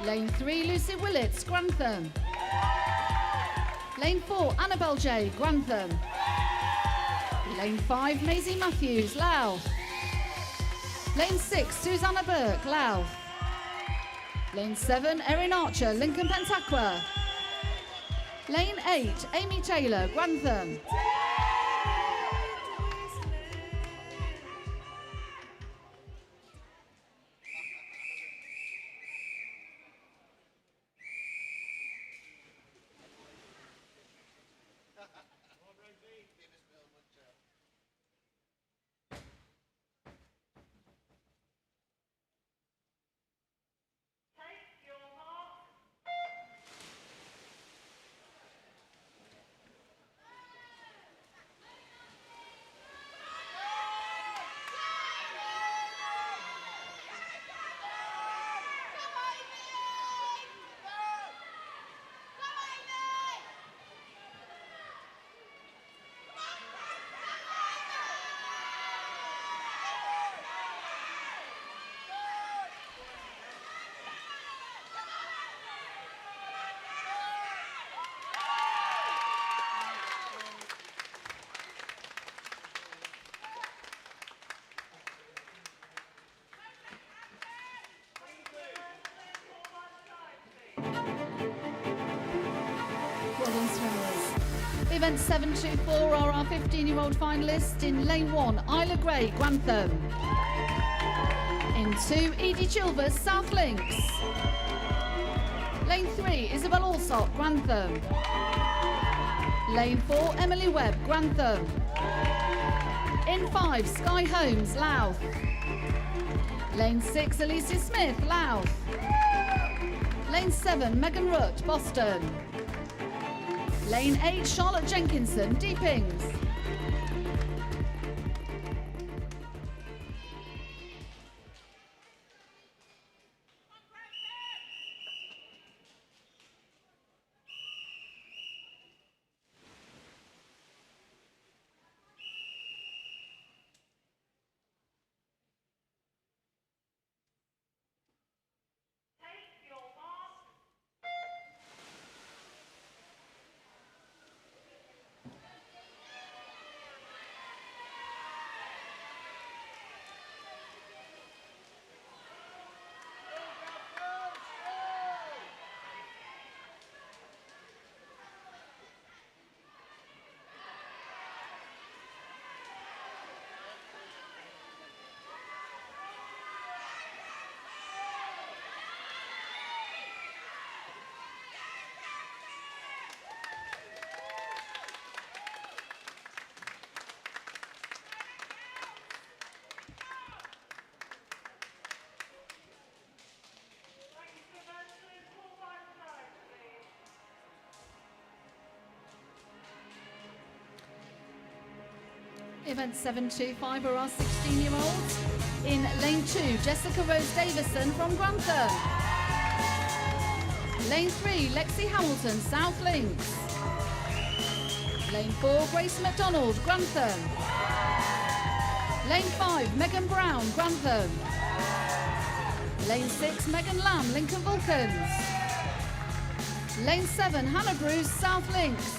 Lane 3, Lucy Willits, Grantham. Lane 4, Annabelle J, Grantham. Lane 5, Maisie Matthews, Louth. Lane 6, Susanna Burke, Louth. Lane 7, Erin Archer, Lincoln Pentaqua. Lane 8, Amy Taylor, Grantham. Well done, swimmers. Event 724 are our 15-year-old finalists. In lane 1, Isla Gray, Grantham. In 2, Edie Chilvers, South Links. Lane 3, Isabel Allsop, Grantham. Lane 4, Emily Webb, Grantham. In 5, Sky Holmes, Louth. Lane 6, Alicia Smith, Louth. Lane 7, Megan Rutt, Boston. Lane 8, Charlotte Jenkinson, Deepings. Event 725 are our 16-year-olds. In lane 2, Jessica Rose Davison from Grantham. Lane 3, Lexi Hamilton, South Links. Lane 4, Grace McDonald, Grantham. Lane 5, Megan Brown, Grantham. Lane 6, Megan Lamb, Lincoln Vulcans. Lane 7, Hannah Bruce, South Links.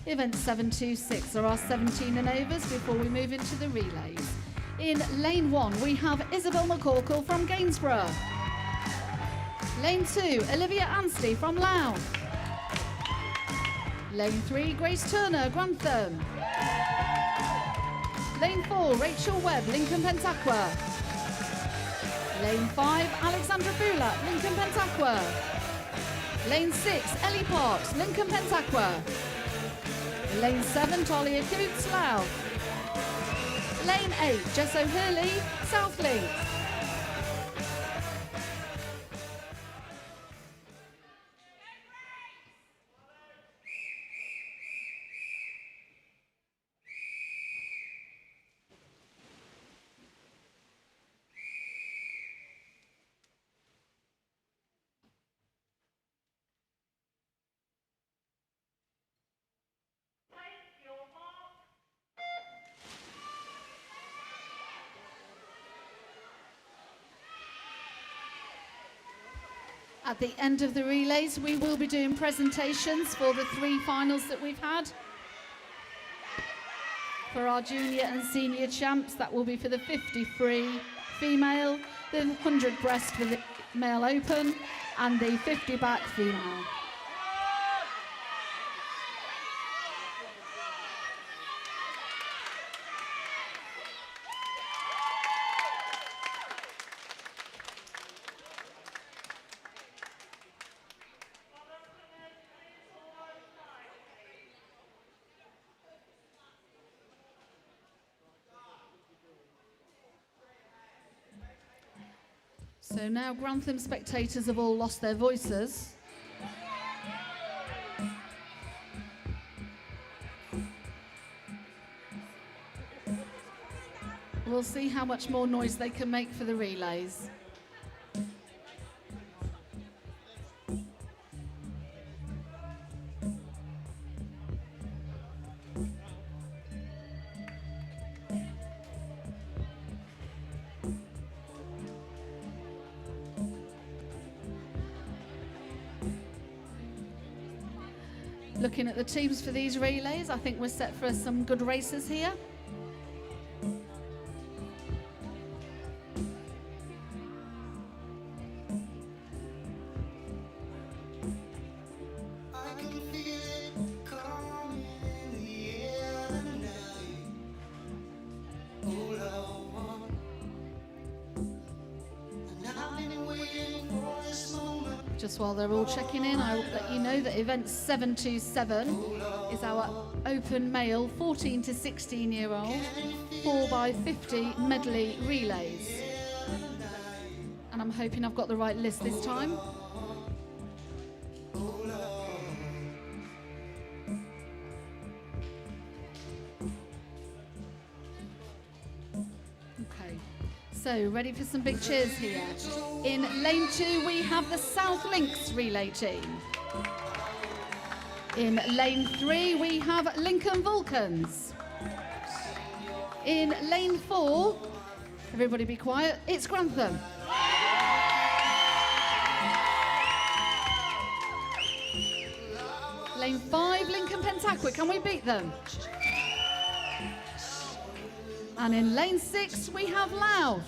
Event 726 are our 17 and overs before we move into the relays. In lane 1, we have Isabel McCorkle from Gainsborough. Lane 2, Olivia Anstey from Louth. Lane 3, Grace Turner, Grantham. Lane 4, Rachel Webb, Lincoln Pentaqua. Lane 5, Alexandra Bulat, Lincoln Pentaqua. Lane 6, Ellie Parks, Lincoln Pentaqua. Lane 7, Talia Coots, Louth. Lane 8, Jess O'Hurley, South Links. At the end of the relays, we will be doing presentations for the 3 finals that we've had. For our junior and senior champs, that will be for the 50 free female, the 100 breast for the male open, and the 50 back female. So now Grantham spectators have all lost their voices. We'll see how much more noise they can make for the relays. Looking at the teams for these relays, I think we're set for some good races here. I can feel it coming in the air tonight. All I want, and I've been waiting for this moment. Just while they're all checking in, I'll let you know that event 727 is our open male 14 to 16 year old 4x50 medley relays. And I'm hoping I've got the right list this time. Okay, So, ready for some big cheers here. In lane 2, we have the South Links relay team. In lane 3, we have Lincoln Vulcans. In lane 4, everybody be quiet, it's Grantham. Lane 5, Lincoln Pentaqua, can we beat them? And in lane 6, we have Louth.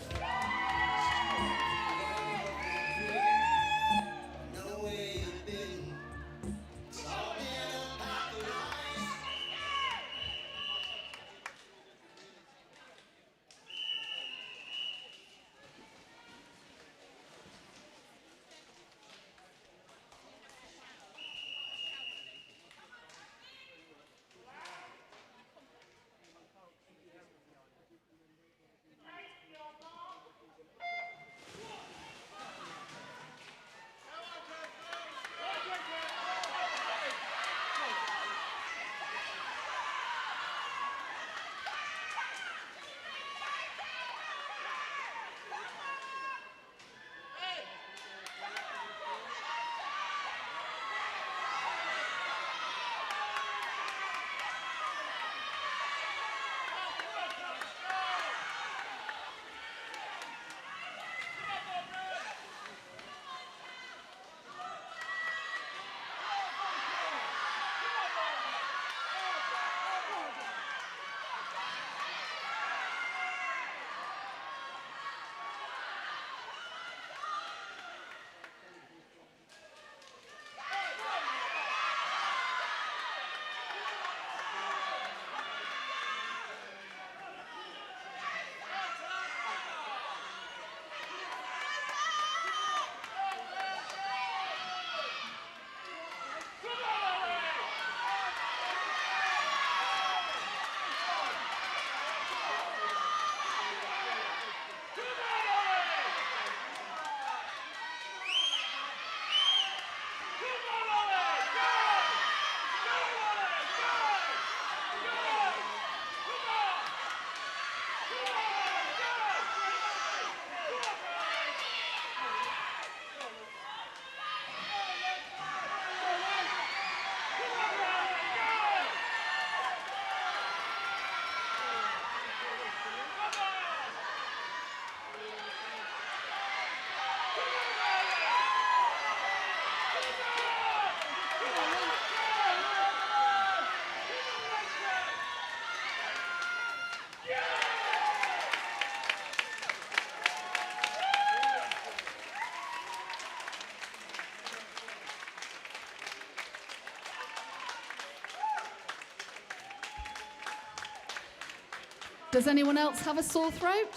Does anyone else have a sore throat?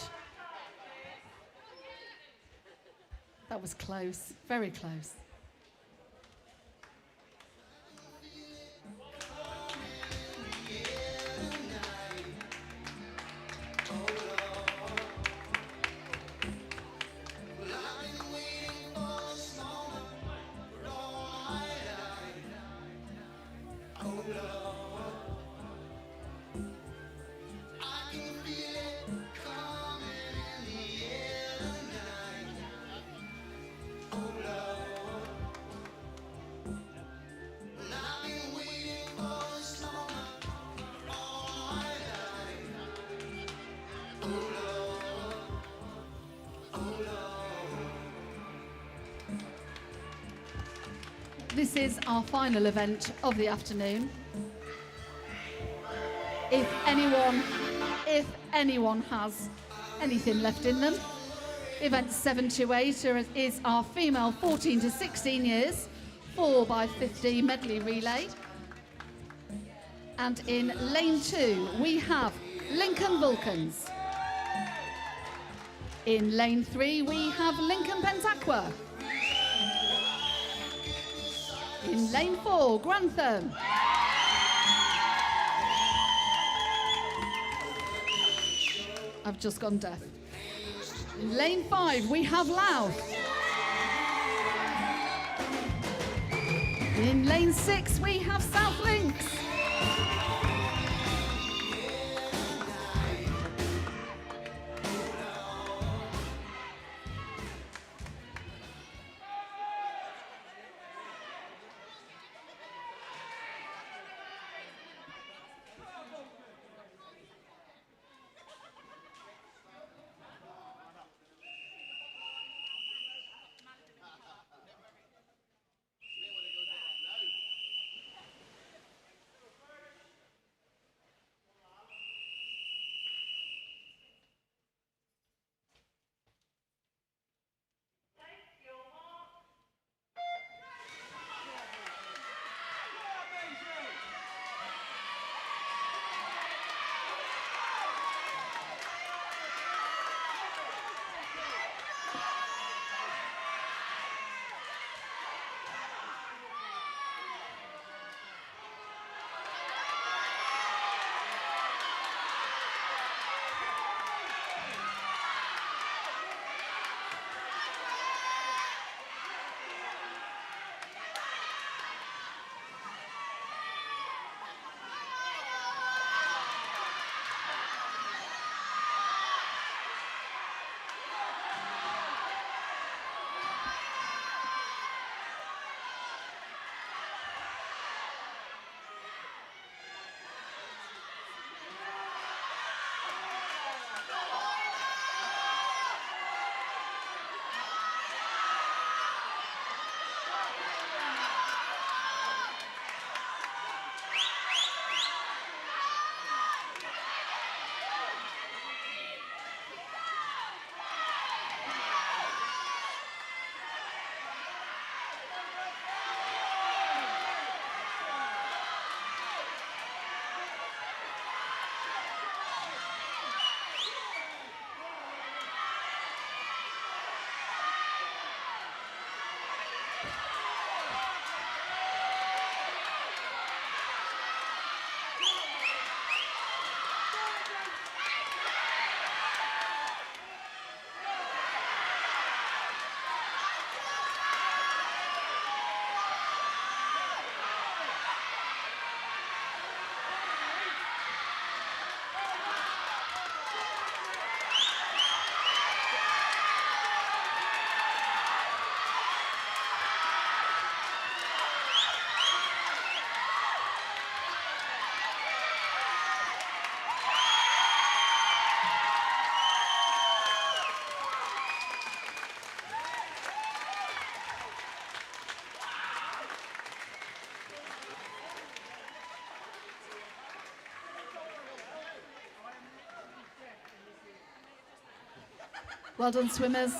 That was close, very close. This is our final event of the afternoon. If anyone has anything left in them, event 7 to 8 is our female 14 to 16 years 4x50 medley relay. And in lane 2 we have Lincoln Vulcans. In lane 3 we have Lincoln Pentaqua. In lane 4, Grantham. I've just gone deaf. In lane 5, we have Louth. In lane 6, we have South Links. Well done, swimmers.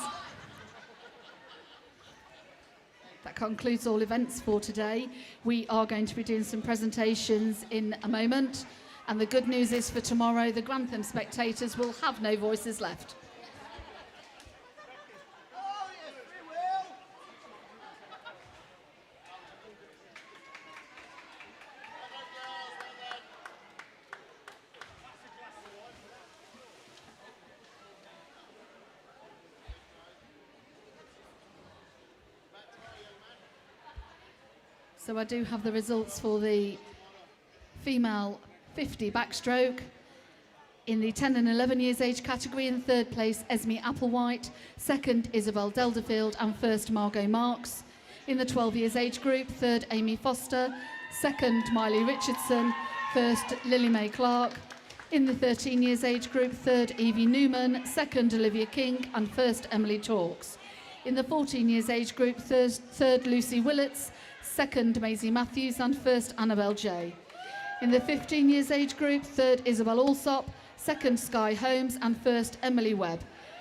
That concludes all events for today. We are going to be doing some presentations in a moment. And the good news is for tomorrow, the Grantham spectators will have no voices left. So I do have the results for the female 50 backstroke. In the 10 and 11 years age category, in third place, Esme Applewhite. Second, Isabel Delderfield. And first, Margot Marks. In the 12 years age group, third, Amy Foster. Second, Miley Richardson. First, Lily Mae Clark. In the 13 years age group, third, Evie Newman. Second, Olivia King. And first, Emily Talks. In the 14 years age group, third, Lucy Willets. Second, Maisie Matthews. And first, Annabelle J. In the 15 years age group, third, Isabel Allsop. Second, Sky Holmes. And first, Emily Webb.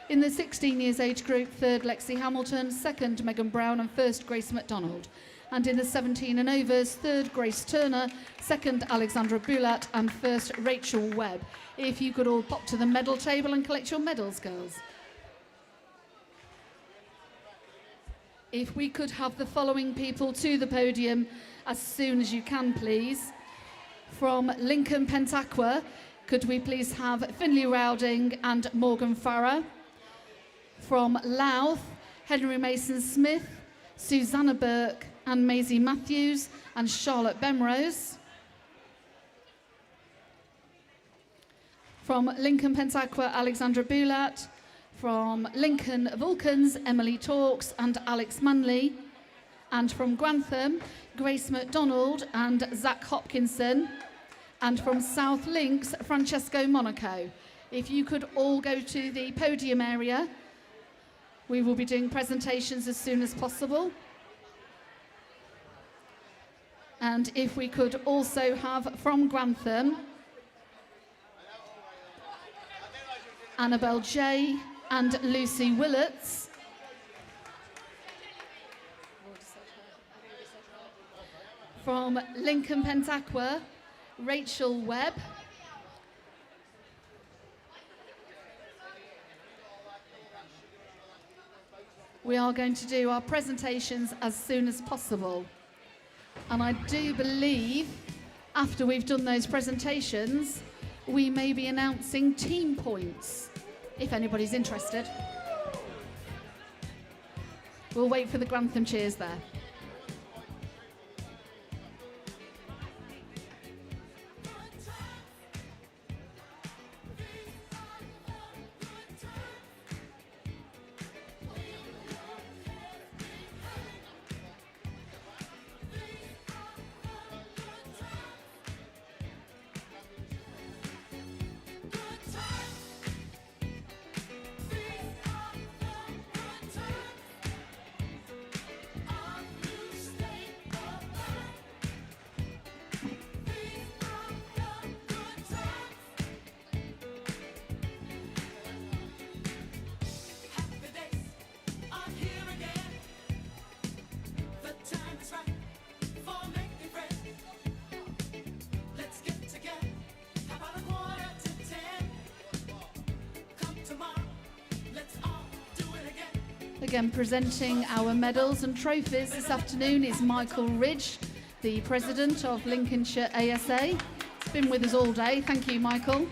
In the 16 years age group, third, Lexi Hamilton. Second, Megan Brown. And first, Grace McDonald. And in the 17 and overs, third, Grace Turner. Second, Alexandra Boulat. And first, Rachel Webb. If you could all pop to the medal table and collect your medals, girls. If we could have the following people to the podium as soon as you can, please. From Lincoln Pentaqua, could we please have Finley Rowding and Morgan Farrer? From Louth, Henry Mason Smith, Susanna Burke and Maisie Matthews and Charlotte Bemrose. From Lincoln Pentaqua, Alexandra Boulat. From Lincoln Vulcans, Emily Talks and Alex Manley. And from Grantham, Grace McDonald and Zach Hopkinson. And from South Links, Francesco Monaco. If you could all go to the podium area, we will be doing presentations as soon as possible. And if we could also have from Grantham, Annabelle J. and Lucy Willets. From Lincoln Pentaqua, Rachel Webb. We are going to do our presentations as soon as possible. And I do believe after we've done those presentations, we may be announcing team points, if anybody's interested. We'll wait for the Grantham cheers there. Again, presenting our medals and trophies this afternoon is Michael Ridge, the president of Lincolnshire ASA. He's been with us all day. Thank you, Michael.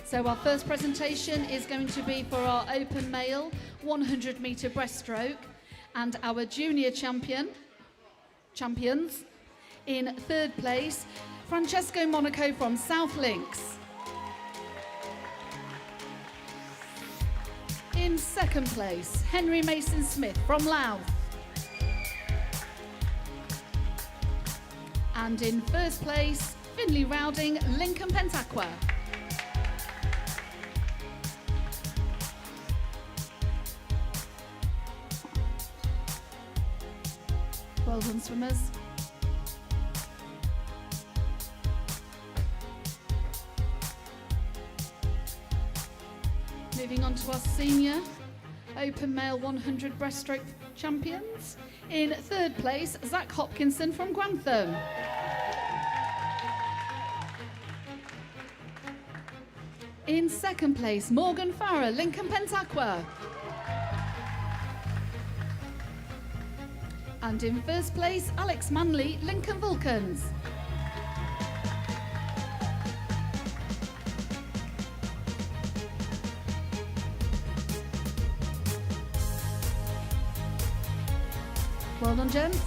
So our first presentation is going to be for our open male 100 metre breaststroke, and our junior champions in third place, Francesco Monaco from South Links. In second place, Henry Mason Smith from Louth. And in first place, Finley Rowding, Lincoln Pentaqua. Well done, swimmers. Moving on to our senior open male 100 breaststroke champions. In third place, Zach Hopkinson from Grantham. In second place, Morgan Farrer, Lincoln Pentaqua. And in first place, Alex Manley, Lincoln Vulcans. Well done, gents.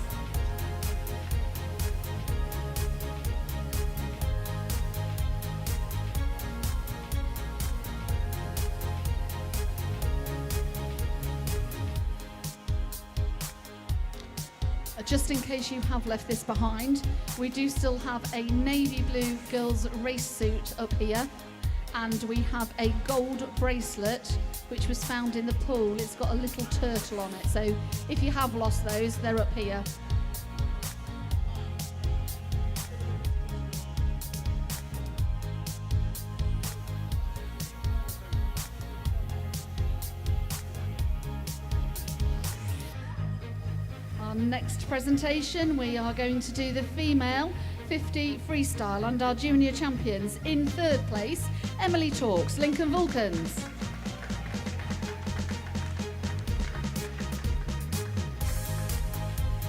Just in case you have left this behind, we do still have a navy blue girls race suit up here, and we have a gold bracelet which was found in the pool. It's got a little turtle on it, so if you have lost those, they're up here. Next presentation, we are going to do the female 50 freestyle and our junior champions. In third place, Emily Talks, Lincoln Vulcans.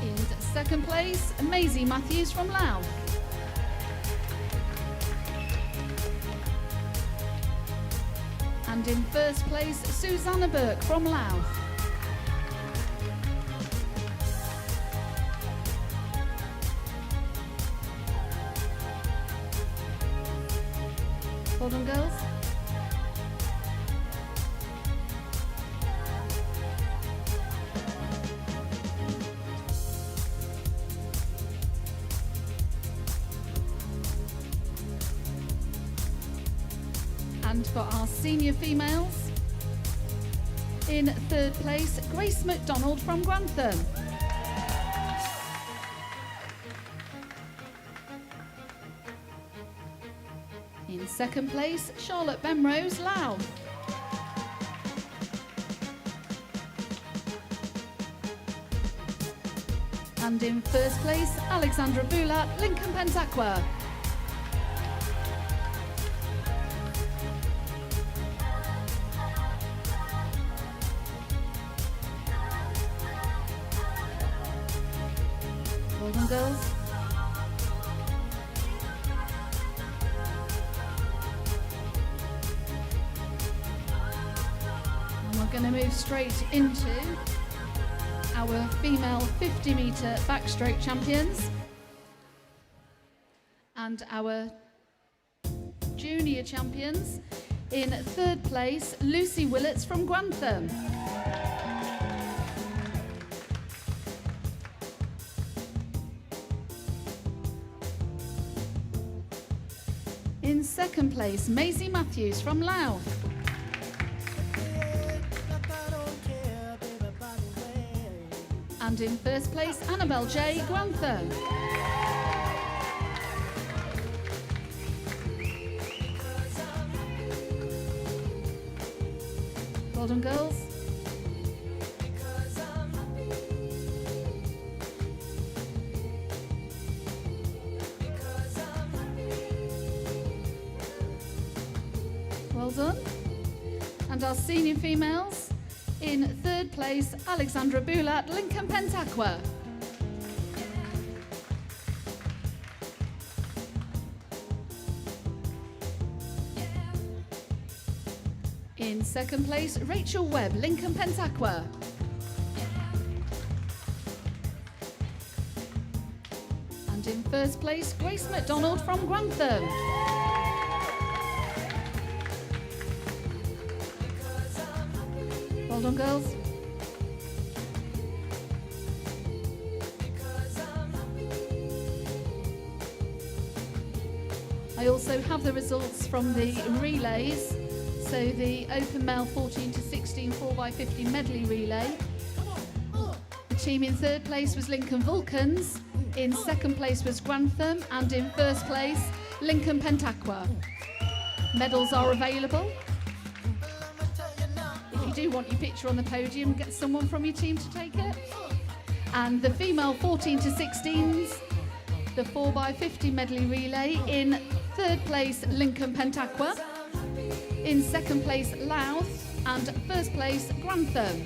In second place, Maisie Matthews from Louth. And in first place, Susanna Burke from Louth. Well done, girls. And for our senior females, in third place, Grace McDonald from Grantham. In second place, Charlotte Bemrose, Louth. And in first place, Alexandra Boulat, Lincoln Pentaqua. Well done, girls. We're going to move straight into our female 50-metre backstroke champions and our junior champions. In third place, Lucy Willets from Grantham. In second place, Maisie Matthews from Louth. And in first place, Annabelle J. Grantham. Well done, girls. Well done. And our senior females. In third place, Alexandra Boulat, Lincoln Pentaqua. In second place, Rachel Webb, Lincoln Pentaqua. And in first place, Grace McDonald from Grantham. Well Hold on, girls. I also have the results from the relays. So the open male 14 to 16 4x50 medley relay. The team in third place was Lincoln Vulcans, in second place was Grantham, and in first place, Lincoln Pentaqua. Medals are available. If you do want your picture on the podium, get someone from your team to take it. And the female 14 to 16s, the 4x50 medley relay, in third place, Lincoln Pentaqua, in second place, Louth, and first place, Grantham.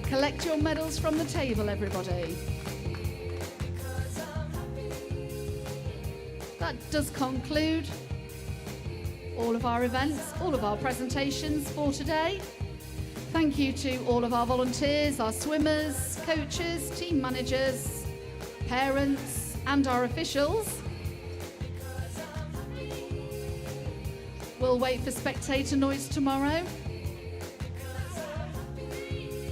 Collect your medals from the table, everybody. That does conclude all of our events, all of our presentations for today. Thank you to all of our volunteers, our swimmers, coaches, team managers, parents, and our officials. We'll wait for spectator noise tomorrow.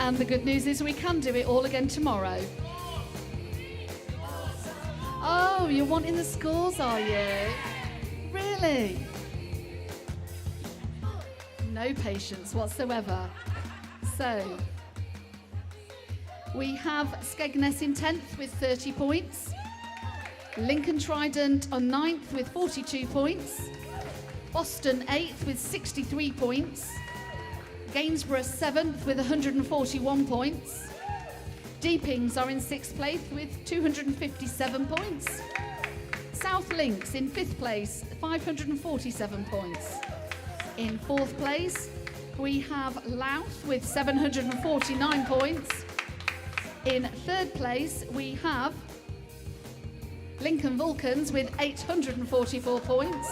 And the good news is we can do it all again tomorrow. Oh, you're wanting the scores, are you? Really? No patience whatsoever. So, we have Skegness in 10th with 30 points. Lincoln Trident on 9th with 42 points. Boston 8th with 63 points. Gainsborough 7th with 141 points. Deepings are in 6th place with 257 points. South Links in 5th place, 547 points. In 4th place, we have Louth with 749 points. In 3rd place, we have Lincoln Vulcans with 844 points.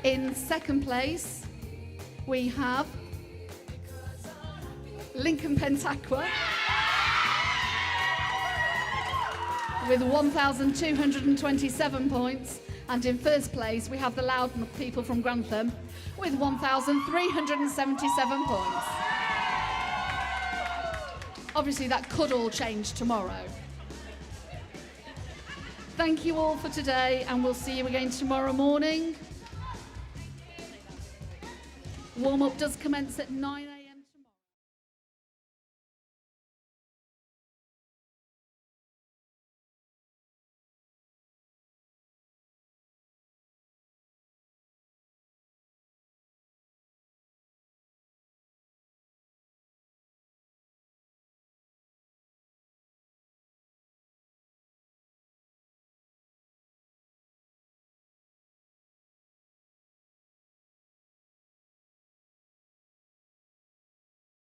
In 2nd place, we have Lincoln Pentaqua with 1,227 points. And in 1st place, we have the Loudon people from Grantham with 1,377 points. Obviously, that could all change tomorrow. Thank you all for today, and we'll see you again tomorrow morning. Warm-up does commence at 9 a.m.